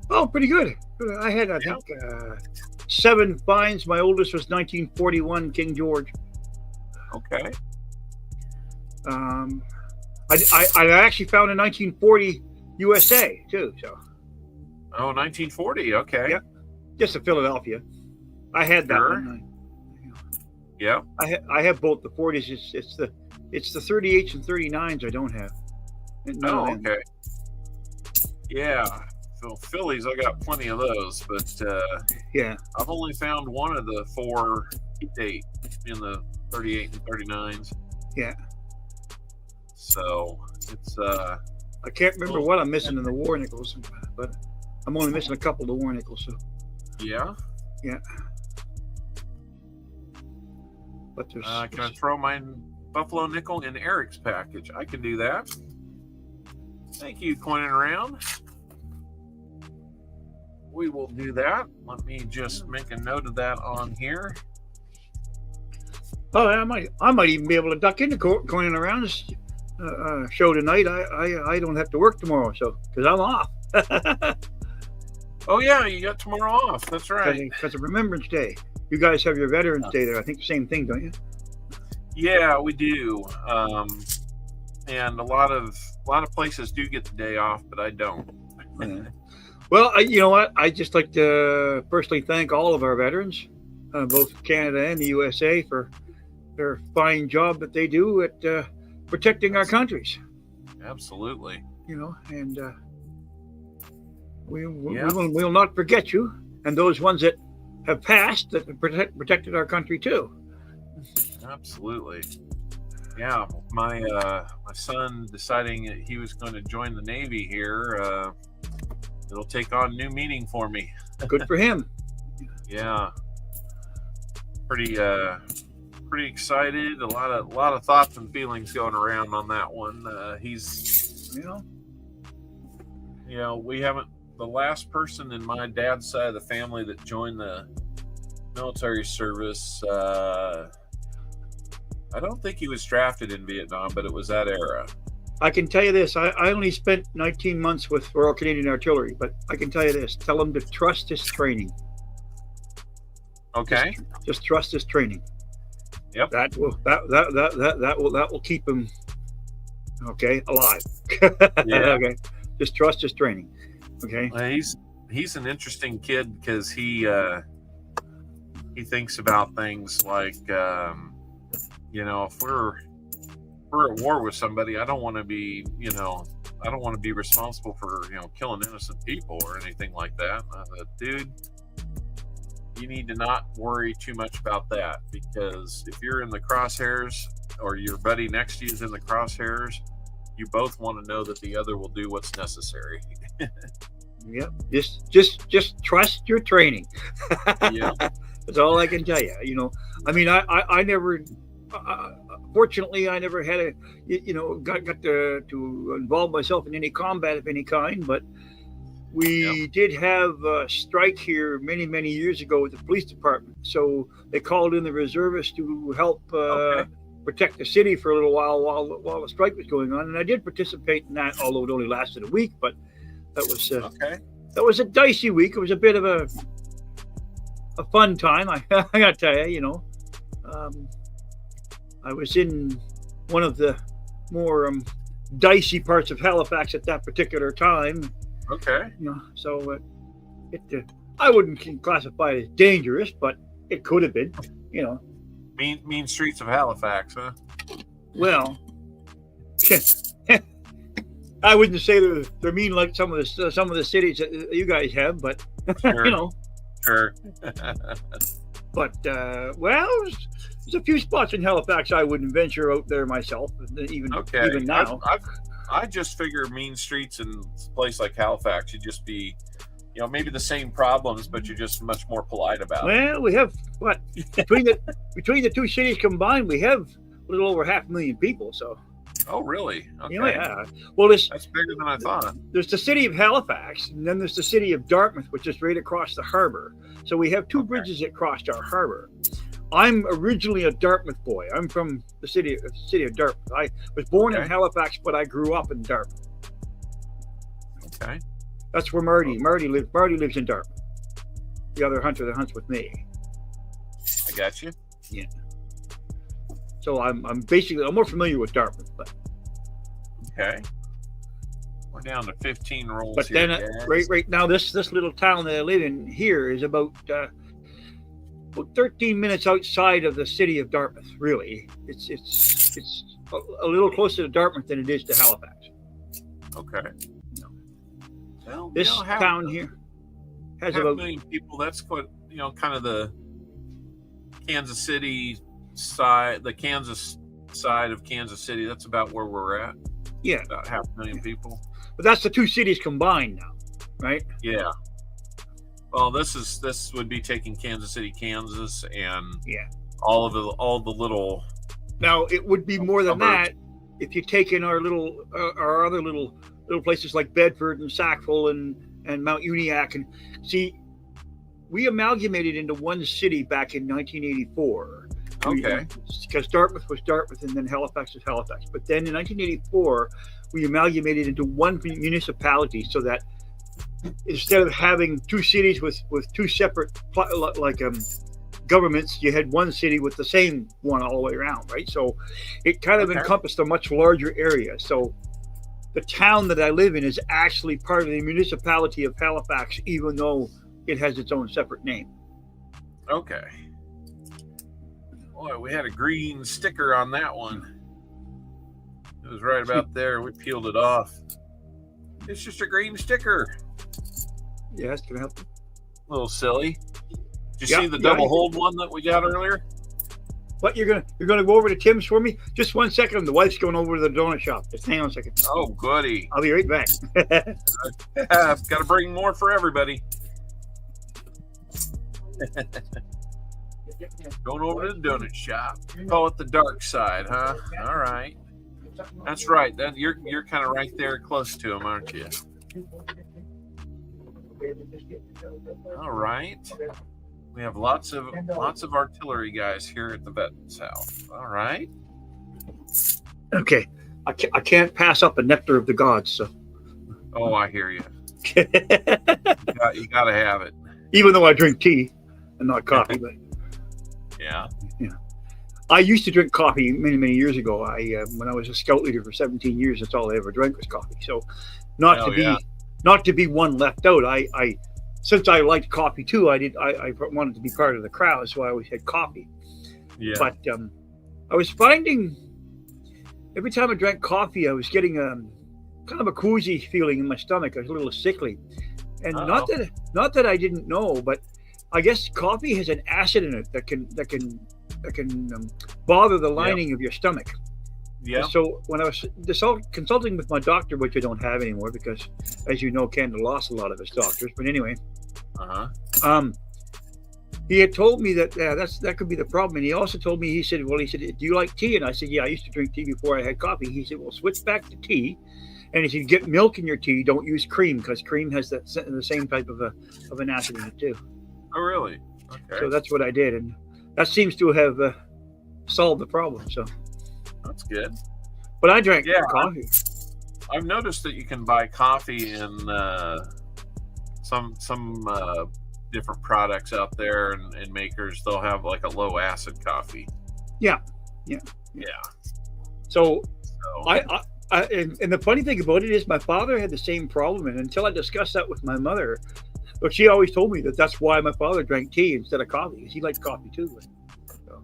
Oh, pretty good. I had, I think, 7 finds. My oldest was 1941 King George. Okay. I actually found a 1940 USA too. So. Oh, 1940. Okay. Yeah. Just in Philadelphia. I had that one. Yeah. I have both the 40s. It's the 38s and 39s I don't have. Okay. Yeah. So Phillies, I got plenty of those, but yeah, I've only found one of the 4 date in the 38 and 39s. Yeah. So it's I can't remember what I'm missing in the war nickels, but I'm only missing a couple of the war nickels. So. Yeah. But there's. Can I throw my Buffalo nickel in Eric's package? I can do that. Thank you, Coining Around. We will do that. Let me just make a note of that on here. Oh, I might even be able to duck into Coining Around show tonight. I don't have to work tomorrow, so because I'm off. Oh yeah, you got tomorrow off. That's right. Because of Remembrance Day. You guys have your Veterans Day there. I think the same thing, don't you? Yeah, we do. And a lot of places do get the day off, but I don't. Yeah. Well, you know what? I just like to personally thank all of our veterans, both Canada and the USA, for their fine job that they do at protecting our countries. Absolutely. And we'll not forget you, and those ones that have passed that protected our country too. Absolutely. Yeah, my son deciding that he was going to join the Navy here. It'll take on new meaning for me. Good for him. Yeah. Pretty excited. A lot of thoughts and feelings going around on that one. He's, we haven't. The last person in my dad's side of the family that joined the military service. I don't think he was drafted in Vietnam, but it was that era. I can tell you this. I only spent 19 months with Royal Canadian Artillery, but I can tell you this. Tell him to trust his training. Okay. Just trust his training. Yep. That will keep him alive. Yeah. Okay. Just trust his training. Okay. He's an interesting kid because he thinks about things like if we're at war with somebody, I don't want to be, I don't want to be responsible for, killing innocent people or anything like that. Dude, you need to not worry too much about that, because if you're in the crosshairs or your buddy next to you is in the crosshairs, you both want to know that the other will do what's necessary. Yep. Just trust your training. Yeah. That's all I can tell you. I mean, I never, fortunately, I never had got to involve myself in any combat of any kind, but we did have a strike here many, many years ago with the police department. So they called in the reservists to help protect the city for a little while the strike was going on. And I did participate in that, although it only lasted a week, but that was a dicey week. It was a bit of a fun time. I gotta tell you, I was in one of the more dicey parts of Halifax at that particular time. Okay. So I wouldn't classify it as dangerous, but it could have been. Mean streets of Halifax, huh? Well, I wouldn't say they're mean like some of the cities that you guys have, but Sure. Sure. But there's a few spots in Halifax I wouldn't venture out there myself, even now. I just figure mean streets in a place like Halifax, you'd just be, maybe the same problems, but you're just much more polite about it. Well, we have between the two cities combined, we have a little over 500,000 people. So. Oh, really? Okay. Yeah. Well, that's bigger than I thought. There's the city of Halifax, and then there's the city of Dartmouth, which is right across the harbor. So we have two bridges that crossed our harbor. I'm originally a Dartmouth boy. I'm from the city of Dartmouth. I was born in Halifax, but I grew up in Dartmouth. Okay. That's where Marty lives. Marty lives in Dartmouth. The other hunter that hunts with me. I got you. Yeah. So I'm more familiar with Dartmouth, but okay. We're down to 15 rolls. But here, then right now, this little town that I live in here is about 13 minutes outside of the city of Dartmouth. Really, it's a little closer to Dartmouth than it is to Halifax. Okay. Well, this town here has about 500,000 people. That's quite, kind of the Kansas City side, the Kansas side of Kansas City. That's about where we're at. Yeah, about 500,000 people. But that's the two cities combined now, right? Yeah. Well, this would be taking Kansas City, Kansas, and all the little. Now it would be more than that if you take in our other little places like Bedford and Sackville and Mount Uniacke. And see, we amalgamated into one city back in 1984. Okay. Because Dartmouth was Dartmouth and then Halifax was Halifax. But then in 1984, we amalgamated into one municipality, so that instead of having two cities with two separate governments, you had one city with the same one all the way around, right? So it kind of encompassed a much larger area. So the town that I live in is actually part of the municipality of Halifax, even though it has its own separate name. Okay. Boy, we had a green sticker on that one. It was right about there. We peeled it off. It's just a green sticker. Yeah, that's gonna help. A little silly. Did you see the double hold one that we got earlier? What, you're gonna go over to Tim's for me? Just 1 second. The wife's going over to the donut shop. Just hang on a second. Oh, goody. I'll be right back. Got to bring more for everybody. Going over to the donut shop. Call it the dark side, huh? All right. That's right. You're kind of right there close to him, aren't you? All right. We have lots of artillery guys here at the Veterans House. All right. Okay. I can't pass up a nectar of the gods. So. Oh, I hear you. You got to have it. Even though I drink tea and not coffee, but. Yeah. I used to drink coffee many, many years ago. When I was a scout leader for 17 years, that's all I ever drank was coffee. So, not to be one left out. I since I liked coffee too, I wanted to be part of the crowd, so I always had coffee. Yeah. But I was finding every time I drank coffee, I was getting kind of a queasy feeling in my stomach. I was a little sickly, and not that I didn't know, but I guess coffee has an acid in it that can bother the lining of your stomach. Yeah. So when I was consulting with my doctor, which I don't have anymore because, as you know, Canada lost a lot of its doctors. But anyway, he had told me that that could be the problem. And he also told me, he said, do you like tea? And I said, yeah, I used to drink tea before I had coffee. He said, well, switch back to tea. And if you get milk in your tea, don't use cream because cream has the same type of an acid in it too. Oh, really? Okay. So that's what I did, and that seems to have solved the problem. So that's good. But I drank coffee. I've noticed that you can buy coffee in some different products out there and makers. They'll have like a low acid coffee. Yeah. So and the funny thing about it is my father had the same problem, and until I discussed that with my mother, but she always told me that that's why my father drank tea instead of coffee, because he liked coffee too. So.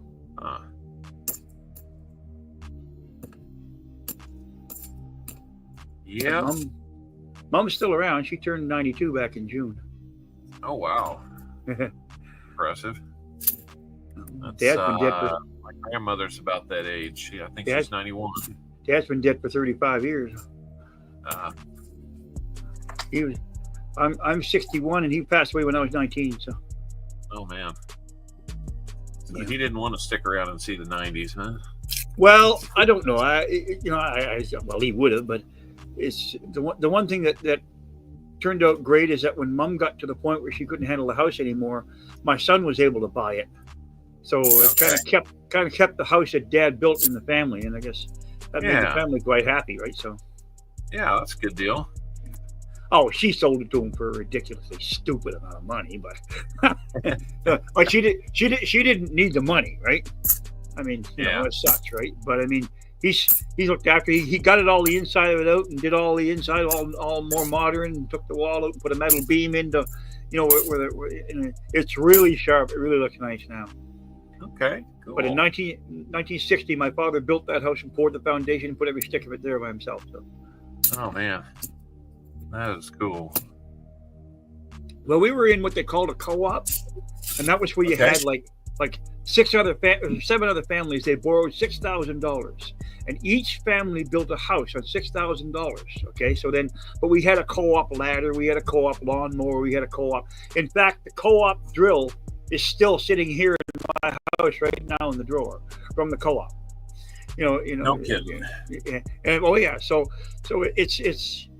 Yeah. Mom's still around. She turned 92 back in June. Oh, wow. Impressive. Dad's been dead for... My grandmother's about that age. I think she's 91. Dad's been dead for 35 years. I'm 61, and he passed away when I was 19. So. Oh man. So he didn't want to stick around and see the 90s, huh? Well, I don't know. Well, he would have, but it's the one thing that turned out great is that when Mom got to the point where she couldn't handle the house anymore, my son was able to buy it. So it kind of kept the house that Dad built in the family, and I guess that made the family quite happy, right? So. Yeah, that's a good deal. Oh, she sold it to him for a ridiculously stupid amount of money, but like she didn't need the money, right? I mean, you know, as such, right? But I mean, he's looked after. He got it all the inside of it out and did all the inside all more modern, and took the wall out and put a metal beam into, you know, where it's really sharp. It really looks nice now. Okay, cool. But in 1960, my father built that house and poured the foundation and put every stick of it there by himself. So. Oh man. That is cool. Well, we were in what they called a co-op, and that was where you had like 7 other families. They borrowed $6,000, and each family built a house on $6,000. Okay, so then, but we had a co-op ladder, we had a co-op lawnmower, we had a co-op. In fact, the co-op drill is still sitting here in my house right now in the drawer from the co-op. You know. No kidding. And so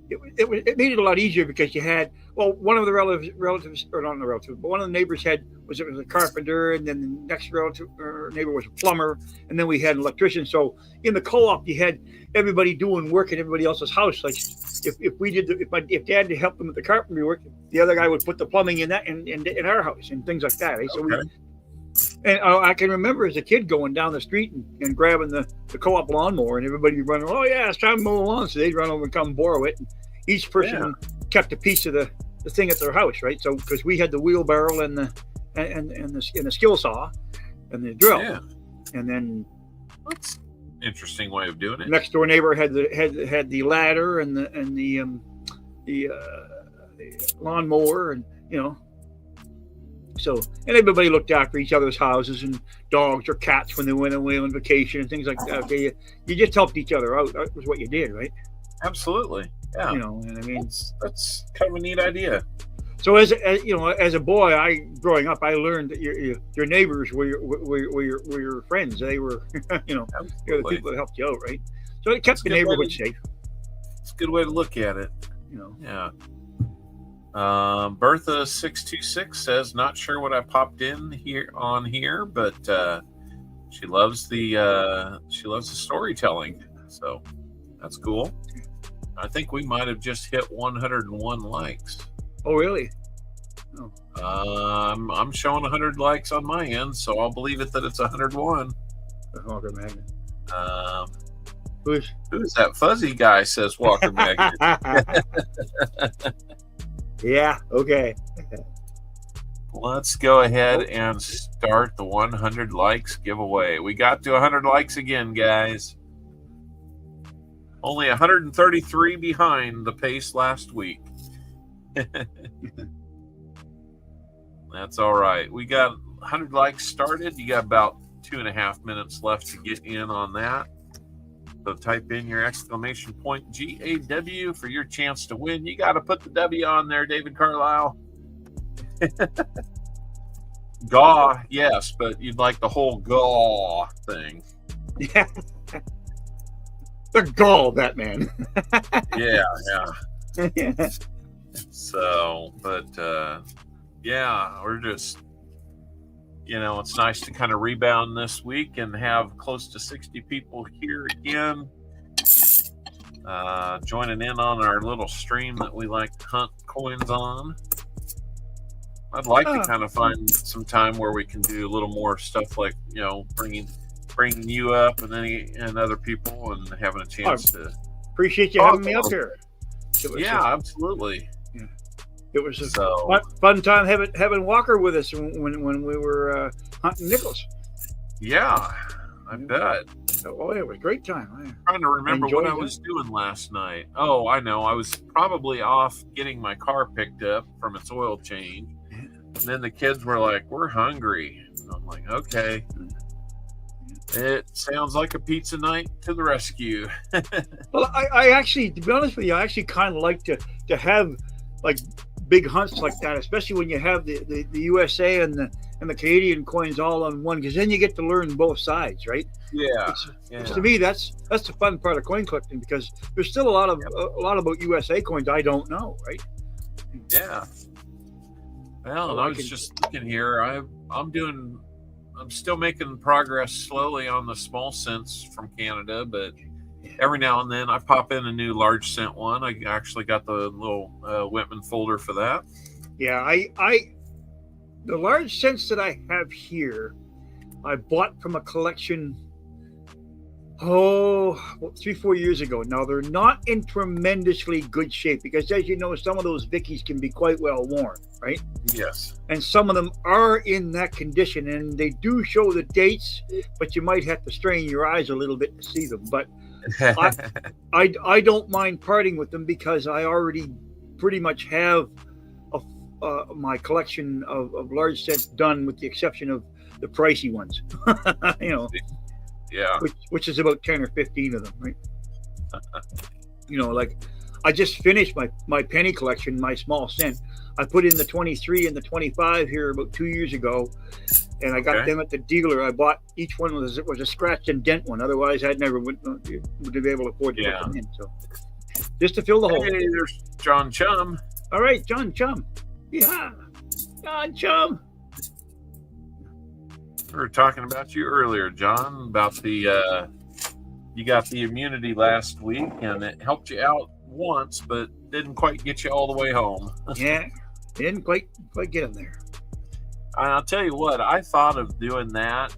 it made it a lot easier because you had, well, one of the relatives, or not the relative, but one of the neighbors was a carpenter, and then the next relative or neighbor was a plumber, and then we had an electrician. So in the co-op, you had everybody doing work in everybody else's house. Like if Dad helped them with the carpentry work, the other guy would put the plumbing in in our house and things like that. Right? So and I can remember as a kid going down the street and grabbing the co-op lawnmower, and everybody would run, oh yeah, it's time to mow the lawn. So they'd run over and come borrow it. And each person kept a piece of the thing at their house, right? So because we had the wheelbarrow and the skill saw and the drill, and then that's an interesting way of doing it. Next door neighbor had the ladder and the lawnmower, and you know. So, and everybody looked after each other's houses and dogs or cats when they went away on vacation and things like that. Okay, you just helped each other out. That was what you did, right? Absolutely, yeah. You know, and I mean, that's kind of a neat idea. So, as you know, as a boy, growing up, I learned that your neighbors were your friends. They were, you know, they're the people that helped you out, right? So it kept the neighborhood safe. It's a good way to look at it. You know, yeah. Bertha626 says, not sure what I popped in here, but she loves the storytelling, so that's cool. I think we might have just hit 101 likes. Oh, really? Oh. I'm showing 100 likes on my end, so I'll believe it that it's 101. Walker Magnet. Who's that fuzzy guy? Says Walker Magnet. Yeah, okay. Let's go ahead and start the 100 likes giveaway. We got to 100 likes again, guys. Only 133 behind the pace last week. That's all right. We got 100 likes started. You got about 2.5 minutes left to get in on that. So type in your exclamation point GAW for your chance to win. You got to put the W on there, David Carlisle. Gaw, yes, but you'd like the whole gaw thing. Yeah. The gall, that man. Yeah. So, but yeah, we're just, it's nice to kind of rebound this week and have close to 60 people here again, joining in on our little stream that we like to hunt coins on. I'd like to kind of find some time where we can do a little more stuff, like bringing you up and other people and having a chance to. Appreciate you having me up here. Absolutely. Yeah. It was a fun time having Walker with us when we were hunting nickels. Yeah, I bet. Oh, it was a great time. I'm trying to remember what I was doing last night. Oh, I know. I was probably off getting my car picked up from its oil change. And then the kids were like, "We're hungry." And I'm like, "Okay." It sounds like a pizza night to the rescue. Well, I actually, to be honest with you, I actually kind of like to have like big hunts like that, especially when you have the USA and the Canadian coins all on one, because then you get to learn both sides, right? Yeah. To me, that's the fun part of coin collecting, because there's still a lot about USA coins I don't know, right? Yeah. Well, and I was just looking here. I'm still making progress slowly on the small cents from Canada, but every now and then I pop in a new large cent one. I actually got the little Whitman folder for that. Yeah, the large cents that I have here, I bought from a collection 3-4 years ago. Now, they're not in tremendously good shape because, as you know, some of those Vickies can be quite well worn, right? Yes. And some of them are in that condition, and they do show the dates, but you might have to strain your eyes a little bit to see them. But I don't mind parting with them because I already pretty much have my collection of large cents done, with the exception of the pricey ones. Yeah. Which is about 10 or 15 of them, right? Like I just finished my penny collection, my small cent. I put in the 23 and the 25 here about 2 years ago, and I got them at the dealer. I bought each one was a scratch and dent one. Otherwise, I'd never would be able to afford to put them in. So just to fill the hole. Hey, there's John Chum. All right, John Chum. Yeah, John Chum. We were talking about you earlier, John, about the you got the immunity last week, and it helped you out once, but didn't quite get you all the way home. Yeah, didn't quite get him there. And I'll tell you what, I thought of doing that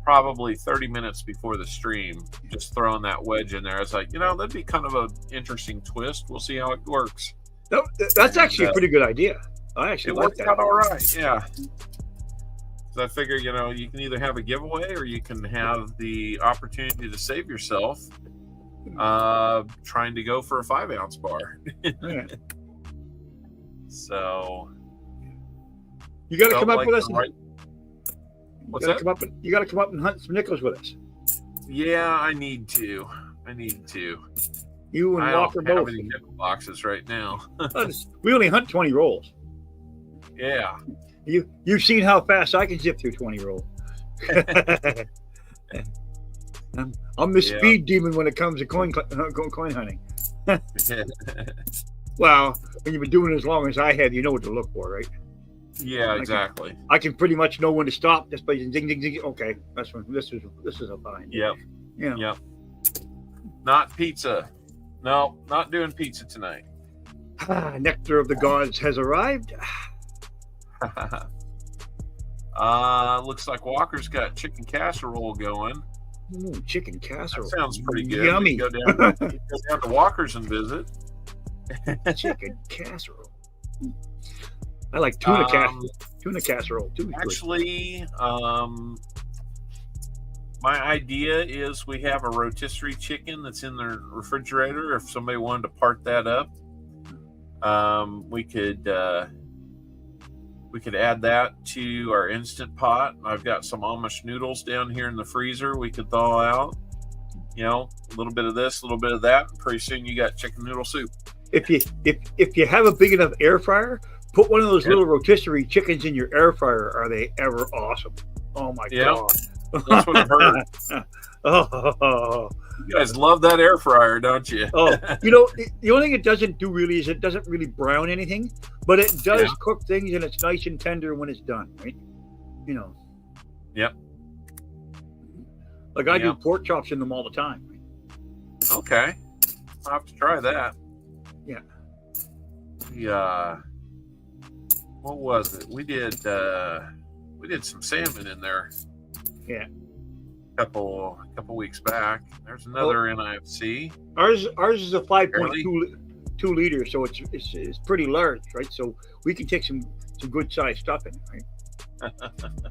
probably 30 minutes before the stream, just throwing that wedge in there. I was like, that'd be kind of an interesting twist. We'll see how it works. No, that's actually a pretty good idea. I actually like that. It worked out all right, yeah. I figure, you can either have a giveaway or you can have the opportunity to save yourself trying to go for a 5-ounce bar. Yeah. So you got to come up with us. What's that? You got to come up and hunt some nickels with us. Yeah, I need to. You and Walker both. I don't have any nickel boxes right now. We only hunt 20 rolls. Yeah. You've seen how fast I can zip through 20 rolls. I'm the speed demon when it comes to coin hunting. Well, when you've been doing it as long as I have, you know what to look for, right? Yeah, exactly. I can pretty much know when to stop just by zing, zing, zing. Okay, that's when this is a fine. Yep. Yeah. Yep. Not pizza. No, not doing pizza tonight. Nectar of the gods has arrived. Looks like Walker's got chicken casserole going. Ooh, chicken casserole. That sounds pretty good. Yummy. Go down to Walker's and visit. Chicken casserole. I like tuna casserole too. Actually, my idea is we have a rotisserie chicken that's in the refrigerator. If somebody wanted to part that up, we could add that to our Instant Pot. I've got some Amish noodles down here in the freezer we could thaw out. A little bit of this, a little bit of that, and pretty soon you got chicken noodle soup. If you have a big enough air fryer, put one of those little rotisserie chickens in your air fryer. Are they ever awesome? Oh my god! That's what I've heard. Oh, you guys love that air fryer, don't you? The only thing it doesn't do really is it doesn't really brown anything, but it does cook things, and it's nice and tender when it's done, right? Yep. Like I do pork chops in them all the time. Right? Okay, I'll have to try that. Yeah. Yeah. What was it? We did some salmon in there. Yeah. Couple weeks back. There's another NIFC. Ours is a 5.2 liter, so it's pretty large, right? So we can take some good sized stuff in it, right?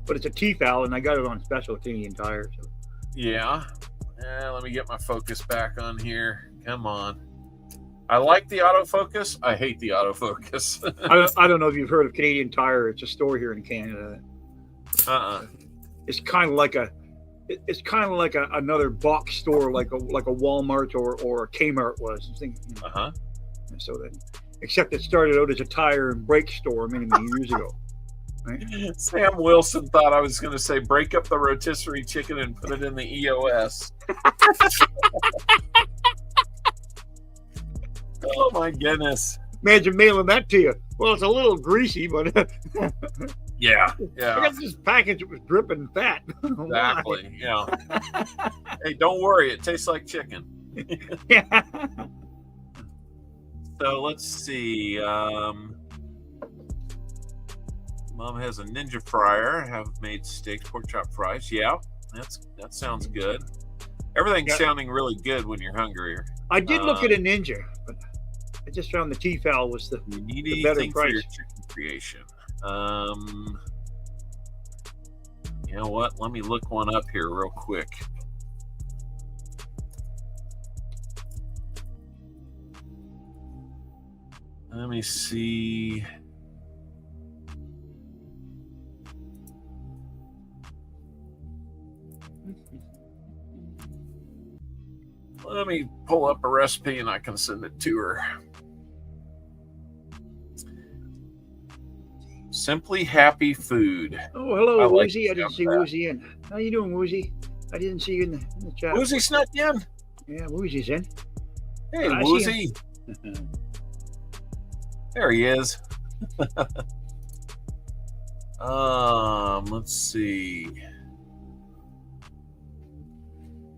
But it's a T-foul, and I got it on special Canadian Tire. So. Yeah. Let me get my focus back on here. Come on. I like the autofocus. I hate the autofocus. I don't know if you've heard of Canadian Tire. It's a store here in Canada. It's kind of like another box store, like a Walmart or a Kmart was. So then, except it started out as a tire and brake store many years ago. Right? Sam Wilson thought I was going to say break up the rotisserie chicken and put it in the EOS. Oh my goodness! Imagine mailing that to you. Well, it's a little greasy, but yeah. I got this package that was dripping fat. Exactly. Yeah. Hey, don't worry. It tastes like chicken. Yeah. So let's see. Mom has a Ninja fryer. I have made steaks, pork chop fries. Yeah, that sounds good. Everything's sounding really good when you're hungry. I did look at a Ninja, but I just found the T-foul was the better price. For your chicken creation. You know what? Let me look one up here real quick. Let me see. Let me pull up a recipe and I can send it to her. Simply Happy Food. Oh, hello, Woozy. I didn't see Woozy in. How you doing, Woozy? I didn't see you in the chat. Woozy snuck in. Yeah, Woozy's in. Hey, Woozy. There he is. Let's see.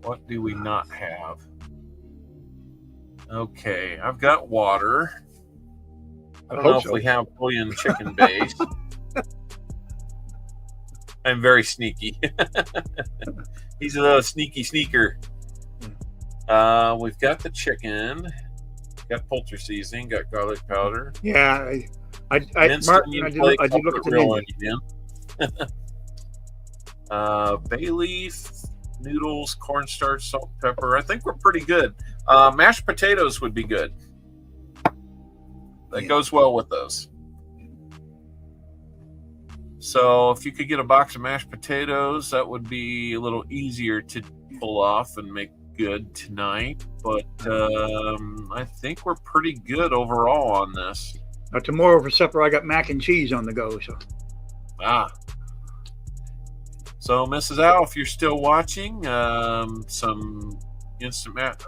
What do we not have? Okay, I've got water. I don't know if we have bouillon chicken base. I'm very sneaky. He's a sneaky sneaker. We've got the chicken. Got poultry seasoning. Got garlic powder. Yeah, I did look at the menu. Bay leaf, noodles, cornstarch, salt, pepper. I think we're pretty good. Mashed potatoes would be good. That goes well with those. So if you could get a box of mashed potatoes, that would be a little easier to pull off and make good tonight. But I think we're pretty good overall on this. Tomorrow for supper, I got mac and cheese on the go. So Mrs. Al, if you're still watching, some instant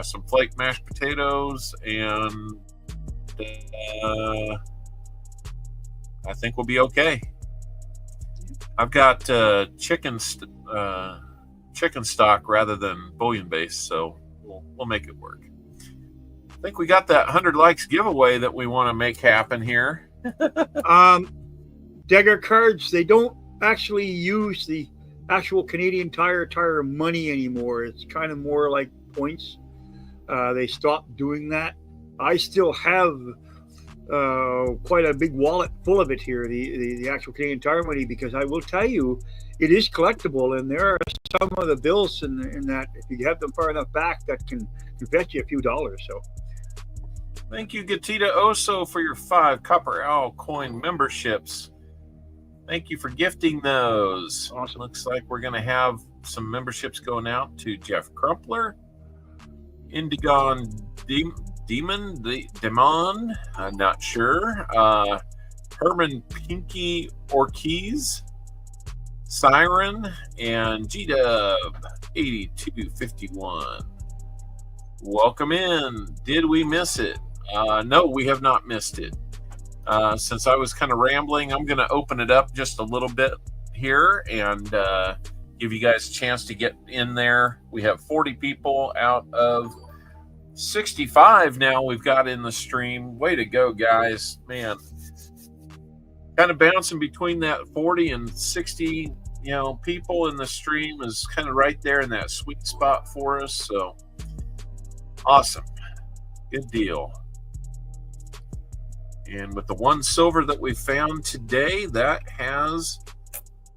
some flake mashed potatoes, and I think we'll be okay. I've got chicken stock rather than bouillon base, so we'll make it work. I think we got that 100 likes giveaway that we want to make happen here. Dagger cards, they don't actually use the actual Canadian Tire money anymore. It's kind of more like points. They stopped doing that. I still have quite a big wallet full of it here, the actual Canadian Tire money, because I will tell you, it is collectible, and there are some of the bills in that, if you have them far enough back, that can fetch you a few dollars. So, thank you, Gatita Oso, for your 5 Copper Owl coin memberships. Thank you for gifting those. Awesome. Looks like we're going to have some memberships going out to Jeff Crumpler, Indigon Demon, I'm not sure. Herman Pinky Ortiz, Siren, and G-Dub 8251. Welcome in. Did we miss it? No, we have not missed it. Since I was kind of rambling, I'm going to open it up just a little bit here and give you guys a chance to get in there. We have 40 people out of 65 now we've got in the stream. Way to go, guys. Man, kind of bouncing between that 40 and 60, people in the stream is kind of right there in that sweet spot for us. So awesome. Good deal. And with the 1 silver that we found today, that has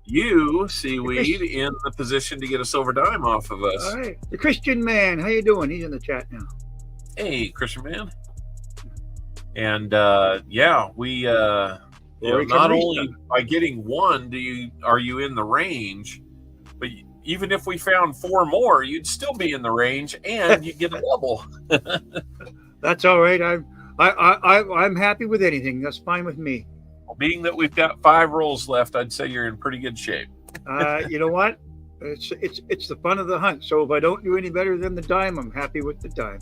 you, Seaweed, in the position to get a silver dime off of us. All right. The Christian Man, how you doing? He's in the chat now. Hey, Christian Man. And we not only by getting 1 are you in the range, but even if we found 4 more, you'd still be in the range and you get a double. That's all right. I'm happy with anything. That's fine with me. Well, being that we've got 5 rolls left, I'd say you're in pretty good shape. You know what? It's the fun of the hunt. So if I don't do any better than the dime, I'm happy with the dime.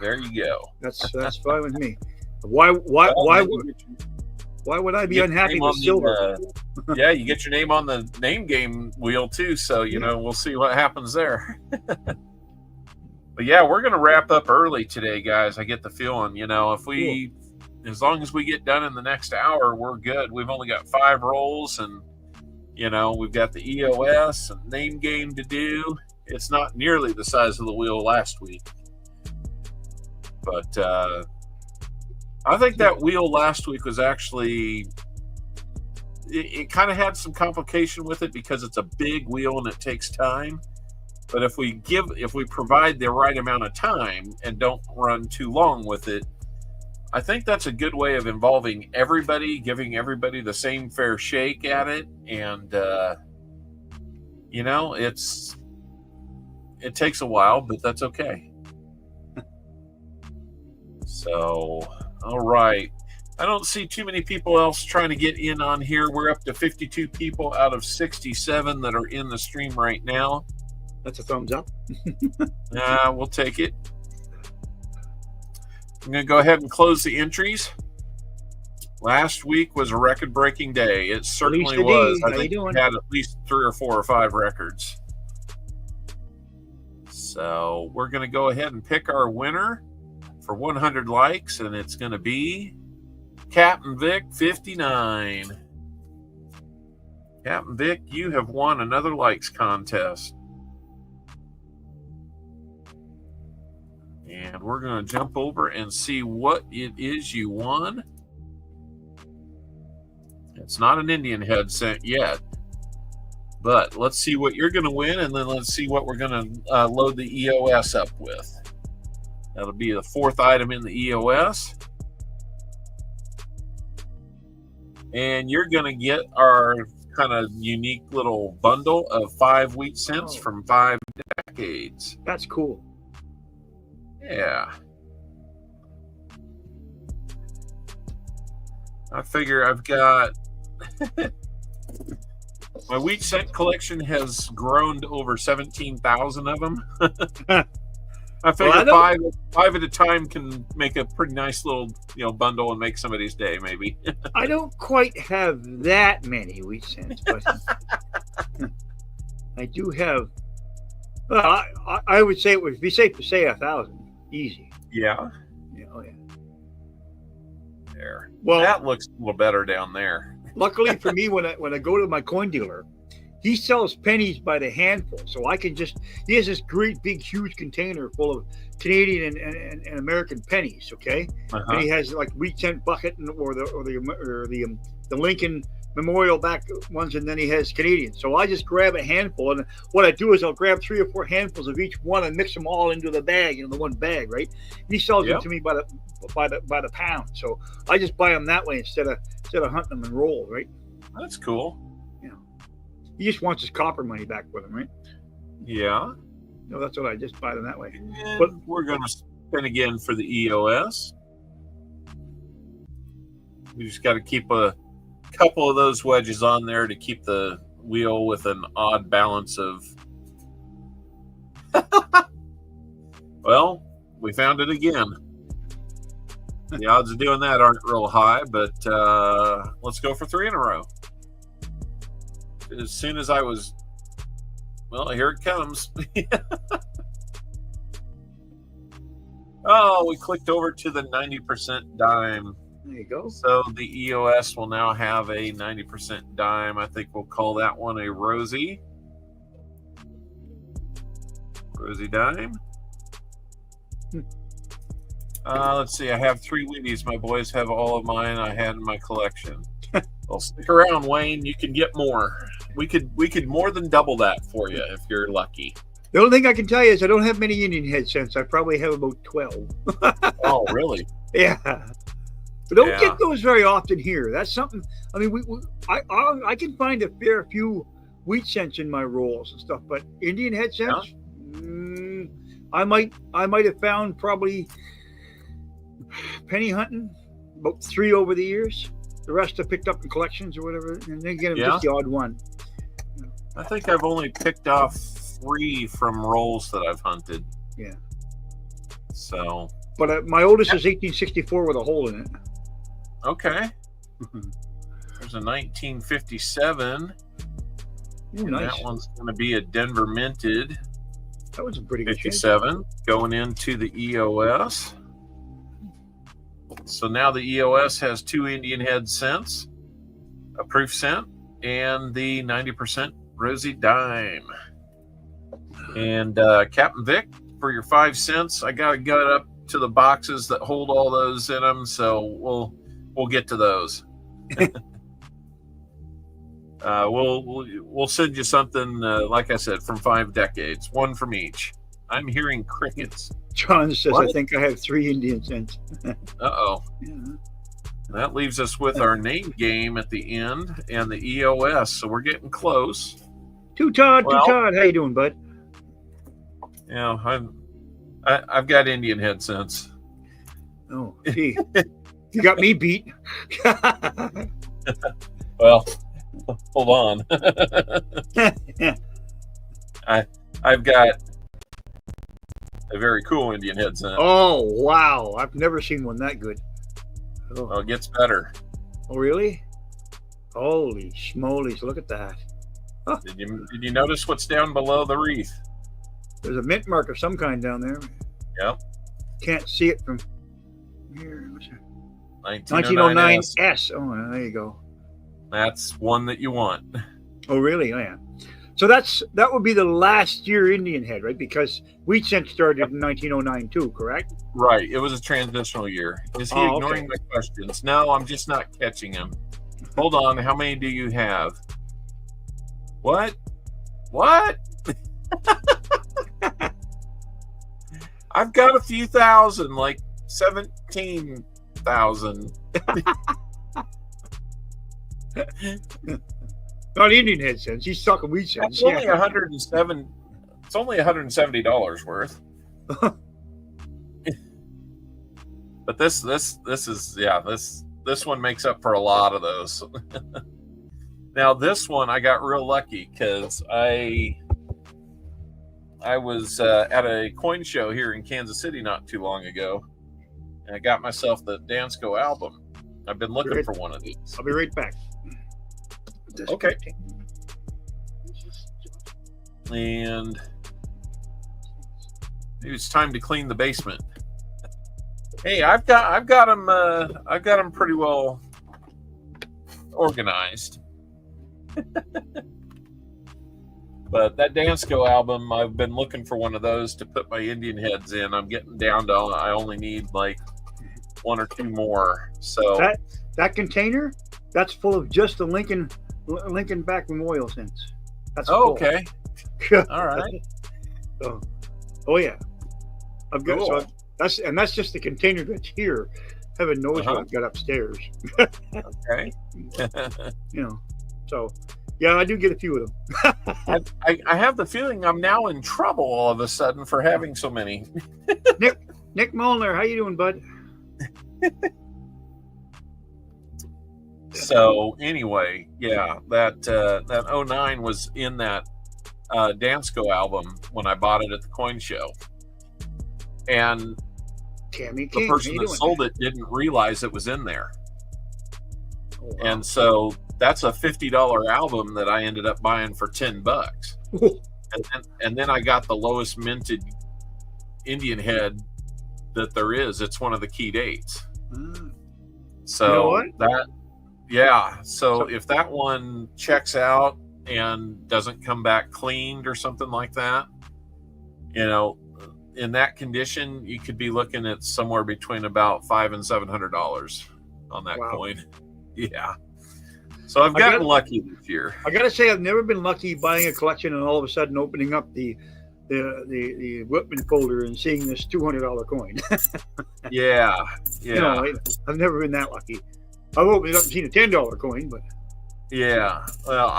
There you go. That's fine with me. Why would I be unhappy with silver? Yeah, you get your name on the name game wheel too. So we'll see what happens there. But yeah, we're going to wrap up early today, guys. I get the feeling, if we, as long as we get done in the next hour, we're good. We've only got 5 rolls, and we've got the EOS and name game to do. It's not nearly the size of the wheel last week. But I think that wheel last week was actually, it kind of had some complication with it because it's a big wheel and it takes time. But if we provide the right amount of time and don't run too long with it, I think that's a good way of involving everybody, giving everybody the same fair shake at it. And, it takes a while, but that's okay. So, all right. I don't see too many people else trying to get in on here. We're up to 52 people out of 67 that are in the stream right now. That's a thumbs up. We'll take it. I'm going to go ahead and close the entries. Last week was a record-breaking day. It certainly was. I think we had at least 3 or 4 or 5 records. So we're going to go ahead and pick our winner for 100 likes, and it's going to be Captain Vic 59. Captain Vic, you have won another likes contest. And we're going to jump over and see what it is you won. It's not an Indian headset yet, but let's see what you're going to win, and then let's see what we're going to load the EOS up with. That'll be the 4th item in the EOS. And you're going to get our kind of unique little bundle of 5 wheat cents from 5 decades. That's cool. Yeah. I figure I've got my wheat cent collection has grown to over 17,000 of them. I figure 5 at a time can make a pretty nice little, bundle and make somebody's day, maybe. I don't quite have that many wheat cents, but I do have. Well, I would say it would be safe to say 1,000, easy. Yeah. Oh yeah. There. Well, that looks a little better down there. Luckily for me, when I go to my coin dealer, he sells pennies by the handful. So I can just, he has this great big huge container full of Canadian and American pennies. Okay, and he has like wheat cent bucket or the Lincoln Memorial back ones, and then he has Canadian. So I just grab a handful, and what I do is I'll grab 3 or 4 handfuls of each one and mix them all into the bag, the one bag, right? And he sells them to me by the pound. So I just buy them that way instead of hunting them and roll, right? That's cool. Yeah, he just wants his copper money back with him, right? Yeah. No, that's what I just buy them that way. And but we're going to spin again for the EOS. We just got to keep a couple of those wedges on there to keep the wheel with an odd balance of. Well, we found it again. The odds of doing that aren't real high, but let's go for 3 in a row. As soon as I was, well, here it comes. Oh, we clicked over to the 90% dime. There you go. So the EOS will now have a 90% dime. I think we'll call that one a Rosie. Rosie dime. Let's see. I have 3 Wheaties. My boys have all of mine I had in my collection. Well, stick around, Wayne. You can get more. We could more than double that for you if you're lucky. The only thing I can tell you is I don't have many Indian head cents. I probably have about 12. Oh, really? Yeah. But don't get those very often here. That's something. I mean, I can find a fair few wheat cents in my rolls and stuff, but Indian head cents, I might have found probably penny hunting about 3 over the years. The rest I picked up in collections or whatever, and then again, just the odd one. I think I've only picked off 3 from rolls that I've hunted. Yeah. So. But my oldest is 1864 with a hole in it. Okay. There's a 1957. Ooh, nice. That one's going to be a Denver minted. That was a pretty good 57 going into the EOS. So now the EOS has 2 Indian head cents, a proof cent, and the 90% Rosie dime. And Captain Vic, for your 5 cents, I got to go up to the boxes that hold all those in them, so we'll get to those. We'll send you something, like I said, from 5 decades, 1 from each. I'm hearing crickets. John says, what? I think I have 3 Indian cents. Uh-oh. Yeah. That leaves us with our name game at the end and the EOS, so we're getting close. Todd, how you doing, bud? Yeah, I've got Indian head cents. Oh, gee. You got me beat. Well, hold on. I've got a very cool Indian head cent. Oh, wow. I've never seen one that good. Oh, it gets better. Oh, really? Holy schmolies, look at that. Huh. Did you notice what's down below the wreath? There's a mint mark of some kind down there. Yep. Can't see it from here. 1909 S. Oh, there you go. That's one that you want. Oh, really? Oh, yeah. So that would be the last year Indian head, right? Because wheat cent started in 1909 too, correct? Right. It was a transitional year. Is he ignoring my questions? No, I'm just not catching him. Hold on. How many do you have? What? I've got a few thousand, like 17,000. Not Indian head cents. He's talking wheat cents. It's only $107. It's only $170 worth. But this one makes up for a lot of those. Now this one I got real lucky because I was at a coin show here in Kansas City not too long ago, and I got myself the Dansko album. I've been looking for one of these. I'll be right back. Okay. And maybe it's time to clean the basement. Hey, I've got them pretty well organized. But that Dansko album, I've been looking for one of those to put my Indian heads in. I'm getting down to I only need like 1 or 2 more. So that container, that's full of just the Lincoln back memorial cents. That's full. Okay. All right. Oh yeah. I've got Cool. that's just the container that's here. Heaven knows what I've got upstairs. Okay. So yeah, I do get a few of them. I have the feeling I'm now in trouble all of a sudden for having so many. Nick Molnar, how you doing, bud? So anyway, yeah, that 09 was in that Dansko album when I bought it at the coin show, and the person that sold it didn't realize it was in there. Oh, wow. And so that's a $50 album that I ended up buying for $10. and then I got the lowest minted Indian head that there is. It's one of the key dates. So you know what? So if that one checks out and doesn't come back cleaned or something like that, in that condition, you could be looking at somewhere between about $500 and $700 on that coin. Yeah. So I've gotten lucky this year. I got to say, I've never been lucky buying a collection and all of a sudden opening up the Whitman folder and seeing this $200 coin. Yeah. I've never been that lucky. I've opened it up and seen a $10 coin, but yeah. Well,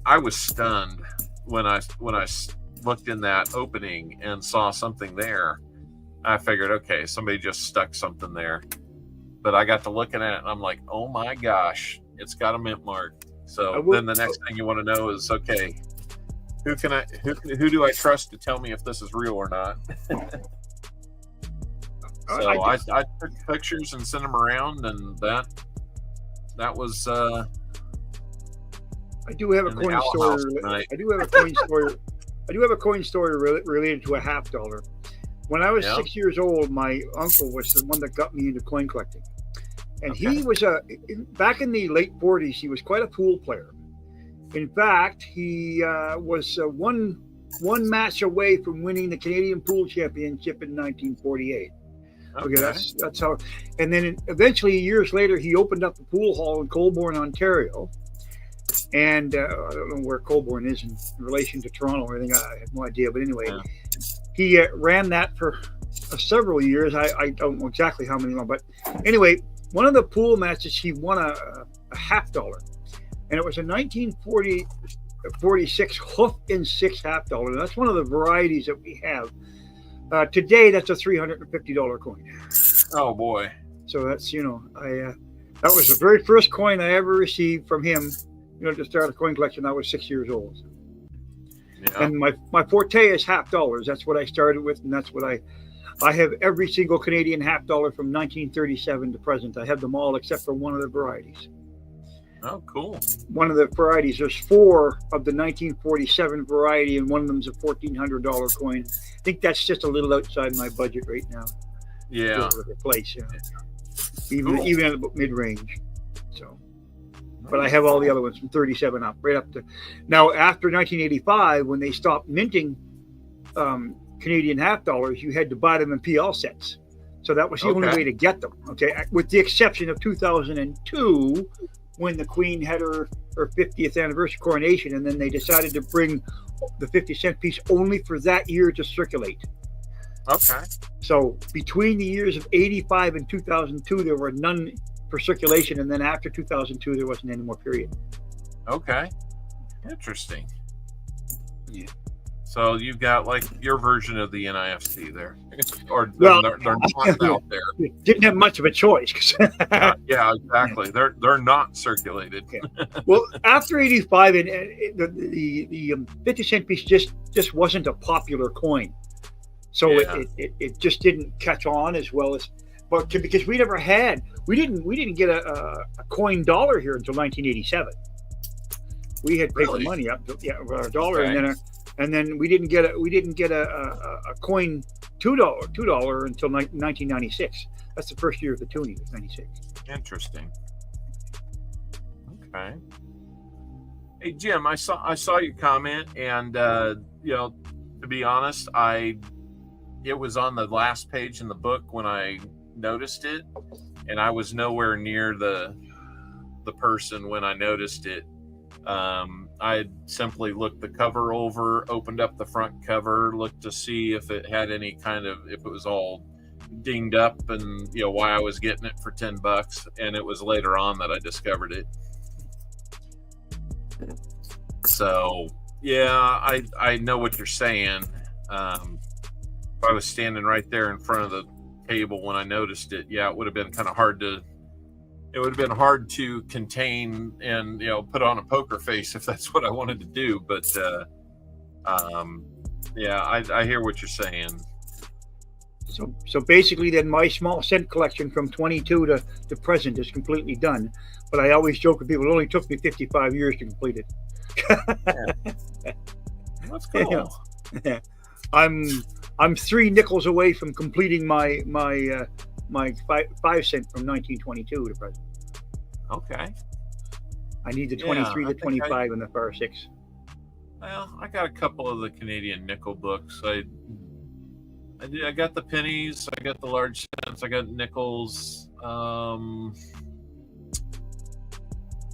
I was stunned when I looked in that opening and saw something there. I figured, okay, somebody just stuck something there. But I got to looking at it and I'm like, oh my gosh, it's got a mint mark. So then the next thing you want to know is, okay, who do I trust to tell me if this is real or not? So I took pictures and sent them around, and that was. I do have a coin story. I do have a coin story. I do have a coin story related to a $50. When I was 6 years old, my uncle was the one that got me into coin collecting, and he was back in the late 40s. He was quite a pool player. In fact, he was one match away from winning the Canadian Pool Championship in 1948. Okay, that's how. And then eventually, years later, he opened up a pool hall in Colborne, Ontario. And I don't know where Colborne is in relation to Toronto or anything. I have no idea. But anyway, he ran that for several years. I don't know exactly how many, but anyway, one of the pool matches, he won a $50. And it was a 1946 hoof in 6 $50. And that's one of the varieties that we have. Today, that's a $350 coin. Oh, boy. So that's, that was the very first coin I ever received from him, to start a coin collection. I was 6 years old. Yeah. And my forte is $50. That's what I started with, and that's what I have every single Canadian $50 from 1937 to present. I have them all except for one of the varieties. Oh, cool. One of the varieties, there's 4 of the 1947 variety, and one of them is a $1,400 coin. I think that's just a little outside my budget right now. Yeah. To replace, even at mid-range. So, but I have all the other ones from 37 up, right up to now. After 1985, when they stopped minting Canadian $50, you had to buy them in PL sets. So that was the only way to get them. Okay, with the exception of 2002. When the Queen had her 50th anniversary coronation, and then they decided to bring the 50-cent piece only for that year to circulate. Okay. So between the years of 85 and 2002, there were none for circulation, and then after 2002, there wasn't any more, period. Okay. Interesting. Yeah. So you've got like your version of the NIFC there, or they're not out there. Didn't have much of a choice. Yeah, exactly. They're not circulated. Yeah. Well, after 85, and the 50-cent piece just wasn't a popular coin, so it just didn't catch on as well as, but because we didn't get a coin dollar here until 1987. We had paper money up to a dollar, and then we didn't get a coin $2 until 1996. That's the first year of the toonie, was 96. Interesting. Okay. Hey Jim, I saw your comment, and you know, to be honest, it was on the last page in the book when I noticed it, and I was nowhere near the person when I noticed it. I simply looked the cover over, opened up the front cover, looked to see if it had any kind of, if it was all dinged up, and you know why I was getting it for $10, and it was later on that I discovered it. So yeah, I know what you're saying. If I was standing right there in front of the table when I noticed it, yeah, it would have been kind of hard to. It would have been hard to contain and, you know, put on a poker face if that's what I wanted to do. But yeah, I hear what you're saying. So basically, then my small scent collection from 22 to present is completely done. But I always joke with people, it only took me 55 years to complete it. Yeah. That's cool. Yeah. I'm 3 nickels away from completing my 5 cent from 1922 to present. Okay. I need the 23 to 25 and the far 6. Well, I got a couple of the Canadian nickel books. I got the pennies. I got the large cents. I got nickels.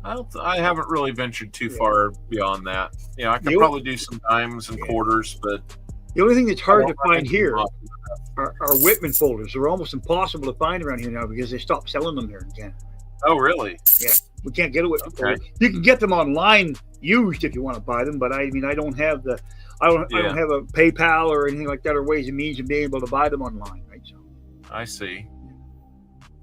I haven't really ventured too far beyond that. You know, I could probably do some dimes and quarters, but the only thing that's hard to find here are Whitman folders. They're almost impossible to find around here now because they stopped selling them here in Canada. Oh, really? Yeah, we can't get a Whitman folder. You can get them online used if you want to buy them, but I mean, I don't have a PayPal or anything like that, or ways and means of being able to buy them online, right? So I see.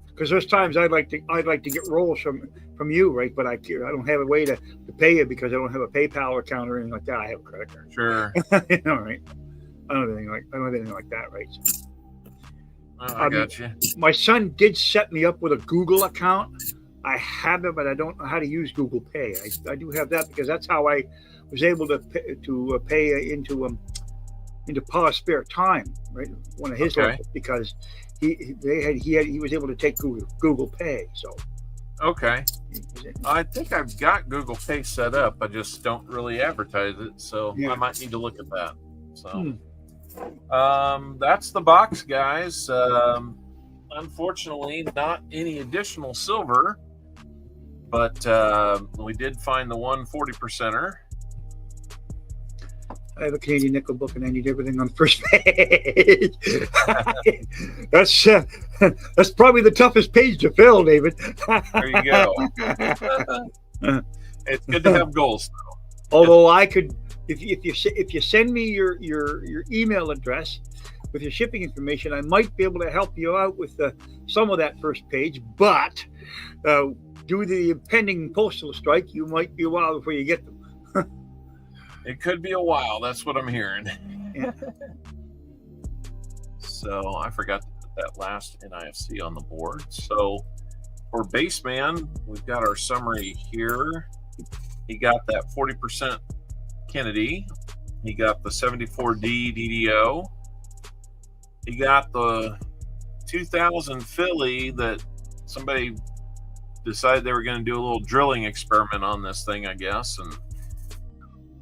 Because there's times I'd like to get rolls from you, right? But I don't have a way to pay you because I don't have a PayPal account or anything like that. I have a credit card. Sure. You know, right? I don't have anything like that, right? So, I got you. My son did set me up with a Google account. I have it, but I don't know how to use Google Pay. I do have that because that's how I was able to pay into Pa's spare time, right? One of his levels, because he was able to take Google Pay. So okay, I think I've got Google Pay set up. I just don't really advertise it, so I might need to look at that. So that's the box, guys. Unfortunately, not any additional silver, but we did find the 140%er. I have a Canadian nickel book, and I need everything on the first page. That's probably the toughest page to fill, David. There you go. It's good to have goals, though. Although I could, if you send me your email address with your shipping information, I might be able to help you out with some of that first page. But due to the impending postal strike, you might be a while before you get them. It could be a while. That's what I'm hearing. Yeah. So I forgot to put that last NIFC on the board. So for Baseman, we've got our summary here. He got that 40% Kennedy. He got the 74D DDO. He got the 2000 Philly that somebody decided they were going to do a little drilling experiment on this thing, I guess. And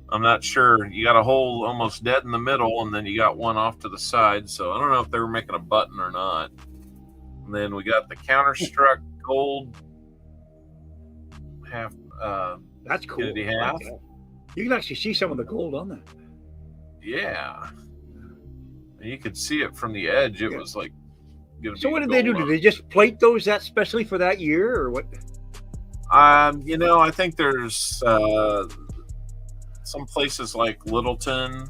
I'm not sure. You got a hole almost dead in the middle, and then you got one off to the side. So I don't know if they were making a button or not. And then we got the counterstruck gold half. That's cool. Kennedy half. You can actually see some of the gold on that. Yeah. And you could see it from the edge. It was like. So what did they do? Did they just plate those that specially for that year, or what? You know, I think there's some places like Littleton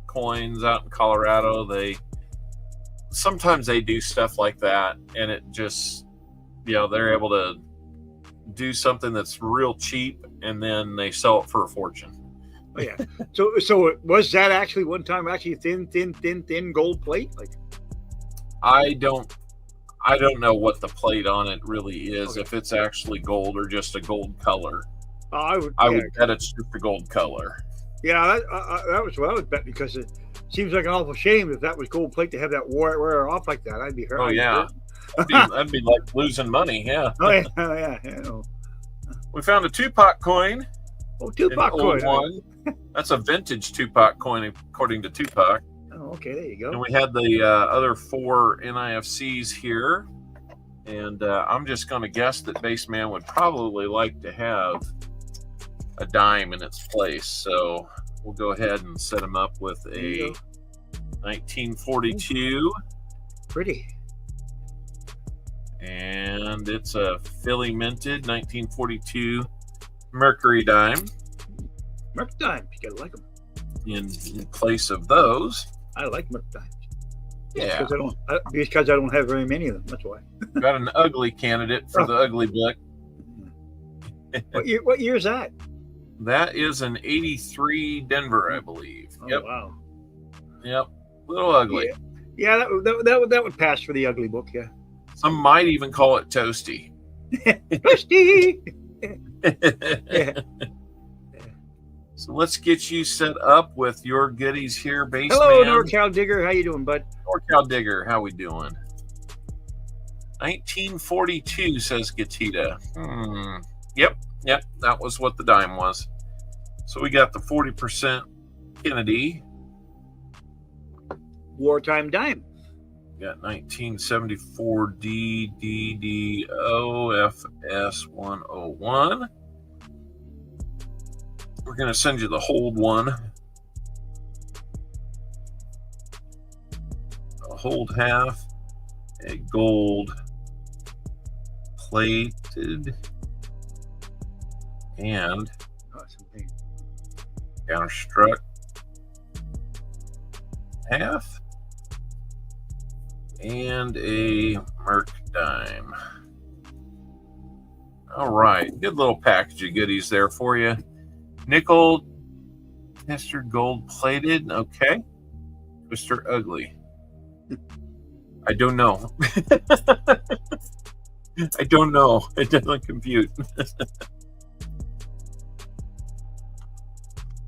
coins out in Colorado. Sometimes they do stuff like that, and it just, you know, they're able to do something that's real cheap, and then they sell it for a fortune. Oh, yeah. So was that actually one time actually thin gold plate? Like, I don't know what the plate on it really is. Okay. If it's actually gold or just a gold color. I would bet it's just a gold color. Yeah, that was what I would bet, because it seems like an awful shame if that was gold plate to have that wear off like that. I'd be hurt. Oh yeah, that'd be like losing money. Yeah. Oh yeah. We found a 2-pot coin. Oh, An Tupac old coin. one. That's a vintage Tupac coin, according to Tupac. Oh, okay, there you And go. we had the other 4 NIFCs here. And I'm just going to guess that Baseman would probably like to have a dime in its place. So we'll go ahead and set him up with a 1942. Pretty. And it's a Philly minted 1942 Mercury dime. Merc dimes. You gotta like them. In place of those. I like Merc dimes. Yeah. Because I don't have very many of them. That's why. Got an ugly candidate for the ugly book. What year is that? That is an 83 Denver, I believe. Oh, Yep. wow. Yep. Little ugly. Yeah, that would pass for the ugly book, yeah. Some might even call it toasty. Toasty! Yeah. So let's get you set up with your goodies here, Baseman. Hello, NorCal Digger. How you doing, bud? NorCal Digger, how we doing? 1942, says Gatita. Yep, that was what the dime was. So we got the 40% Kennedy. Wartime dime. Got 1974 DDDOFS 101. We're going to send you the hold one. A hold half, a gold plated, and counterstruck half, and a Merc dime. All right, good little package of goodies there for you. Nickel, Twister gold plated. Okay. Twister ugly. I don't know. I don't know. It doesn't compute.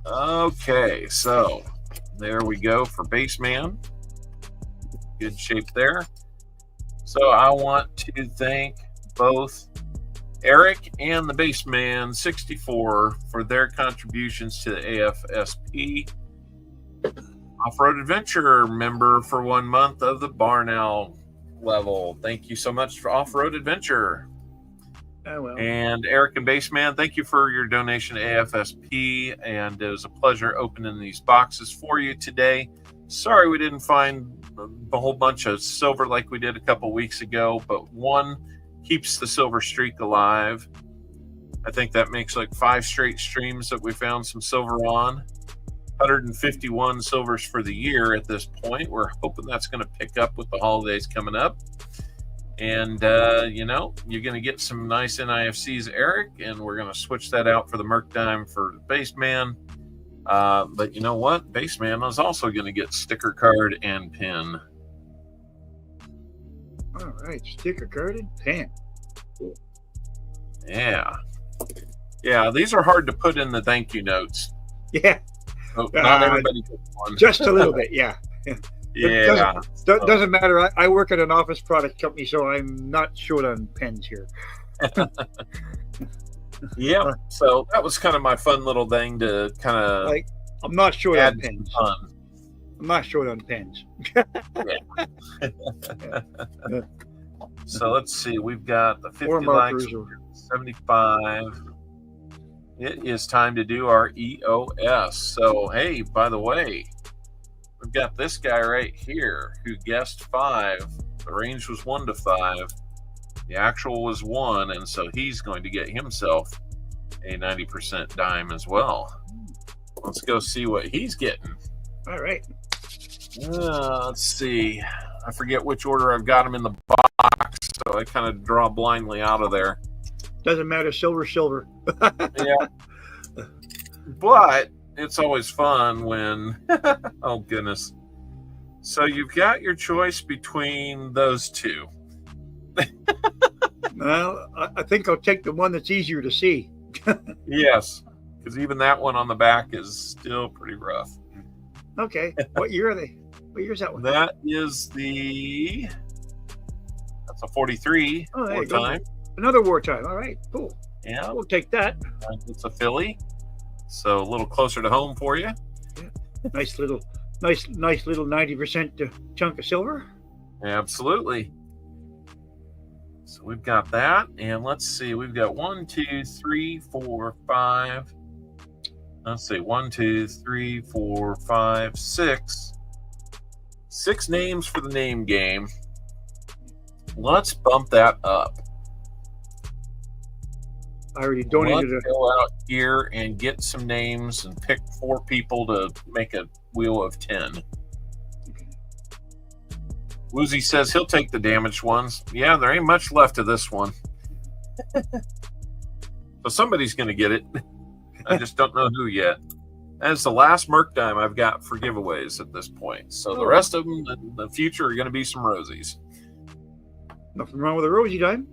Okay, so there we go for Baseman. Good shape there. So I want to thank both Eric and the Baseman 64 for their contributions to the AFSP. Off-Road Adventure member for 1 month of the Barn Owl level. Thank you so much for Off-Road Adventure. Oh, well. And Eric and Baseman, thank you for your donation to AFSP. And it was a pleasure opening these boxes for you today. Sorry we didn't find a whole bunch of silver like we did a couple weeks ago, but one keeps the silver streak alive. I think that makes like 5 straight streams that we found some silver on. 151 silvers for the year at this point. We're hoping that's going to pick up with the holidays coming up. And, you know, you're going to get some nice NIFCs, Eric, and we're going to switch that out for the Merc dime for the Baseman. But you know what? Baseman is also going to get sticker card and pin. All right, sticker card and pin. Cool. Yeah. Yeah, these are hard to put in the thank you notes. Yeah. So not everybody gets one. Just a little bit, yeah. Yeah. Doesn't matter. I work at an office product company, so I'm not short on pens here. Yeah. So that was kind of my fun little thing to kind of like. I'm not short on pens. Fun. I'm not short on pens. So let's see. We've got the 50 likes, 75. It is time to do our EOS. So, hey, by the way, we've got this guy right here who guessed 5. The range was 1 to 5. The actual was 1, and so he's going to get himself a 90% dime as well. Let's go see what he's getting. All right. Let's see. I forget which order I've got him in the box, so I kind of draw blindly out of there. Doesn't matter. Silver. Yeah. But it's always fun when... oh, goodness. So you've got your choice between those two. Well, I think I'll take the one that's easier to see. Yes, because even that one on the back is still pretty rough. Okay. What year are they? What year is that one? That is that's a 43 wartime. Wartime. Another wartime. All right, cool. Yeah. We'll take that. It's a Philly. So a little closer to home for you. Nice little 90% chunk of silver. Absolutely. So we've got that, and let's see, we've got 1, 2, 3, 4, 5. Let's see, 1, 2, 3, 4, 5, 6. 6 names for the name game. Let's bump that up. I already donated. Let's go out here and get some names and pick 4 people to make a wheel of 10. Woozy says he'll take the damaged ones. Yeah, there ain't much left of this one. So somebody's going to get it. I just don't know who yet. That's the last Merc dime I've got for giveaways at this point. So the rest of them in the future are going to be some Rosies. Nothing wrong with a Rosie dime.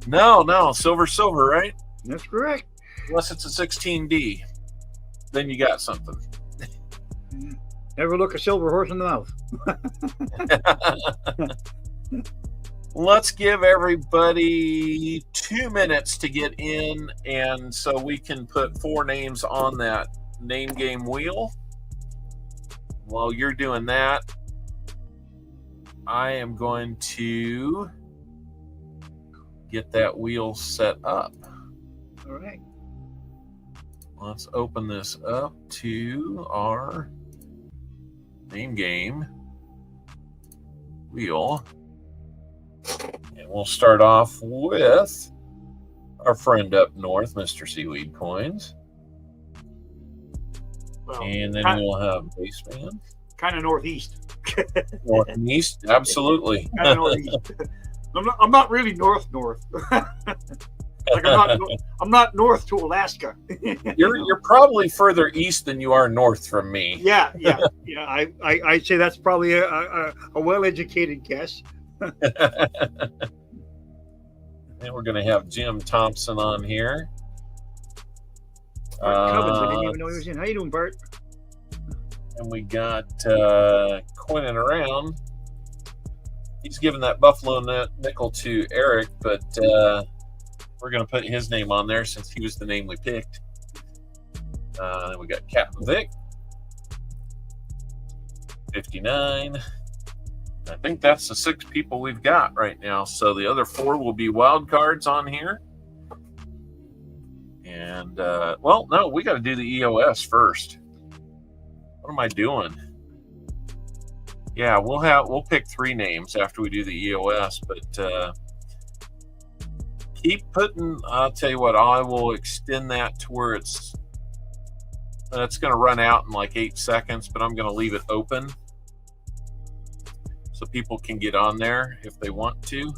No. Silver, right? That's correct. Unless it's a 16D. Then you got something. Never look a silver horse in the mouth. Let's give everybody 2 minutes to get in, and so we can put 4 names on that name game wheel. While you're doing that, I am going to get that wheel set up. All right. Let's open this up to our name game wheel. And we'll start off with our friend up north, Mr. Seaweed Coins. Well, and then we'll have Baseman. Kind of northeast. North and east, absolutely. Kind of northeast. I'm not really north. Like I'm not north to Alaska. You're probably further east than you are north from me. Yeah. I'd say that's probably a well-educated guess. And we're going to have Jim Thompson on here. Cubbins, I didn't even know he was in. How you doing, Bart? And we got Quinnan around. He's giving that Buffalo nickel to Eric, but we're going to put his name on there since he was the name we picked. Then we got Captain Vic, 59. I think that's the 6 people we've got right now. So the other 4 will be wild cards on here. And, well, no, we got to do the EOS first. What am I doing? Yeah, we'll pick 3 names after we do the EOS, but keep putting. I'll tell you what, I will extend that to where it's going to run out in like 8 seconds, but I'm going to leave it open so people can get on there if they want to.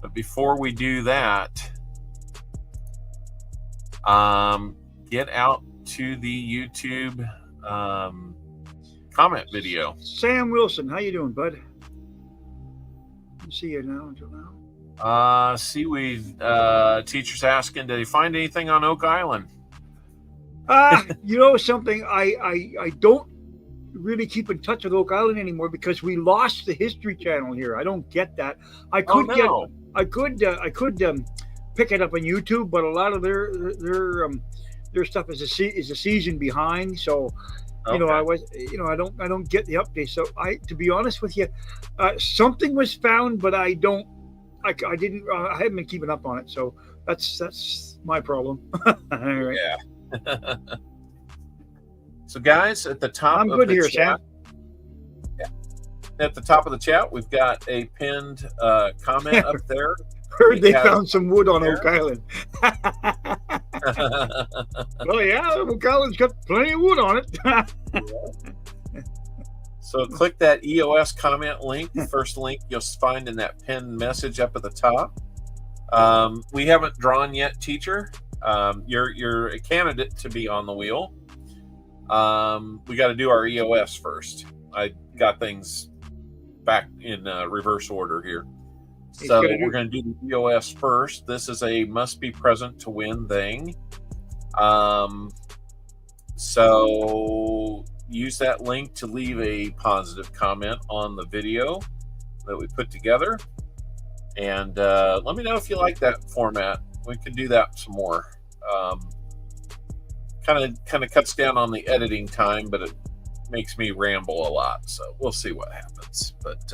But before we do that, get out to the YouTube comment video. Sam Wilson, how you doing, bud? See you now until now. Seaweed teacher's asking, did he find anything on Oak Island? You know something, I don't really keep in touch with Oak Island anymore because we lost the History Channel here. I don't get that. I could pick it up on YouTube, but a lot of their stuff is a season behind. So, you know, I don't get the updates. So to be honest with you, something was found, but I haven't been keeping up on it. So that's my problem. Right. Yeah. So guys, at the top I'm of good the here, chat, Sam. At the top of the chat, we've got a pinned comment up there. Heard they found some wood on Oak Island. Well, yeah, Oak Island's got plenty of wood on it. So click that EOS comment link. The first link you'll find in that pinned message up at the top. We haven't drawn yet, teacher. You're a candidate to be on the wheel. We got to do our EOS first. I got things back in reverse order here. So we're going to do the EOS first. This is a must be present to win thing. So use that link to leave a positive comment on the video that we put together. And let me know if you like that format. We can do that some more. kind of cuts down on the editing time, but it makes me ramble a lot. So we'll see what happens. But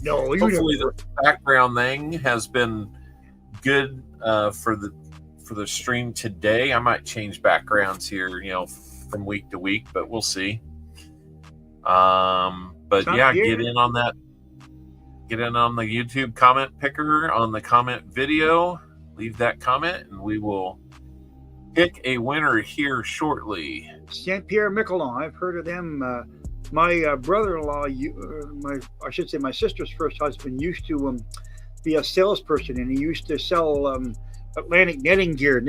No, hopefully the background thing has been good for the stream today. I might change backgrounds here, from week to week, but we'll see. But yeah, get in on that. Get in on the YouTube comment picker on the comment video. Leave that comment, and we will pick a winner here shortly. St. Pierre Miquelon, I've heard of them. My brother-in-law, I should say my sister's first husband, used to be a salesperson, and he used to sell Atlantic netting gear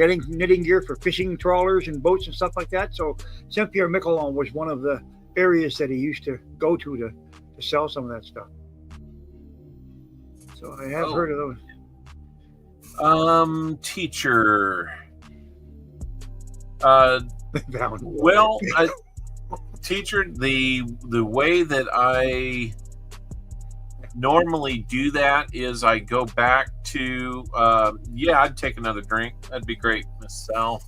for fishing trawlers and boats and stuff like that. So St. Pierre Miquelon was one of the areas that he used to go to sell some of that stuff. So I have heard of those. Teacher. Teacher, the way that I normally do that is I go back to I'd take another drink. That'd be great, Miss Sal.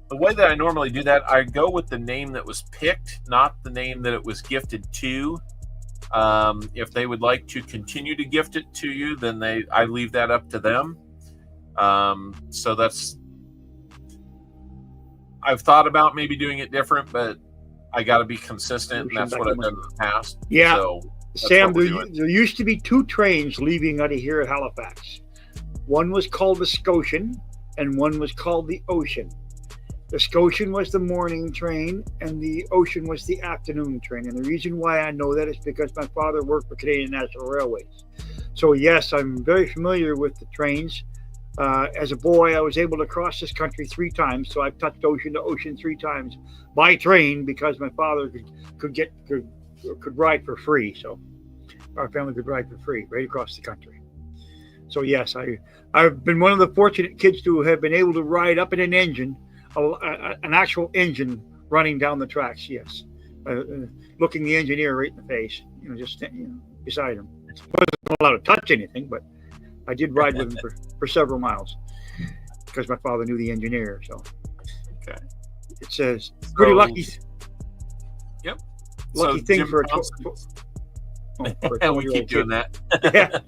The way that I normally do that, I go with the name that was picked, not the name that it was gifted to. If they would like to continue to gift it to you, then I leave that up to them. So I've thought about maybe doing it different, but I got to be consistent, and that's what I've done in the past. Yeah, so Sam, there used to be 2 trains leaving out of here at Halifax. One was called the Scotian, and one was called the Ocean. The Scotian was the morning train, and the Ocean was the afternoon train. And the reason why I know that is because my father worked for Canadian National Railways. So yes, I'm very familiar with the trains. As a boy, I was able to cross this country 3 times, so I've touched ocean to ocean 3 times by train because my father could ride for free. So our family could ride for free right across the country. So yes, I've been one of the fortunate kids to have been able to ride up in an engine, an actual engine running down the tracks. Yes, looking the engineer right in the face, just beside him. Wasn't allowed to touch anything, but I did ride with him for several miles because my father knew the engineer. So okay, it says pretty lucky. Yep, lucky thing Jim for a 12. And we keep doing that. Yeah.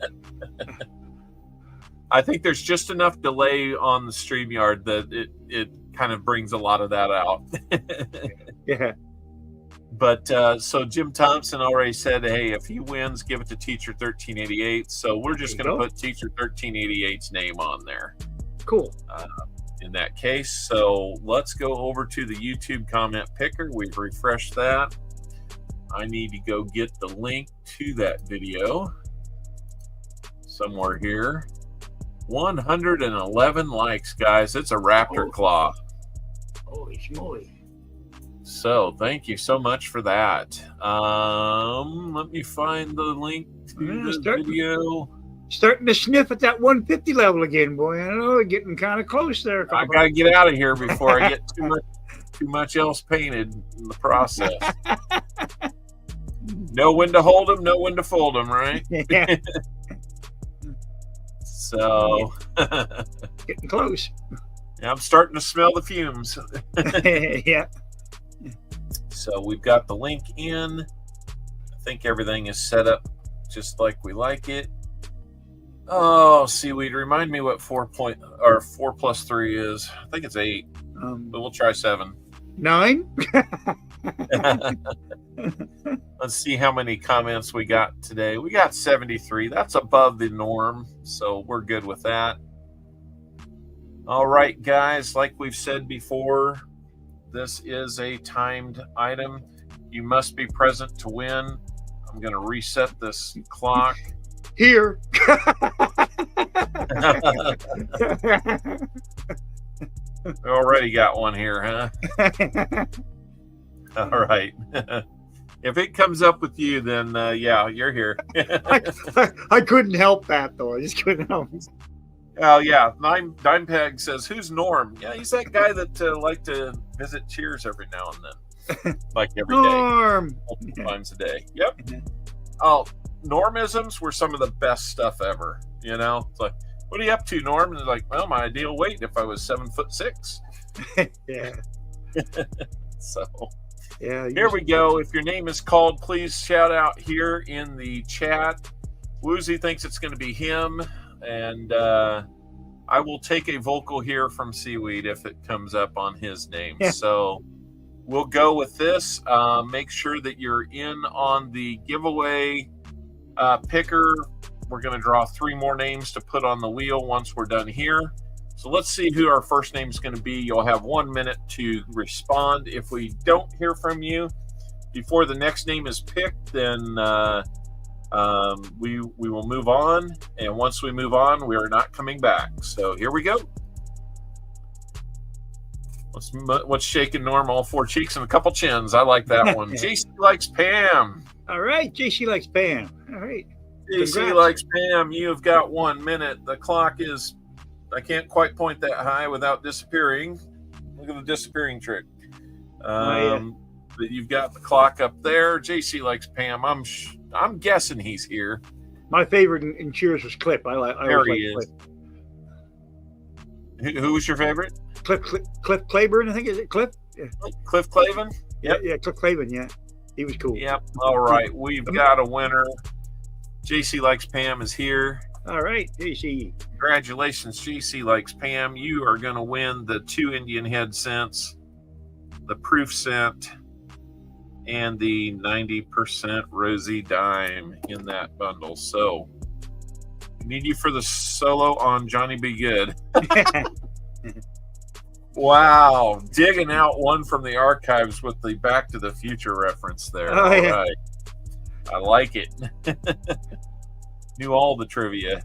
I think there's just enough delay on the StreamYard that it kind of brings a lot of that out. Yeah. But so Jim Thompson already said, hey, if he wins, give it to Teacher 1388. So we're just going to put Teacher 1388's name on there. Cool. In that case. So let's go over to the YouTube comment picker. We've refreshed that. I need to go get the link to that video somewhere here. 111 likes, guys. It's a raptor claw. Holy schmoly. So thank you so much for that. Let me find the link to the video. Starting to sniff at that 150 level again, boy. I know we're getting kind of close there. I got to get out of here before I get too much else painted in the process. Know when to hold them, know when to fold them, right? Yeah. So getting close. Yeah, I'm starting to smell the fumes. Yeah. So we've got the link in. I think everything is set up just like we like it. Oh, seaweed, remind me what 4 plus 3 is. I think it's 8, but we'll try 7. 9. Let's see how many comments we got today. We got 73. That's above the norm, so we're good with that. All right, guys, like we've said before, this is a timed item. You must be present to win. I'm going to reset this clock. Here. We already got one here, huh? All right. If it comes up with you, then yeah, you're here. I couldn't help that, though. I just couldn't help. Oh, yeah. Dime Peg says, who's Norm? Yeah, he's that guy that liked to visit Cheers every now and then. Like every day. Norm. Multiple times a day. Yep. Oh, Normisms were some of the best stuff ever. You know, it's like, what are you up to, Norm? And like, well, my ideal weight if I was 7'6". Yeah. So Yeah. here we go. If your name is called, please shout out here in the chat. Woozy thinks it's going to be him, and I will take a vocal here from Seaweed if it comes up on his name. Yeah. So we'll go with this. Make sure that you're in on the giveaway picker. We're going to draw 3 more names to put on the wheel once we're done here. So let's see who our first name is going to be. You'll have 1 minute to respond. If we don't hear from you before the next name is picked, then we will move on. And once we move on, we are not coming back. So here we go. What's shaking, Norm? All 4 cheeks and a couple chins. I like that one. JC likes Pam. All right. JC likes Pam. All right. JC Congrats. likes Pam. You have got 1 minute. The clock is, I can't quite point that high without disappearing. Look at the disappearing trick. But you've got the clock up there. JC likes Pam. I'm guessing he's here. My favorite in Cheers was Clip. I There always he like is. Who was your favorite? Clip Claiborne, I think. Is it Clip? Yeah. Cliff Clavin? Yep. Yeah, Clip Claiborne, yeah. He was cool. Yep. All right. We've got a winner. JC likes Pam is here. All right, JC. Congratulations, JC likes Pam. You are going to win the 2 Indian head scents, the proof scent, and the 90% rosy dime in that bundle. So, I need you for the solo on Johnny Be Good. Wow. Digging out one from the archives with the Back to the Future reference there. Oh, yeah. All right. I like it. Knew all the trivia.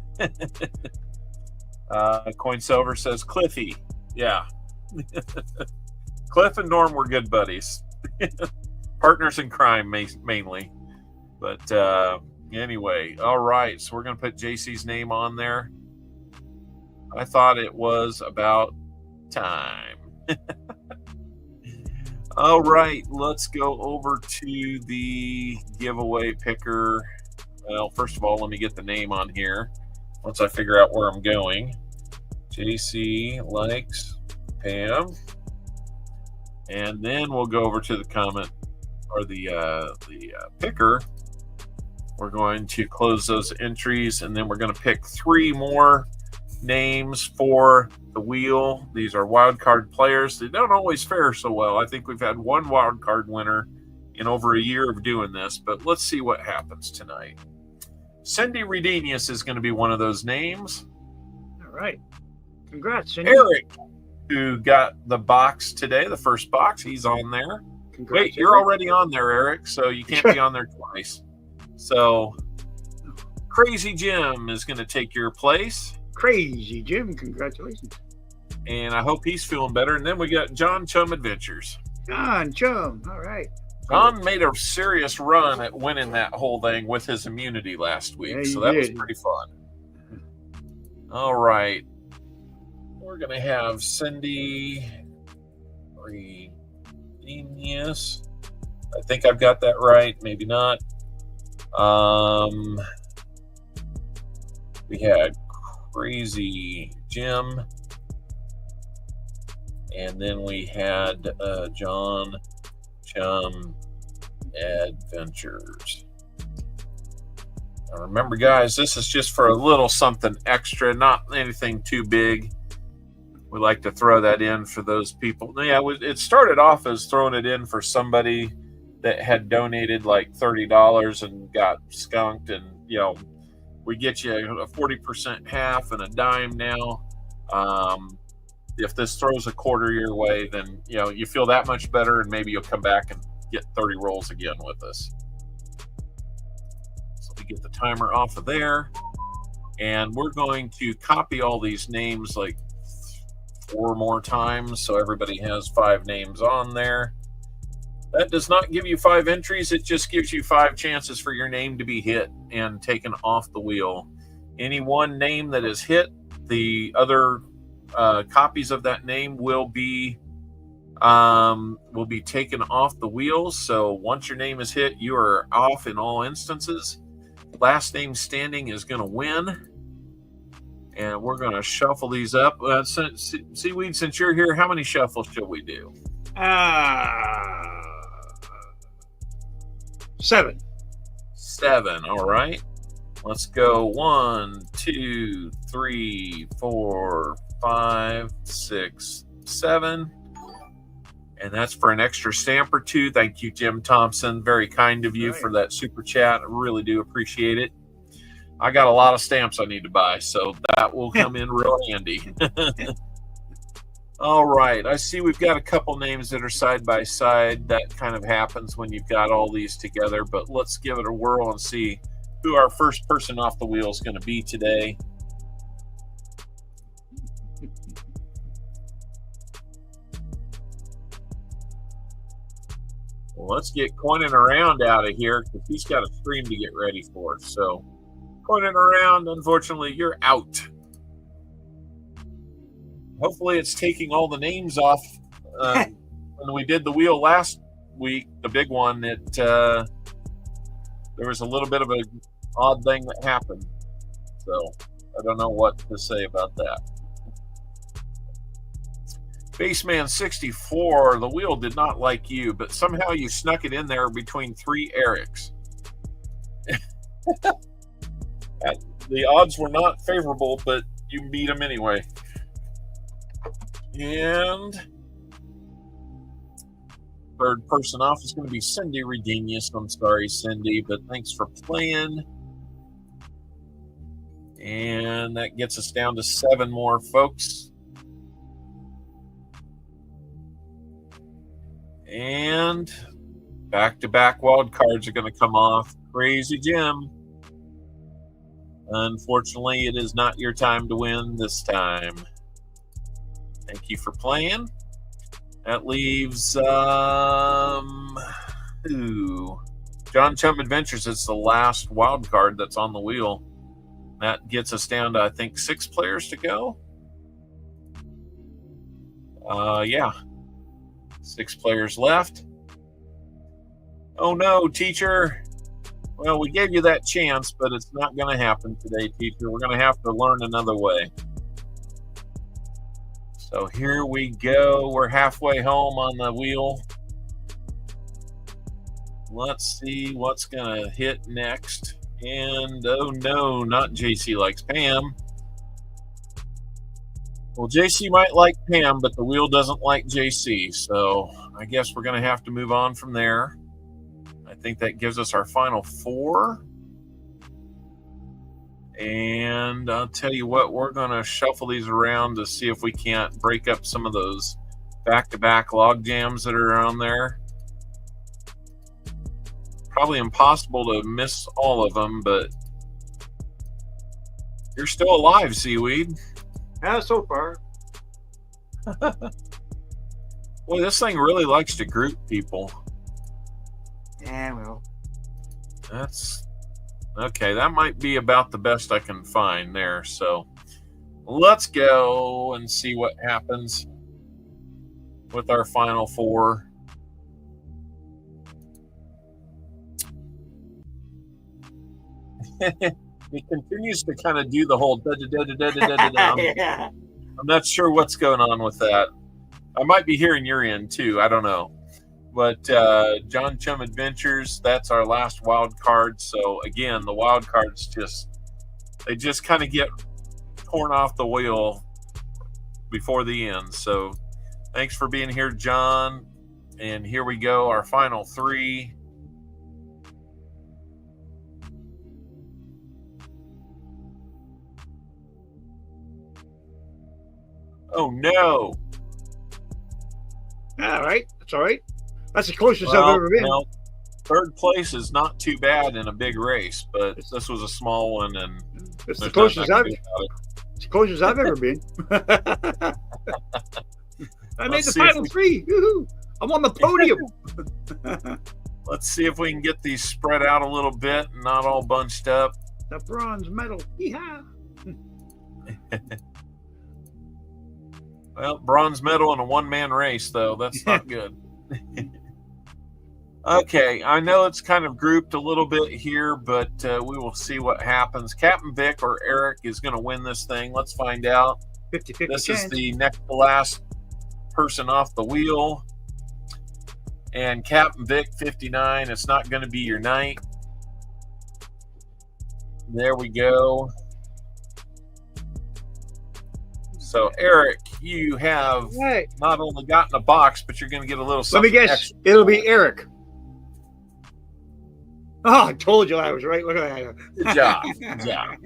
Coin Silver says Cliffy. Yeah. Cliff and Norm were good buddies. Partners in crime, mainly. But anyway, all right. So we're going to put JC's name on there. I thought it was about time. All right. Let's go over to the giveaway picker. Well, first of all, let me get the name on here. Once I figure out where I'm going. JC likes Pam. And then we'll go over to the comment or the picker. We're going to close those entries, and then we're going to pick 3 more names for the wheel. These are wild card players. They don't always fare so well. I think we've had 1 wild card winner in over a year of doing this, but let's see what happens tonight. Cindy Redenius is going to be one of those names. All right. Congrats, Cindy. Eric, who got the box today, the first box, he's on there. Congrats, Wait, you're already on there, Eric, so you can't be on there twice. So, Crazy Jim is going to take your place. Crazy Jim, congratulations. And I hope he's feeling better. And then we got John Chum Adventures. John Chum, all right. John made a serious run at winning that whole thing with his immunity last week. Yeah, so that was did. pretty fun. All right. We're going to have Cindy Redenius. I think I've got that right. Maybe not. We had Crazy Jim. And then we had John Chum Adventures. Now remember, guys, this is just for a little something extra, not anything too big. We like to throw that in for those people. Yeah, it started off as throwing it in for somebody that had donated like $30 and got skunked, and we get you a 40% half and a dime now. If this throws a quarter your way, then you feel that much better, and maybe you'll come back and get 30 rolls again with us. So we get the timer off of there, and we're going to copy all these names like 4 more times, so everybody has 5 names on there. That does not give you 5 entries. It just gives you 5 chances for your name to be hit and taken off the wheel. Any one name that is hit, the other copies of that name will be taken off the wheels. So once your name is hit, you are off in all instances. Last name standing is going to win. And we're going to shuffle these up. Seaweed, since you're here, how many shuffles should we do? 7. 7. All right. Let's go 1, 2, 3, 4, 5, 6, 7. And that's for an extra stamp or 2. Thank you, Jim Thompson. Very kind of you for that super chat. I really do appreciate it. I got a lot of stamps I need to buy, so that will come in real handy. All right. I see we've got a couple names that are side by side. That kind of happens when you've got all these together, but let's give it a whirl and see who our first person off the wheel is going to be today. Well, let's get Coining Around out of here because he's got a stream to get ready for. So, Coining Around, unfortunately, you're out. Hopefully, it's taking all the names off. When we did the wheel last week, the big one, there was a little bit of an odd thing that happened. So, I don't know what to say about that. Baseman 64, the wheel did not like you, but somehow you snuck it in there between 3 Erics. The odds were not favorable, but you beat them anyway. And third person off is going to be Cindy Redenius. I'm sorry, Cindy, but thanks for playing. And that gets us down to 7 more folks. And back-to-back wild cards are going to come off. Crazy Jim. Unfortunately, it is not your time to win this time. Thank you for playing. That leaves John Chum Adventures. It's the last wild card that's on the wheel. That gets us down to, I think, 6 players to go. Yeah. 6 players left. Oh no, teacher. Well, we gave you that chance, but it's not going to happen today, teacher. We're going to have to learn another way. So here we go. We're halfway home on the wheel. Let's see what's going to hit next. And oh no, not JC Likes Pam. Well, JC might like Pam, but the wheel doesn't like JC. So I guess we're going to have to move on from there. I think that gives us our final 4. And I'll tell you what, we're going to shuffle these around to see if we can't break up some of those back-to-back log jams that are on there. Probably impossible to miss all of them, but you're still alive, Seaweed. Yeah, so far. Boy, this thing really likes to group people. Yeah, well. That's okay. That might be about the best I can find there. So let's go and see what happens with our final 4. He continues to kind of do the whole Yeah. I'm not sure what's going on with that. I might be hearing your end too. I don't know. But John Chum Adventures, that's our last wild card. So again, the wild cards they just kind of get torn off the wheel before the end. So thanks for being here, John. And here we go, our final 3. Oh no! All right, that's all right. That's the closest I've ever been. Well, 3rd place is not too bad in a big race, but this was a small one, and it's the closest I've ever been. I made the final 3. Woo-hoo. I'm on the podium. Let's see if we can get these spread out a little bit and not all bunched up. The bronze medal. Yeehaw. Well, bronze medal in a one-man race, though. That's not good. Okay, I know it's kind of grouped a little bit here, but we will see what happens. Captain Vic or Eric is going to win this thing. Let's find out. 50-50 This chance. is the next to last person off the wheel. And Captain Vic, 59. It's not going to be your night. There we go. So, Eric, you have not only gotten a box, but you're going to get a little Let something me guess. extra. It'll be Eric. Oh, I told you I was right. Look at that. Good job. Good job.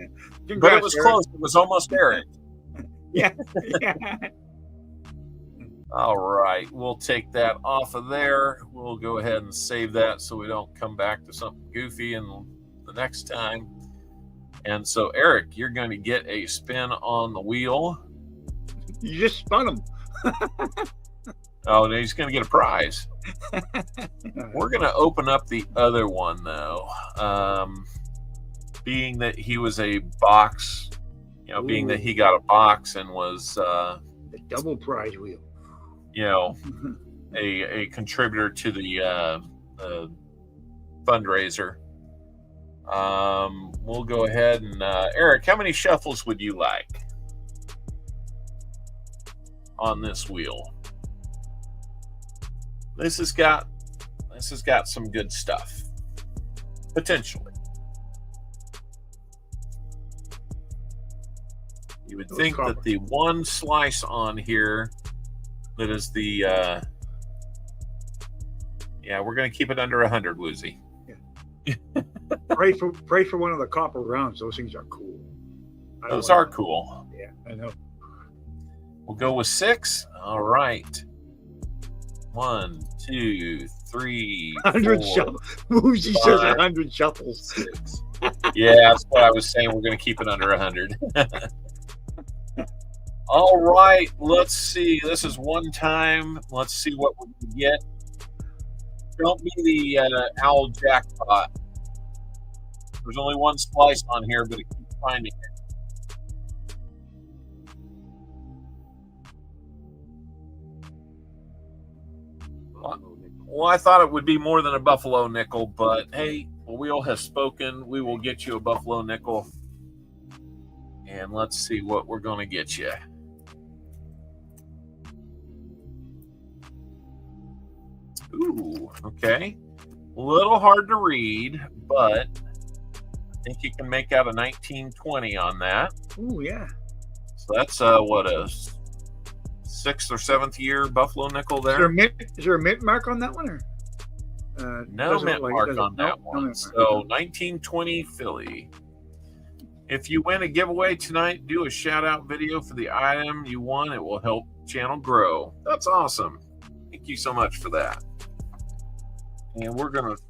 Congrats, But it was Eric. close. It was almost Eric. Yeah. Yeah. All right. We'll take that off of there. We'll go ahead and save that so we don't come back to something goofy in the next time. And so, Eric, you're going to get a spin on the wheel. You just spun him. Oh, and he's going to get a prize. We're going to open up the other one, though. Being that he was a box, being that he got a box and was the double prize wheel. A contributor to the fundraiser. We'll go ahead and Eric, how many shuffles would you like on this wheel? This has got some good stuff potentially. You would think that the one slice on here that is the we're going to keep it under 100, Woozy. Yeah. pray for one of the copper rounds. Those things are cool. Those are cool. Yeah, I know. We'll go with 6. All right. 1, 2, 3, 100 4, shuffles. Woozy says 100 shuffles. 6. Yeah, that's what I was saying. We're going to keep it under 100. All right, let's see. This is one time. Let's see what we can get. Don't be the owl jackpot. There's only one slice on here, but it keeps finding it. Well, I thought it would be more than a buffalo nickel, but hey, the wheel has spoken. We will get you a buffalo nickel. And let's see what we're going to get you. Ooh, okay. A little hard to read, but I think you can make out a 1920 on that. Ooh, yeah. So that's what, a 6th or 7th year buffalo nickel there? Is there a mint mark on that one? Or no mint mark on that one. So 1920 Philly. If you win a giveaway tonight, do a shout out video for the item you won. It will help channel grow. That's awesome. Thank you so much for that. And we're going to,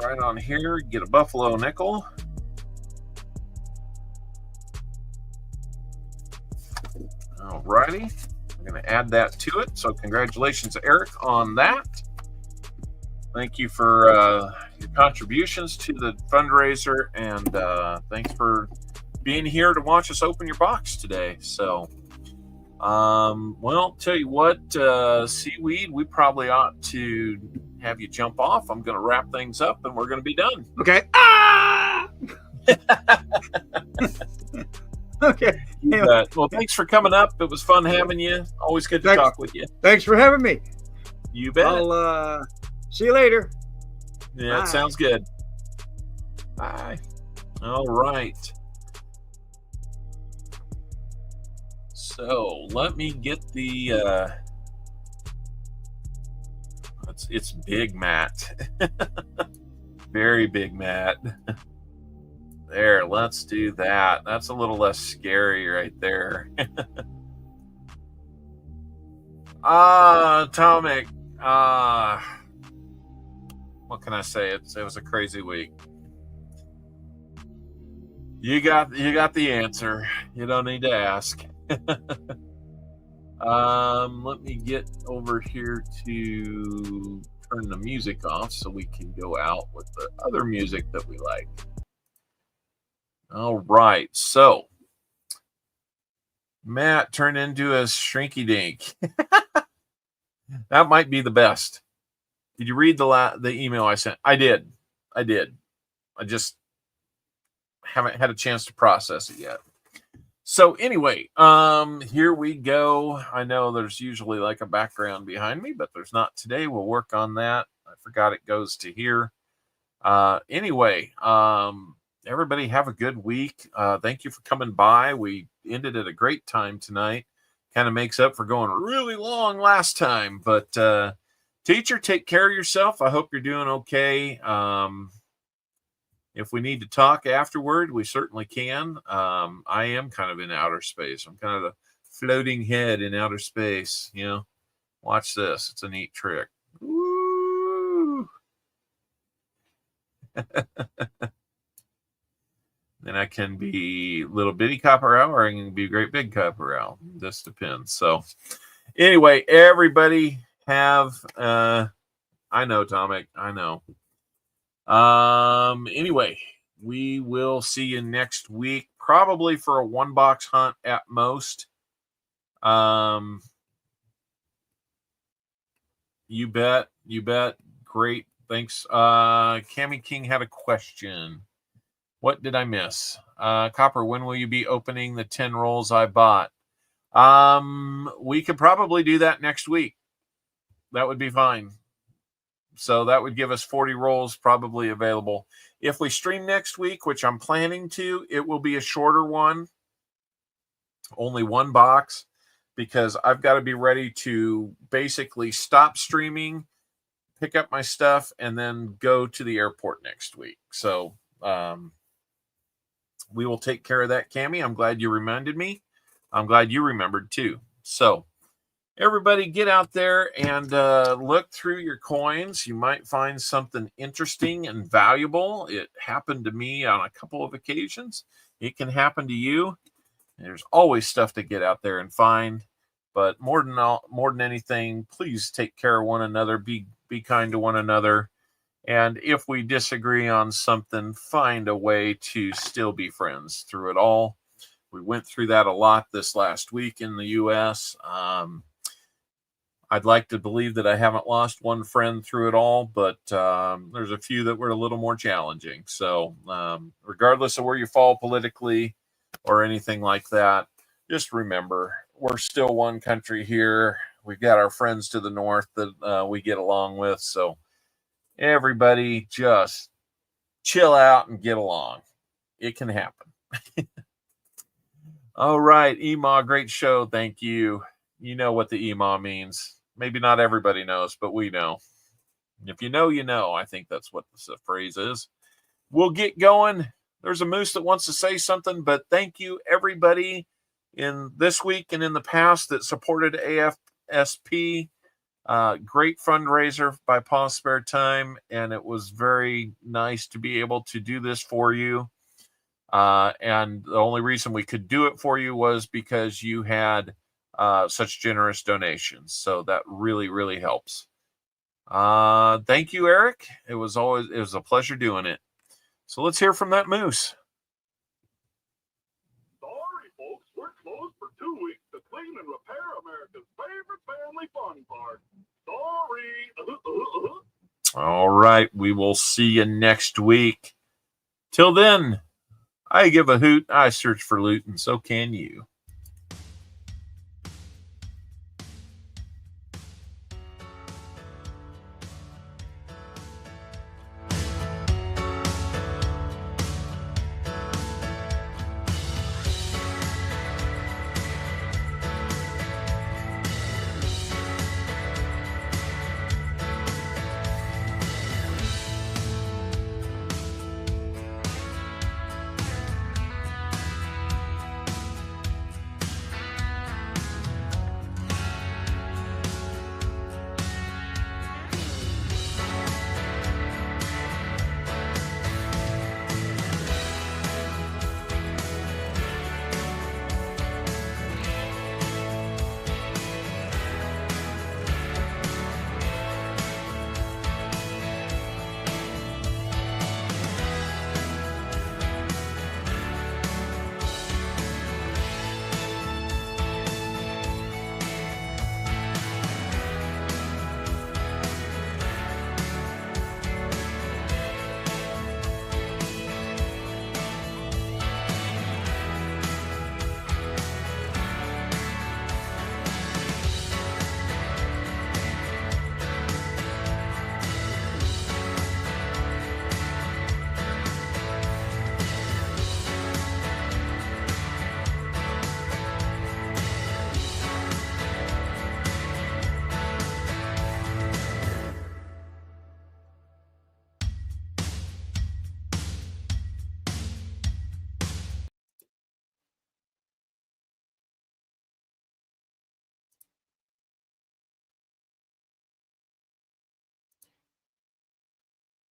right on here, get a buffalo nickel. All righty. I'm going to add that to it. So congratulations, Eric, on that. Thank you for your contributions to the fundraiser, and thanks for being here to watch us open your box today. So, well, tell you what, Seaweed, we probably ought to have you jump off. I'm going to wrap things up, and we're going to be done. Okay. Ah! Okay. Well, thanks for coming up. It was fun having you. Always good to talk with you. Thanks for having me. You bet. I'll see you later. Yeah, Bye. It sounds good. Bye. All right. So let me get the it's big Matt. Very big Matt. There, let's do that. That's a little less scary right there. Atomic. What can I say? It was a crazy week. You got the answer. You don't need to ask. Let me get over here to turn the music off so we can go out with the other music that we like. All right, so Matt turned into a shrinky dink. That might be the best. Did you read the email I sent? I did. I just haven't had a chance to process it yet. So anyway, here we go. I know there's usually like a background behind me, but there's not today. We'll work on that. I forgot it goes to here. Anyway, everybody have a good week. Thank you for coming by. We ended at a great time tonight. Kind of makes up for going really long last time. But teacher, take care of yourself. I hope you're doing okay. If we need to talk afterward, we certainly can. I am kind of in outer space. I'm kind of a floating head in outer space. You know, watch this. It's a neat trick. Woo! Then I can be little bitty copper owl, or I can be great big copper owl. This depends. So anyway, everybody have, I know, Tomic, I know. Anyway, we will see you next week, probably for a 1-box hunt at most. You bet. Great. Thanks. Cammy King had a question. What did I miss? Copper, when will you be opening the 10 rolls I bought? We could probably do that next week. That would be fine. So that would give us 40 rolls probably available. If we stream next week, which I'm planning to, it will be a shorter one. Only 1 box, because I've got to be ready to basically stop streaming, pick up my stuff, and then go to the airport next week. So we will take care of that, Cammie. I'm glad you reminded me. I'm glad you remembered too. So everybody get out there and look through your coins. You might find something interesting and valuable. It happened to me on a couple of occasions. It can happen to you. There's always stuff to get out there and find. But more than anything, please take care of one another. Be kind to one another. And if we disagree on something, find a way to still be friends through it all. We went through that a lot this last week in the U.S. I'd like to believe that I haven't lost one friend through it all, but there's a few that were a little more challenging. So regardless of where you fall politically or anything like that, just remember, we're still one country here. We've got our friends to the north that we get along with. So everybody just chill out and get along. It can happen. All right, EMA, great show. Thank you. You know what the EMA means. Maybe not everybody knows, but we know. If you know, you know. I think that's what the phrase is. We'll get going. There's a moose that wants to say something, but thank you, everybody, in this week and in the past that supported AFSP. Great fundraiser by Paw Spare Time, and it was very nice to be able to do this for you. And the only reason we could do it for you was because you had such generous donations. So that really, really helps. Thank you, Eric. It was a pleasure doing it. So let's hear from that moose. Sorry, folks, we're closed for 2 weeks to clean and repair America's favorite family fun park. Sorry. All right, we will see you next week. Till then, I give a hoot, I search for loot, and so can you.